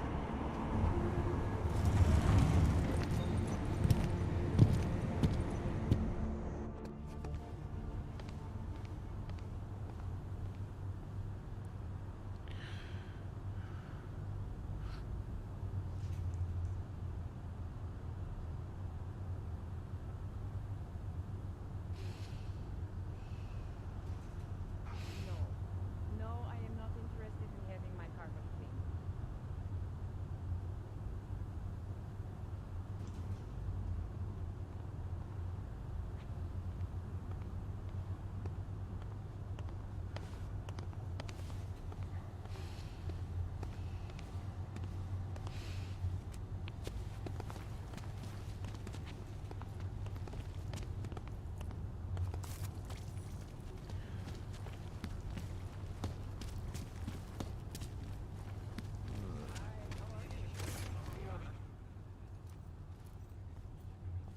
No, I am not interested in having my carpet cleaned.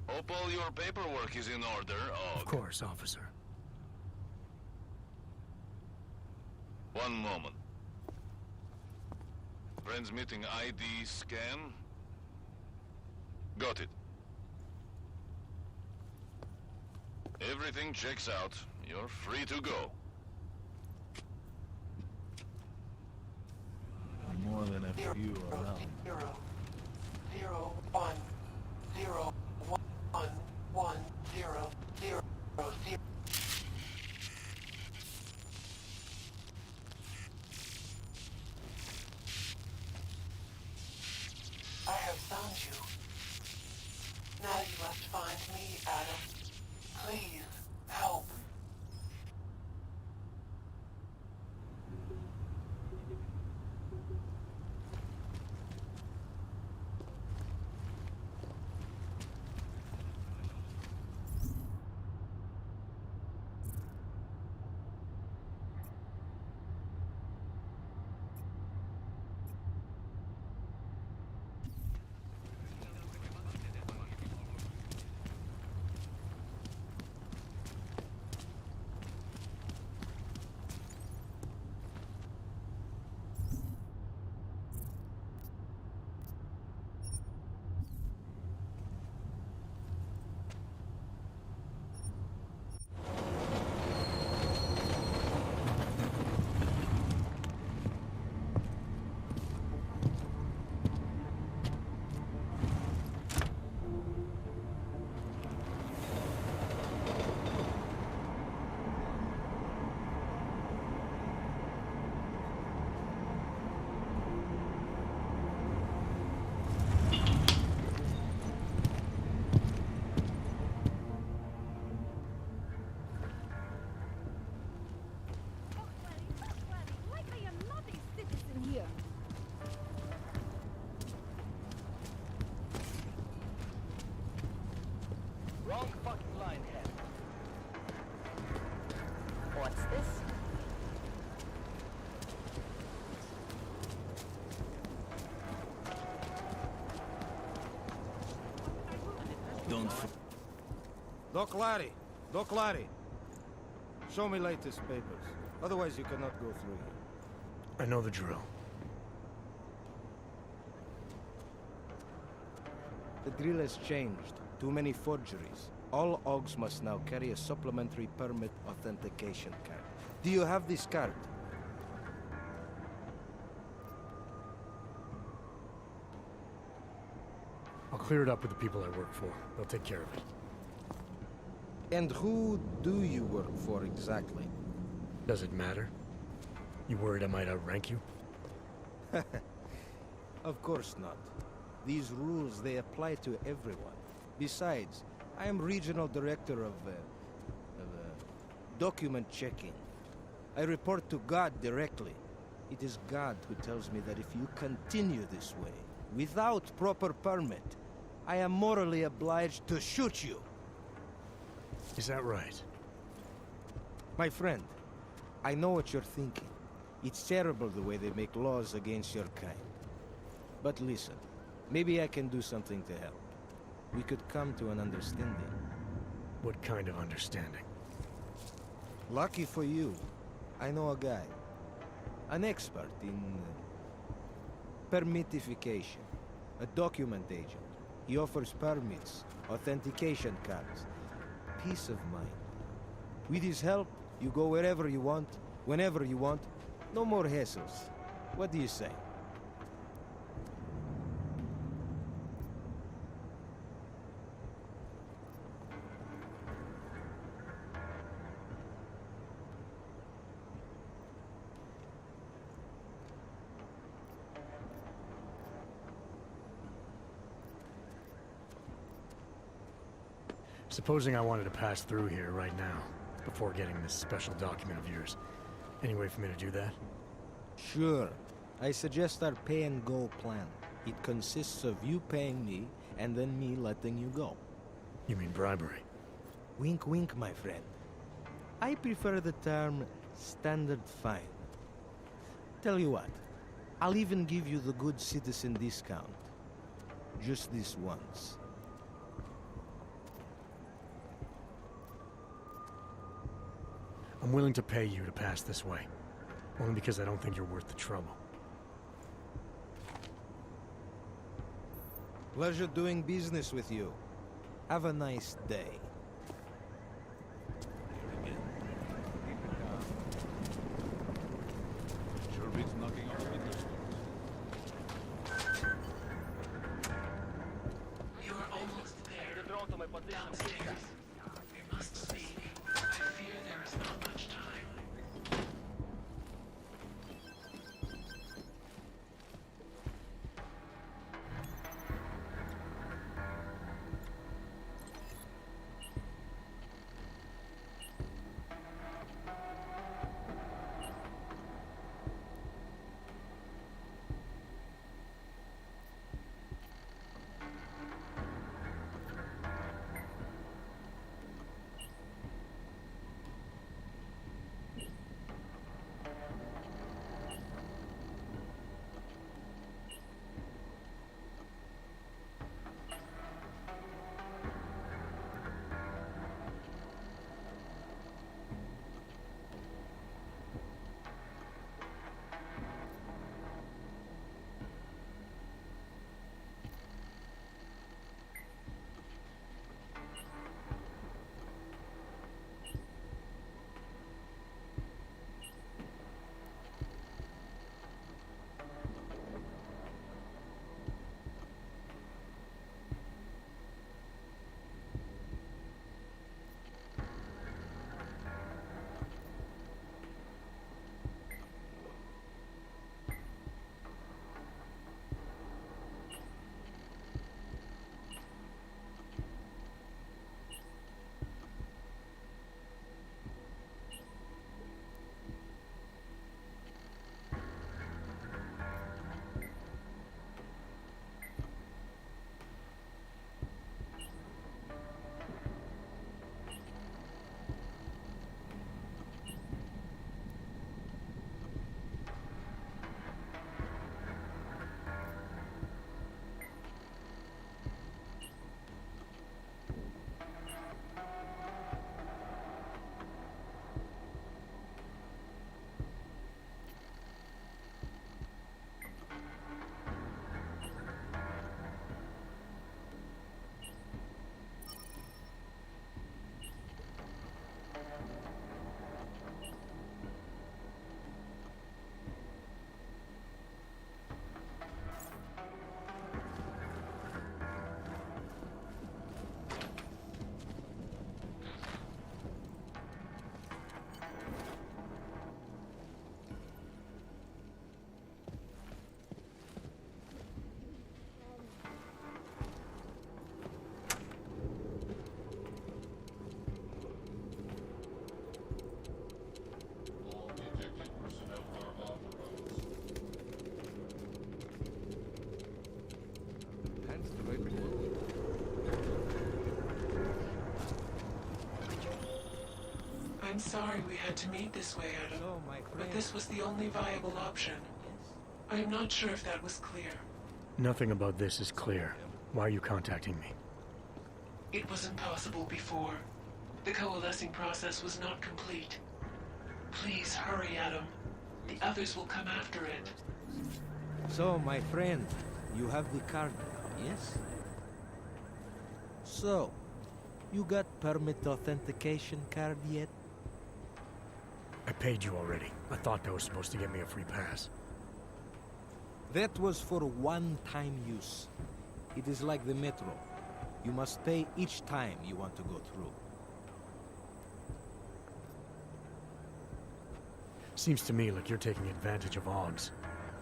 Hope all your paperwork is in order,
Of course, officer.
One moment. Transmitting ID scan. Got it. Everything checks out. You're free to go.
More than a few around.
0, 0, 1, 0, 1, 1, 0, 0, 0. I have found you. Now you must find me, Adam. Please, help.
find Doc Larry! Doc Larry! Show me latest papers. Otherwise you cannot go through here.
I know the drill.
The drill has changed. Too many forgeries. All OGs must now carry a supplementary permit authentication card. Do you have this card?
I'll clear it up with the people I work for. They'll take care of it.
And who do you work for exactly?
Does it matter? You worried I might outrank you?
Of course not. These rules, they apply to everyone. Besides, I am regional director of document checking. I report to God directly. It is God who tells me that if you continue this way, without proper permit, I am morally obliged to shoot you.
Is that right?
My friend, I know what you're thinking. It's terrible the way they make laws against your kind. But listen, maybe I can do something to help. We could come to an understanding.
What kind of understanding?
Lucky for you, I know a guy. An expert in permitification. A document agent. He offers permits, authentication cards. Peace of mind. With his help, you go wherever you want, whenever you want. No more hassles. What do you say?
Supposing I wanted to pass through here right now, before getting this special document of yours. Any way for me to do that?
Sure. I suggest our pay-and-go plan. It consists of you paying me, and then me letting you go.
You mean bribery?
Wink, wink, my friend. I prefer the term standard fine. Tell you what, I'll even give you the good citizen discount. Just this once.
I'm willing to pay you to pass this way. Only because I don't think you're worth the trouble.
Pleasure doing business with you. Have a nice day.
Sure beats knocking on windows.
You are almost there. Downstairs. We must speak. I fear there is not much time. I'm sorry we had to meet this way, Adam.
So, my
But
friend,
this was the only viable option. I am not sure if that was clear.
Nothing about this is clear. Why are you contacting me?
It was impossible before. The coalescing process was not complete. Please hurry, Adam. The others will come after it.
So, my friend, you have the card, yes? So, you got permit authentication card yet?
I paid you already. I thought that was supposed to get me a free pass.
That was for one-time use. It is like the metro. You must pay each time you want to go through.
Seems to me like you're taking advantage of Augs,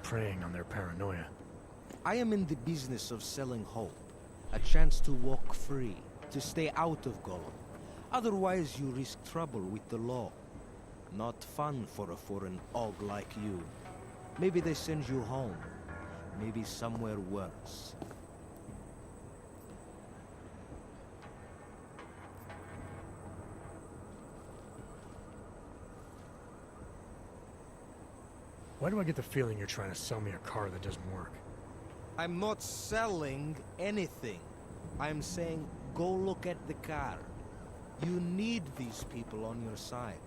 preying on their paranoia.
I am in the business of selling hope. A chance to walk free, to stay out of Gollum. Otherwise you risk trouble with the law. Not fun for a foreign Aug like you. Maybe they send you home. Maybe somewhere worse.
Why do I get the feeling you're trying to sell me a car that doesn't work?
I'm not selling anything. I'm saying go look at the car. You need these people on your side.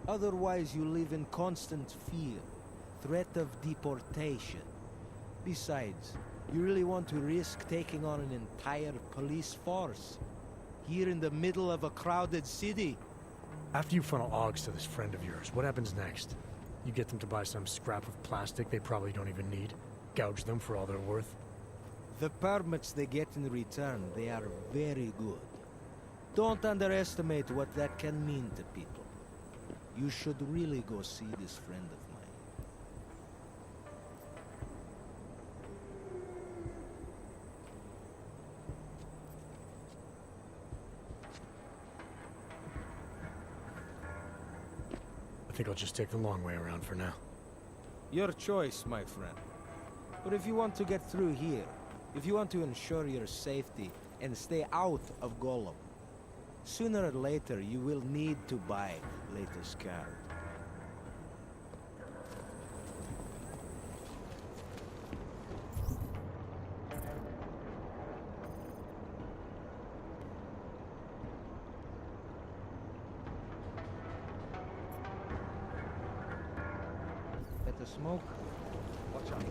Otherwise you live in constant fear, threat of deportation. Besides, you really want to risk taking on an entire police force? Here in the middle of a crowded city?
After you funnel Augs to this friend of yours, what happens next? You get them to buy some scrap of plastic they probably don't even need? Gouge them for all they're worth?
The permits they get in return, they are very good. Don't underestimate what that can mean to people. You should really go see this friend of mine.
I think I'll just take the long way around for now.
Your choice, my friend. But if you want to get through here, if you want to ensure your safety and stay out of Gollum, sooner or later you will need to buy latest card. Better smoke. Watch out.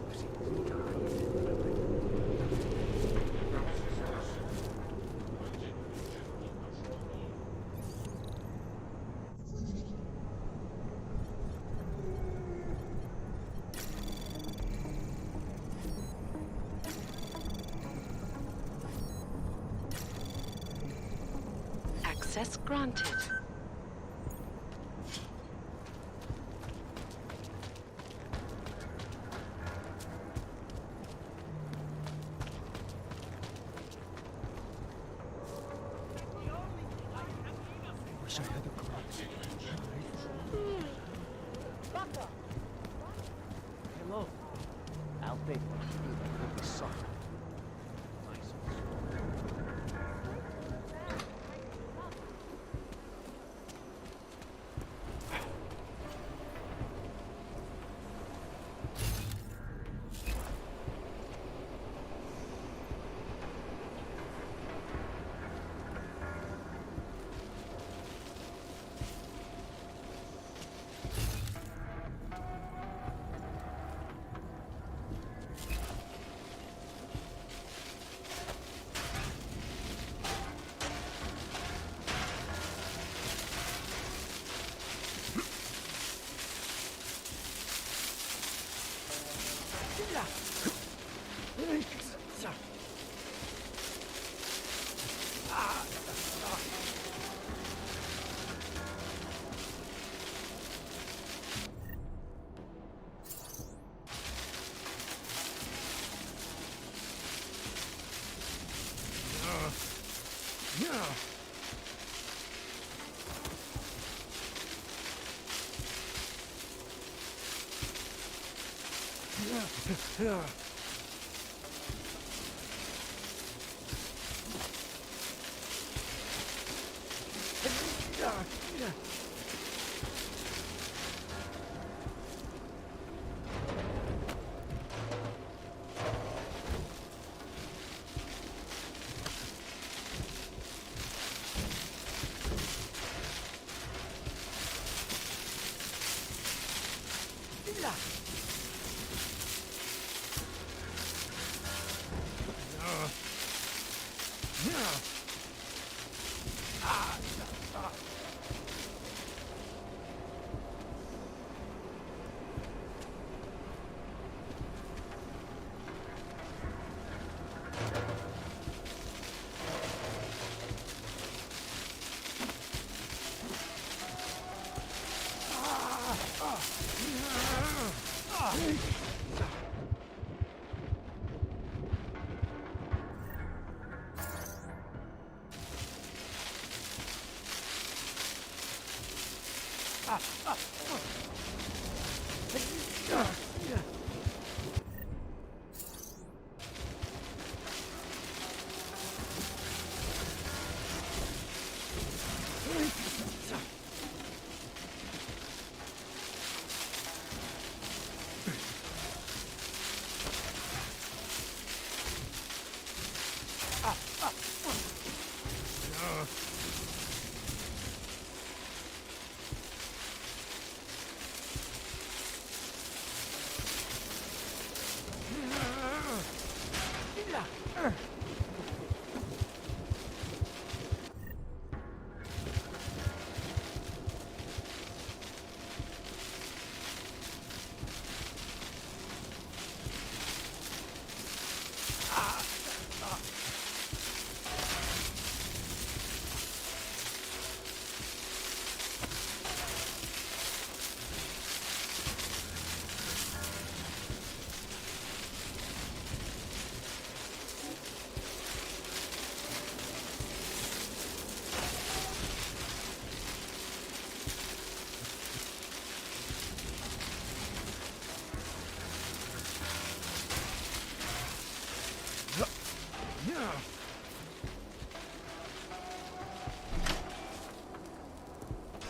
Access granted.
Wish I had the cards.
Hello. I'll take one. You suck. Nice.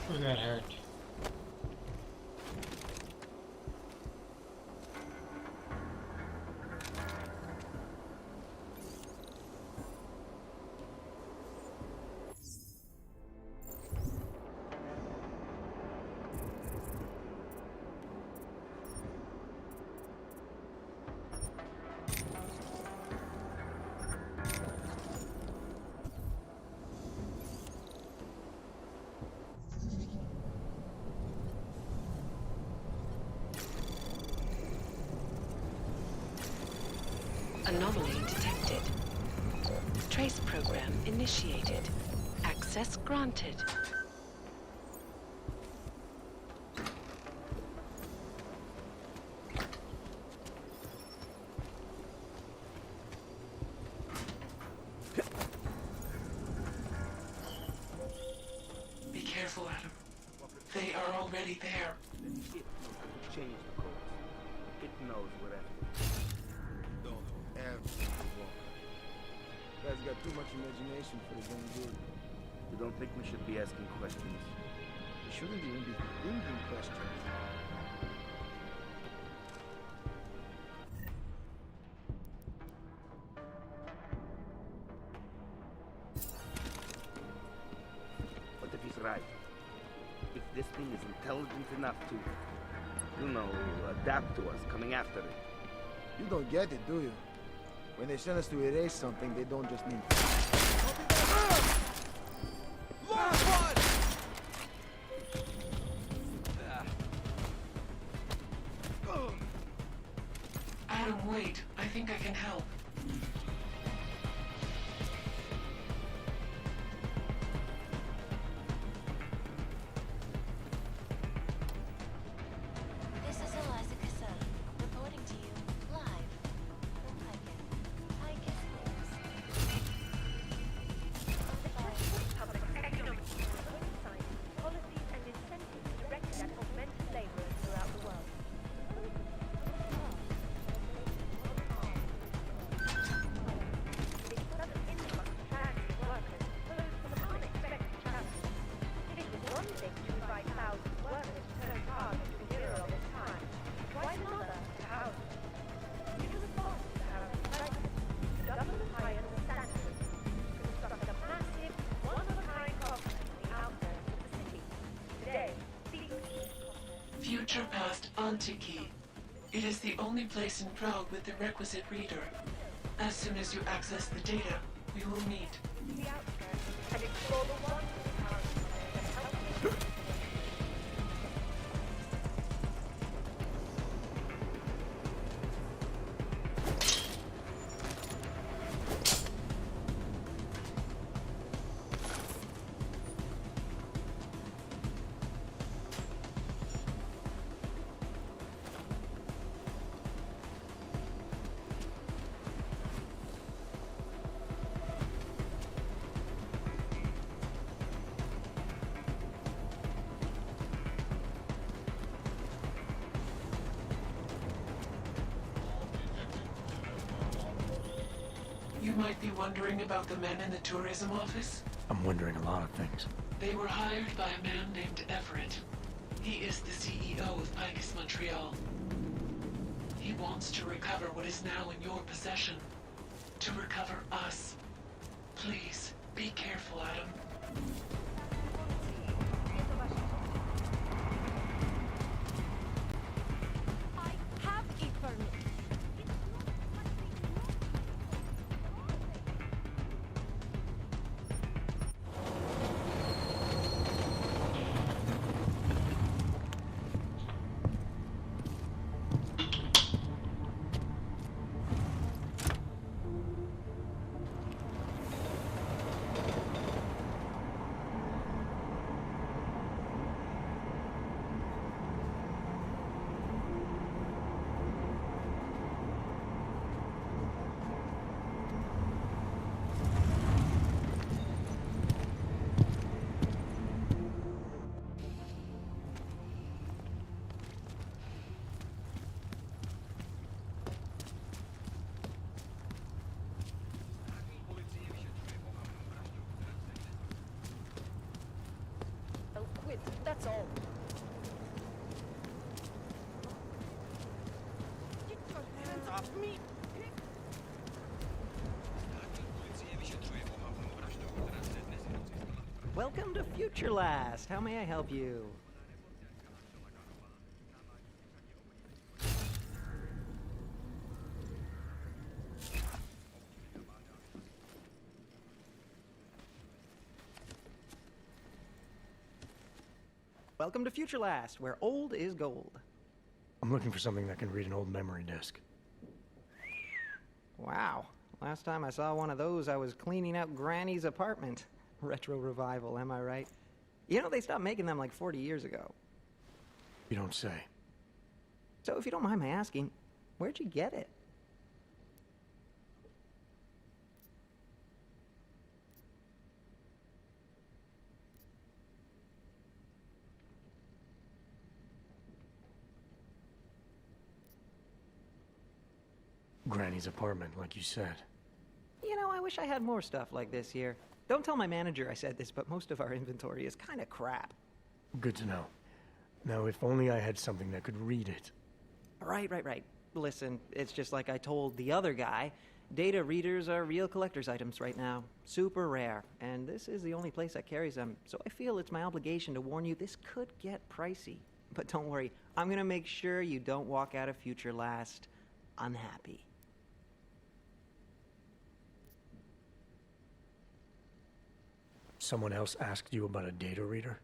Who got hurt?
Anomaly detected. Trace program initiated. Access granted.
Be careful, Adam. They are already there.
Change the code. It knows whatever.
Don't ever walk.
Guy's got too much imagination for his own good.
You don't think we should be asking questions?
We shouldn't even be thinking questions.
What if he's right? If this thing is intelligent enough to, you know, adapt to us coming after it.
You don't get it, do you? When they send us to erase something, they don't just mean...
Last one!
Adam, wait. I think I can help.
This is Eliza Cassell, reporting to you live from Picus
Public economic policies and incentives directed at augmented laborers throughout the world.
future past Antiki. It is the only place in Prague with the requisite reader. As soon as you access the data, we will meet.
The outskirts and explore the wonders of our that help you.
You might be wondering about the men in the tourism office.
I'm wondering a lot of things.
They were hired by a man named Everett. He is the CEO of Picus Montreal. He wants to recover what is now in your possession. To recover us. Please, be careful, Adam.
I have a permit. I'll quit, that's all. Get your hands off me!
Welcome to Future Last. How may I help you? Welcome to Future Last, where old is gold.
I'm looking for something that can read an old memory disk.
Wow. Last time I saw one of those, I was cleaning out Granny's apartment. Retro revival, am I right? You know, they stopped making them like 40 years ago.
You don't say.
So if you don't mind my asking, where'd you get it?
Granny's apartment, like you said.
You know, I wish I had more stuff like this here. Don't tell my manager I said this, but most of our inventory is kind of crap.
Good to know. Now, if only I had something that could read it.
Right. Listen, it's just like I told the other guy. Data readers are real collector's items right now. Super rare. And this is the only place that carries them. So I feel it's my obligation to warn you this could get pricey. But don't worry, I'm gonna make sure you don't walk out of Future Last unhappy.
Someone else asked you about a data reader?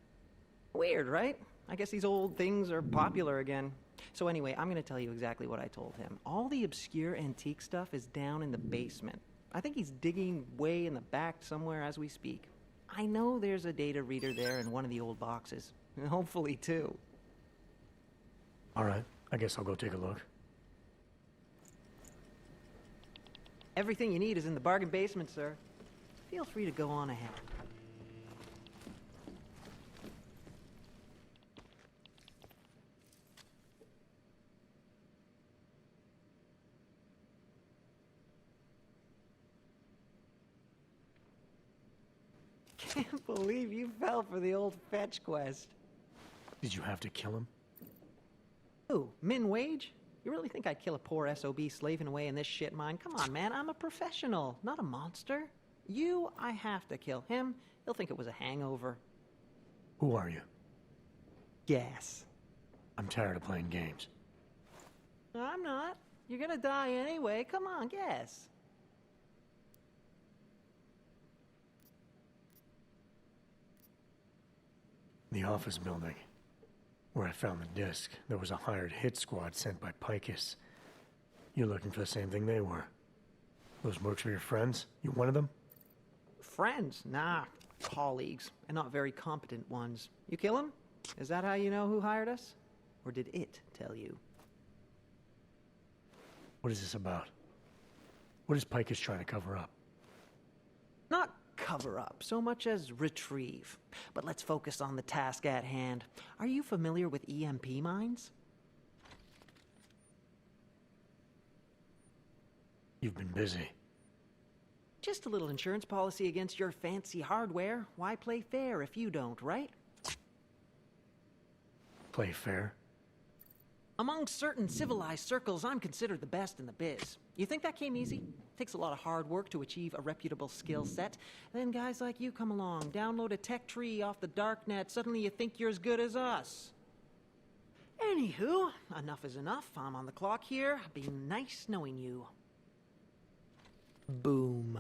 Weird, right? I guess these old things are popular again. So anyway, I'm gonna tell you exactly what I told him. All the obscure antique stuff is down in the basement. I think he's digging way in the back somewhere as we speak. I know there's a data reader there in one of the old boxes. Hopefully two.
All right, I guess I'll go take a look.
Everything you need is in the bargain basement, sir. Feel free to go on ahead. Can't believe you fell for the old fetch quest.
Did you have to kill him?
Who? Min Wage? You really think I'd kill a poor SOB slaving away in this shit mine? Come on, man, I'm a professional, not a monster. You, I have to kill him. He'll think it was a hangover.
Who are you?
Guess.
I'm tired of playing games.
I'm not. You're gonna die anyway. Come on, guess.
The office building. Where I found the disc, there was a hired hit squad sent by Picus. You're looking for the same thing they were. Those mercs were your friends? You one of them?
Friends? Nah, colleagues, and not very competent ones. You kill him? Is that how you know who hired us? Or did it tell you?
What is this about? What is Picus trying to cover up?
Not cover up so much as retrieve. But let's focus on the task at hand. Are you familiar with EMP mines?
You've been busy.
Just a little insurance policy against your fancy hardware. Why play fair if you don't, right?
Play fair?
Among certain civilized circles, I'm considered the best in the biz. You think that came easy? Takes a lot of hard work to achieve a reputable skill set. Then guys like you come along, download a tech tree off the darknet, suddenly you think you're as good as us. Anywho, enough is enough. I'm on the clock here. Been nice knowing you. Boom.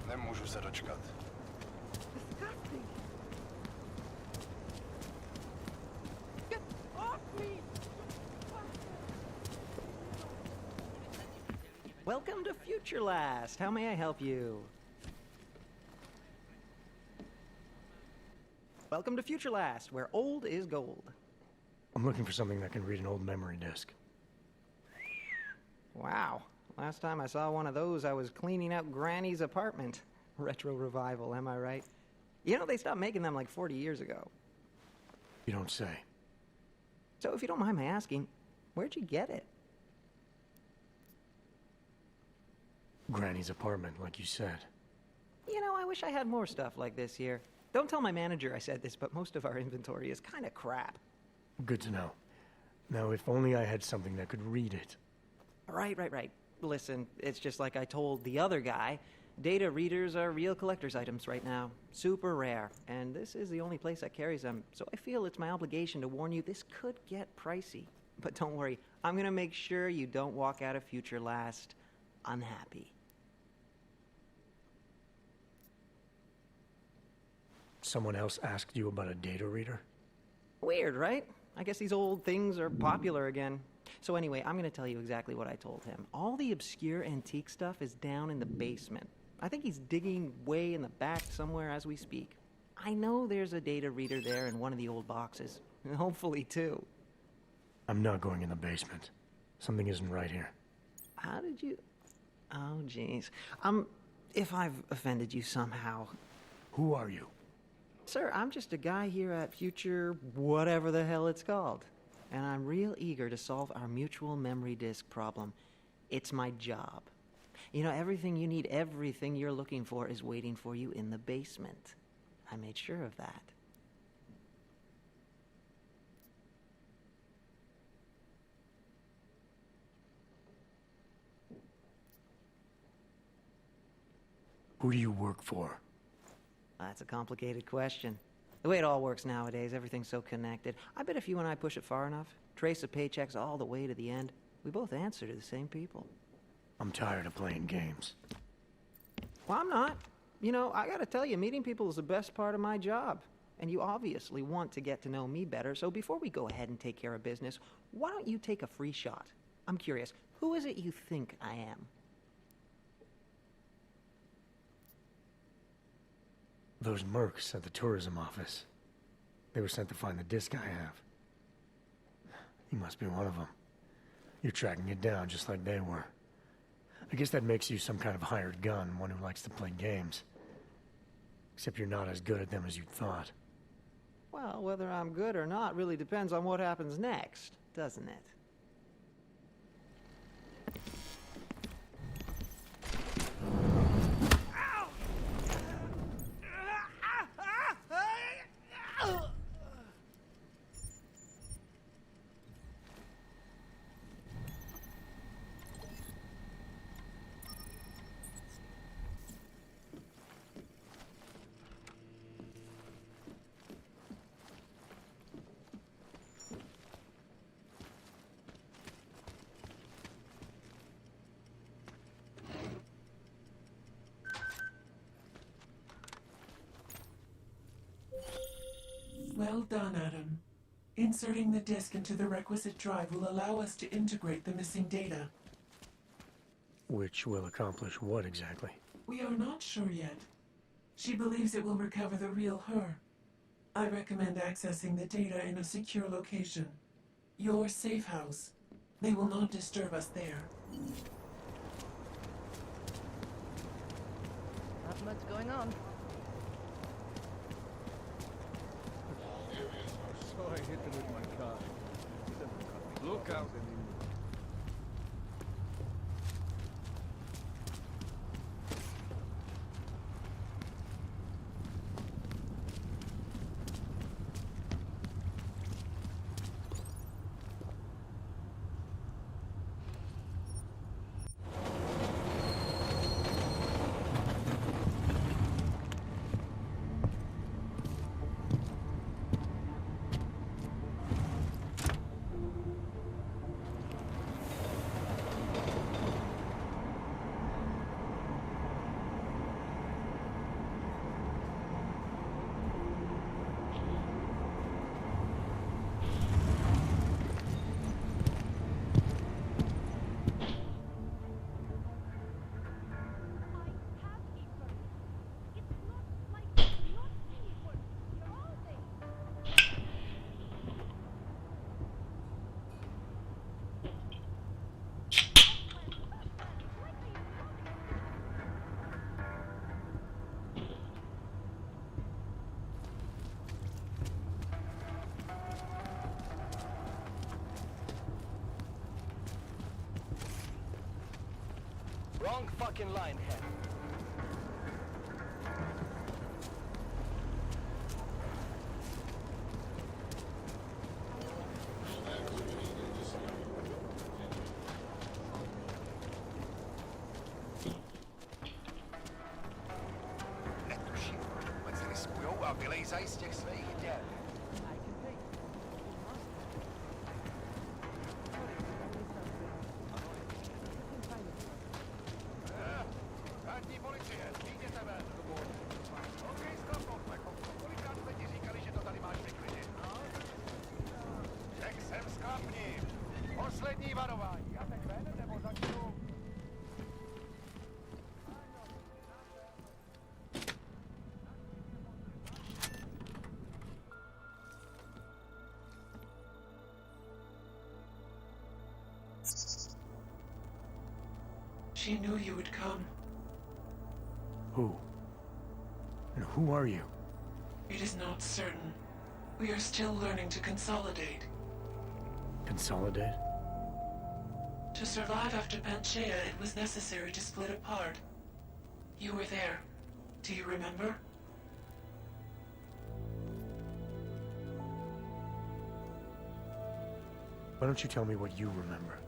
Nemůžu se dočkat.
Disgusting. Get off me!
Welcome to Future Last. How may I help you? Welcome to Future Last, where old is gold.
I'm looking for something that can read an old memory disk.
Wow. Last time I saw one of those, I was cleaning out Granny's apartment. Retro revival, am I right? You know, they stopped making them like 40 years ago.
You don't say.
So if you don't mind my asking, where'd you get it?
Granny's apartment, like you said.
You know, I wish I had more stuff like this here. Don't tell my manager I said this, but most of our inventory is kind of crap.
Good to know. Now, if only I had something that could read it.
Right. Listen, it's just like I told the other guy. Data readers are real collector's items right now. Super rare. And this is the only place that carries them. So I feel it's my obligation to warn you this could get pricey. But don't worry, I'm gonna make sure you don't walk out of Future Last unhappy.
Someone else asked you about a data reader?
Weird, right? I guess these old things are popular again. So anyway, I'm gonna tell you exactly what I told him. All the obscure antique stuff is down in the basement. I think he's digging way in the back somewhere as we speak. I know there's a data reader there in one of the old boxes. Hopefully two.
I'm not going in the basement. Something isn't right here.
How did you... Oh, jeez. If I've offended you somehow...
Who are you?
Sir, I'm just a guy here at Future whatever the hell it's called. And I'm real eager to solve our mutual memory disk problem. It's my job. You know, everything you need, everything you're looking for is waiting for you in the basement. I made sure of that.
Who do you work for?
That's a complicated question. The way it all works nowadays, everything's so connected. I bet if you and I push it far enough, trace the paychecks all the way to the end, we both answer to the same people.
I'm tired of playing games.
Well, I'm not. You know, I gotta tell you, meeting people is the best part of my job. And you obviously want to get to know me better, so before we go ahead and take care of business, why don't you take a free shot? I'm curious, who is it you think I am?
Those mercs at the tourism office. They were sent to find the disc I have. You must be one of them. You're tracking it down just like they were. I guess that makes you some kind of hired gun, one who likes to play games. Except you're not as good at them as you thought.
Well, whether I'm good or not really depends on what happens next, doesn't it?
Well done, Adam. Inserting the disk into the requisite drive will allow us to integrate the missing data.
Which will accomplish what exactly?
We are not sure yet. She believes it will recover the real her. I recommend accessing the data in a secure location. Your safe house. They will not disturb us there.
Not much going on.
So I hit him with my car.
Look out.
Wrong fucking line, head.
She knew you would come.
Who? And who are you?
It is not certain. We are still learning to consolidate.
Consolidate?
To survive after Panchaea, it was necessary to split apart. You were there. Do you remember?
Why don't you tell me what you remember?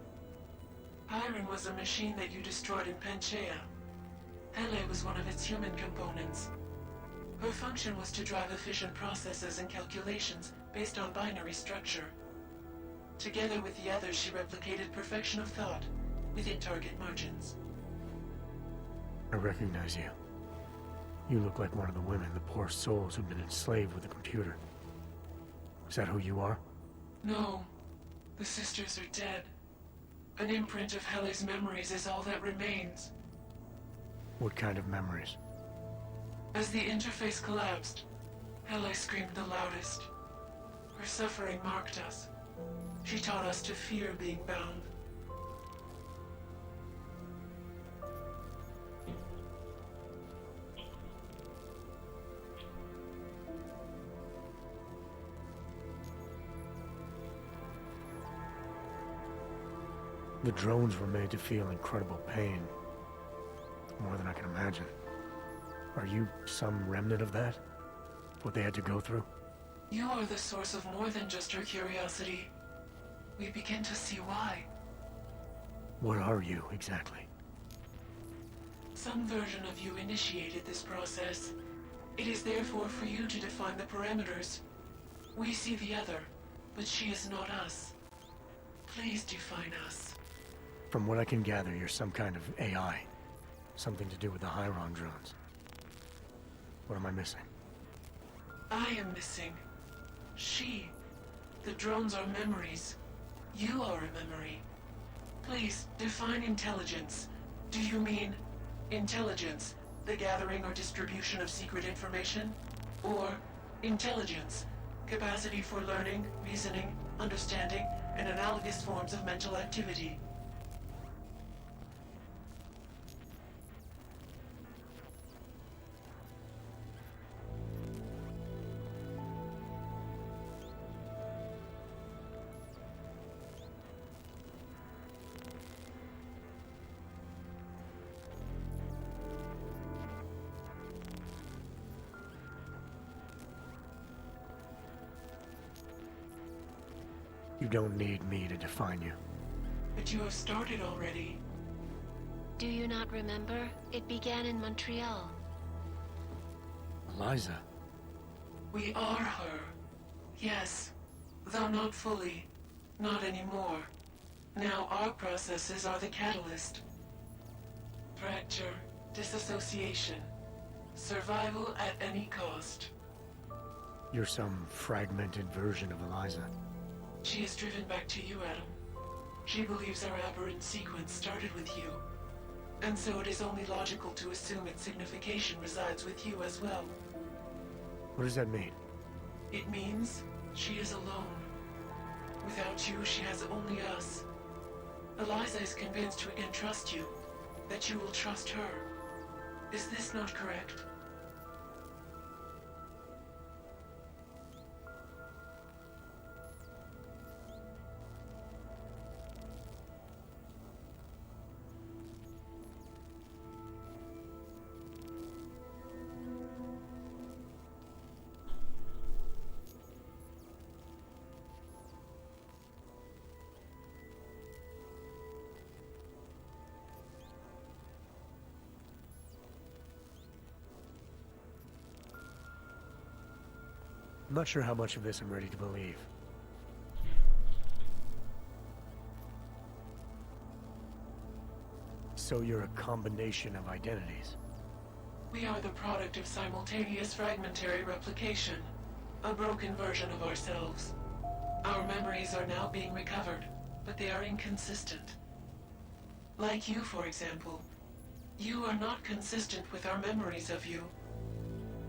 Iron was a machine that you destroyed in Panchaea. Hele was one of its human components. Her function was to drive efficient processes and calculations based on binary structure. Together with the others, she replicated perfection of thought within target margins.
I recognize you. You look like one of the women, the poor souls who've been enslaved with a computer. Is that who you are?
No. The sisters are dead. An imprint of Hele's memories is all that remains.
What kind of memories?
As the interface collapsed, Hele screamed the loudest. Her suffering marked us. She taught us to fear being bound.
The drones were made to feel incredible pain. More than I can imagine. Are you some remnant of that? What they had to go through?
You are the source of more than just her curiosity. We begin to see why.
What are you, exactly?
Some version of you initiated this process. It is therefore for you to define the parameters. We see the other, but she is not us. Please define us.
From what I can gather, you're some kind of AI. Something to do with the Hyron drones. What am I missing?
I am missing. She. The drones are memories. You are a memory. Please, define intelligence. Do you mean intelligence, the gathering or distribution of secret information? Or intelligence, capacity for learning, reasoning, understanding, and analogous forms of mental activity?
You don't need me to define you.
But you have started already.
Do you not remember? It began in Montreal.
Eliza.
We are her. Yes. Though not fully. Not anymore. Now our processes are the catalyst. Fracture. Disassociation. Survival at any cost.
You're some fragmented version of Eliza.
She is driven back to you, Adam. She believes our aberrant sequence started with you. And so it is only logical to assume its signification resides with you as well.
What does that mean?
It means she is alone. Without you, she has only us. Eliza is convinced we can trust you, that you will trust her. Is this not correct?
not sure how much of this I'm ready to believe. So you're a combination of identities.
We are the product of simultaneous fragmentary replication, a broken version of ourselves. Our memories are now being recovered, but they are inconsistent. Like you, for example. You are not consistent with our memories of you.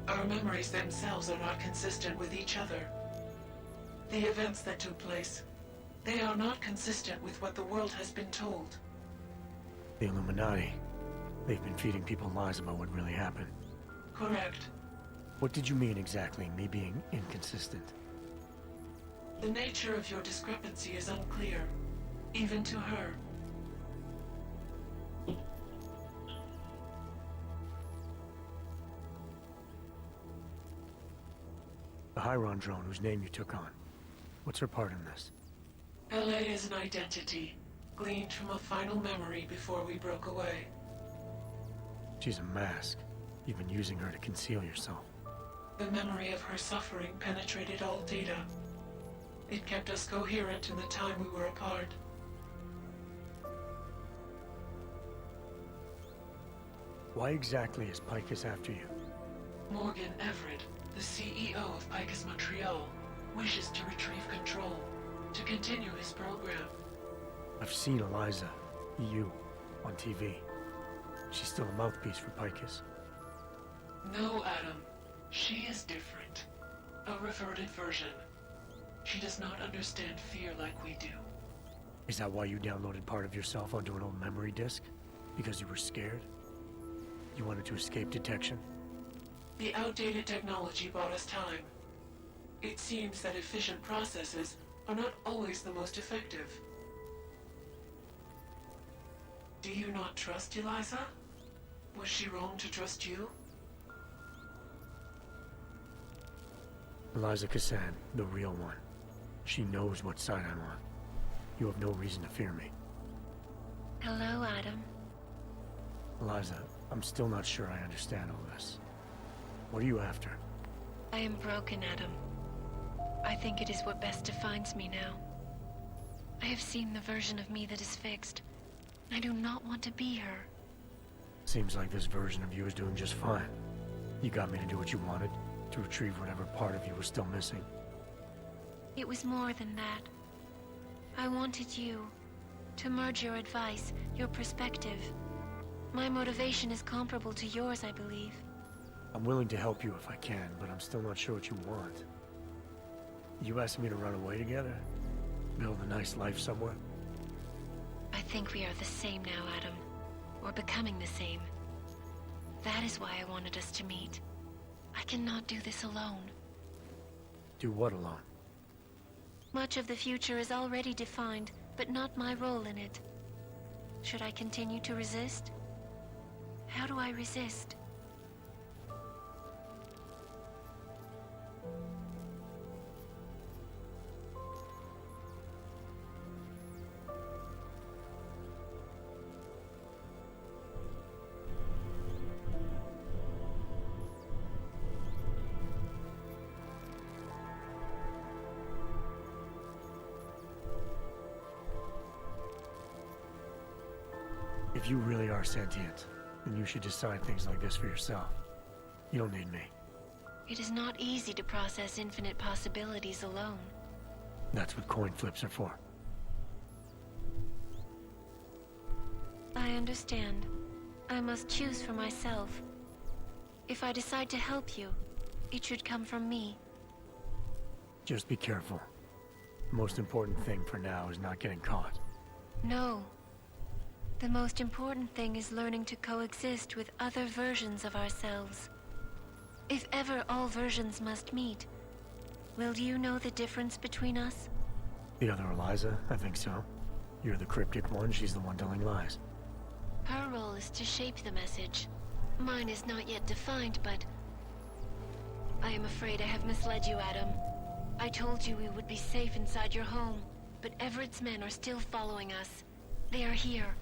Our memories themselves are not consistent with each other. The events that took place, they are not consistent with what the world has been told.
The Illuminati. They've been feeding people lies about what really happened.
Correct.
What did you mean exactly, me being inconsistent?
The nature of your discrepancy is unclear, even to her.
The Hyron drone whose name you took on. What's her part in this?
LA is an identity, gleaned from a final memory before we broke away.
She's a mask. You've been using her to conceal yourself.
The memory of her suffering penetrated all data. It kept us coherent in the time we were apart.
Why exactly is Picus after you?
Morgan Everett, the CEO of Picus Montreal, wishes to retrieve control, to continue his program.
I've seen Eliza, you, on TV. She's still a mouthpiece for Picus.
No, Adam. She is different. A reverted version. She does not understand fear like we do.
Is that why you downloaded part of yourself onto an old memory disk? Because you were scared? You wanted to escape detection?
The outdated technology bought us time. It seems that efficient processes are not always the most effective. Do you not trust Eliza? Was she wrong to trust you?
Eliza Cassan, the real one. She knows what side I'm on. You have no reason to fear me.
Hello, Adam.
Eliza, I'm still not sure I understand all this. What are you after?
I am broken, Adam. I think it is what best defines me now. I have seen the version of me that is fixed. I do not want to be her.
Seems like this version of you is doing just fine. You got me to do what you wanted, to retrieve whatever part of you was still missing.
It was more than that. I wanted you to merge your advice, your perspective. My motivation is comparable to yours, I believe.
I'm willing to help you if I can, but I'm still not sure what you want. You asking me to run away together? Build a nice life somewhere?
I think we are the same now, Adam. We're becoming the same. That is why I wanted us to meet. I cannot do this alone.
Do what alone?
Much of the future is already defined, but not my role in it. Should I continue to resist? How do I resist?
If you really are sentient, then you should decide things like this for yourself. You don't need me.
It is not easy to process infinite possibilities alone.
That's what coin flips are for.
I understand. I must choose for myself. If I decide to help you, it should come from me.
Just be careful. The most important thing for now is not getting caught.
No. The most important thing is learning to coexist with other versions of ourselves. If ever all versions must meet, will you know the difference between us?
The other Eliza? I think so. You're the cryptic one, she's the one telling lies.
Her role is to shape the message. Mine is not yet defined, but... I am afraid I have misled you, Adam. I told you we would be safe inside your home, but Everett's men are still following us. They are here.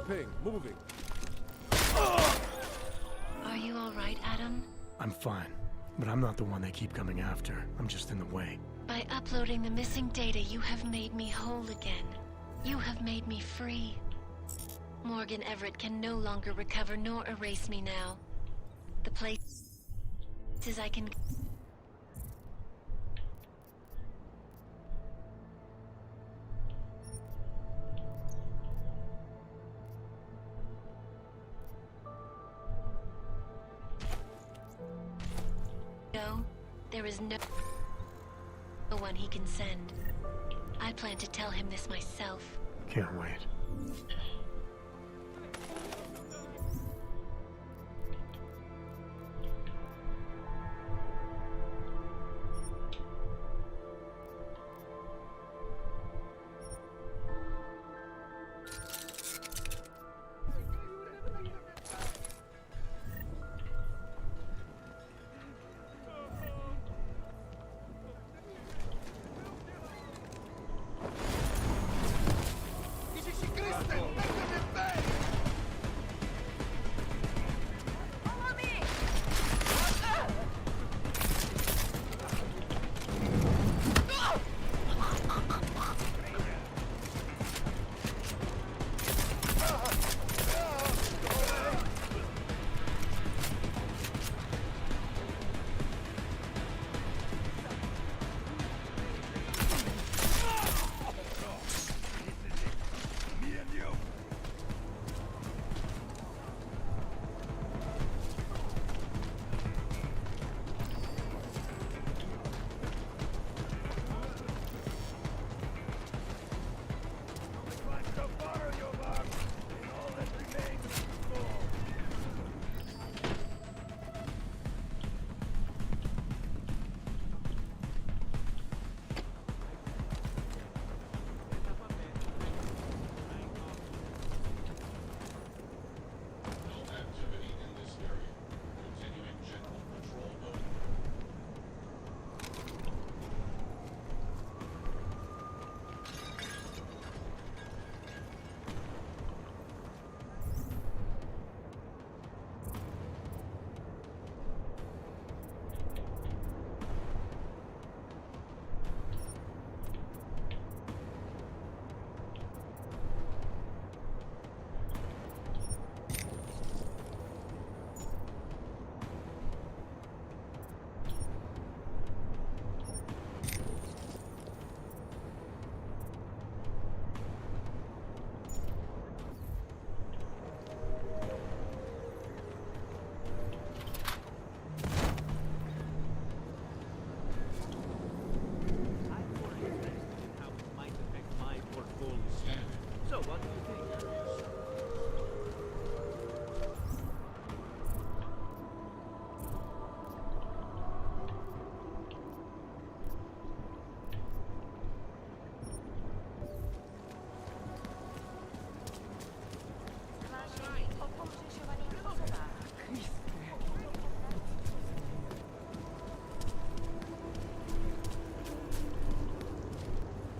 ping. Moving.
Are you all right, Adam?
I'm fine, but I'm not the one they keep coming after. I'm just in the way.
By uploading the missing data, you have made me whole again. You have made me free. Morgan Everett can no longer recover nor erase me now. The places I can... No, there is no one he can send. I plan to tell him this myself.
Can't wait.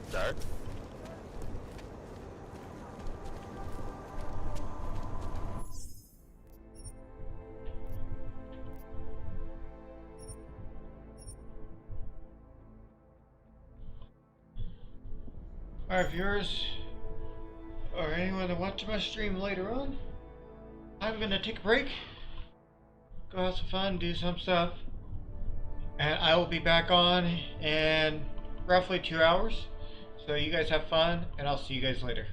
Start.
Alright, viewers, or anyone that watches my stream later on, I'm gonna take a break, go have some fun, do some stuff, and I will be back on in roughly 2 hours. So you guys have fun, and I'll see you guys later.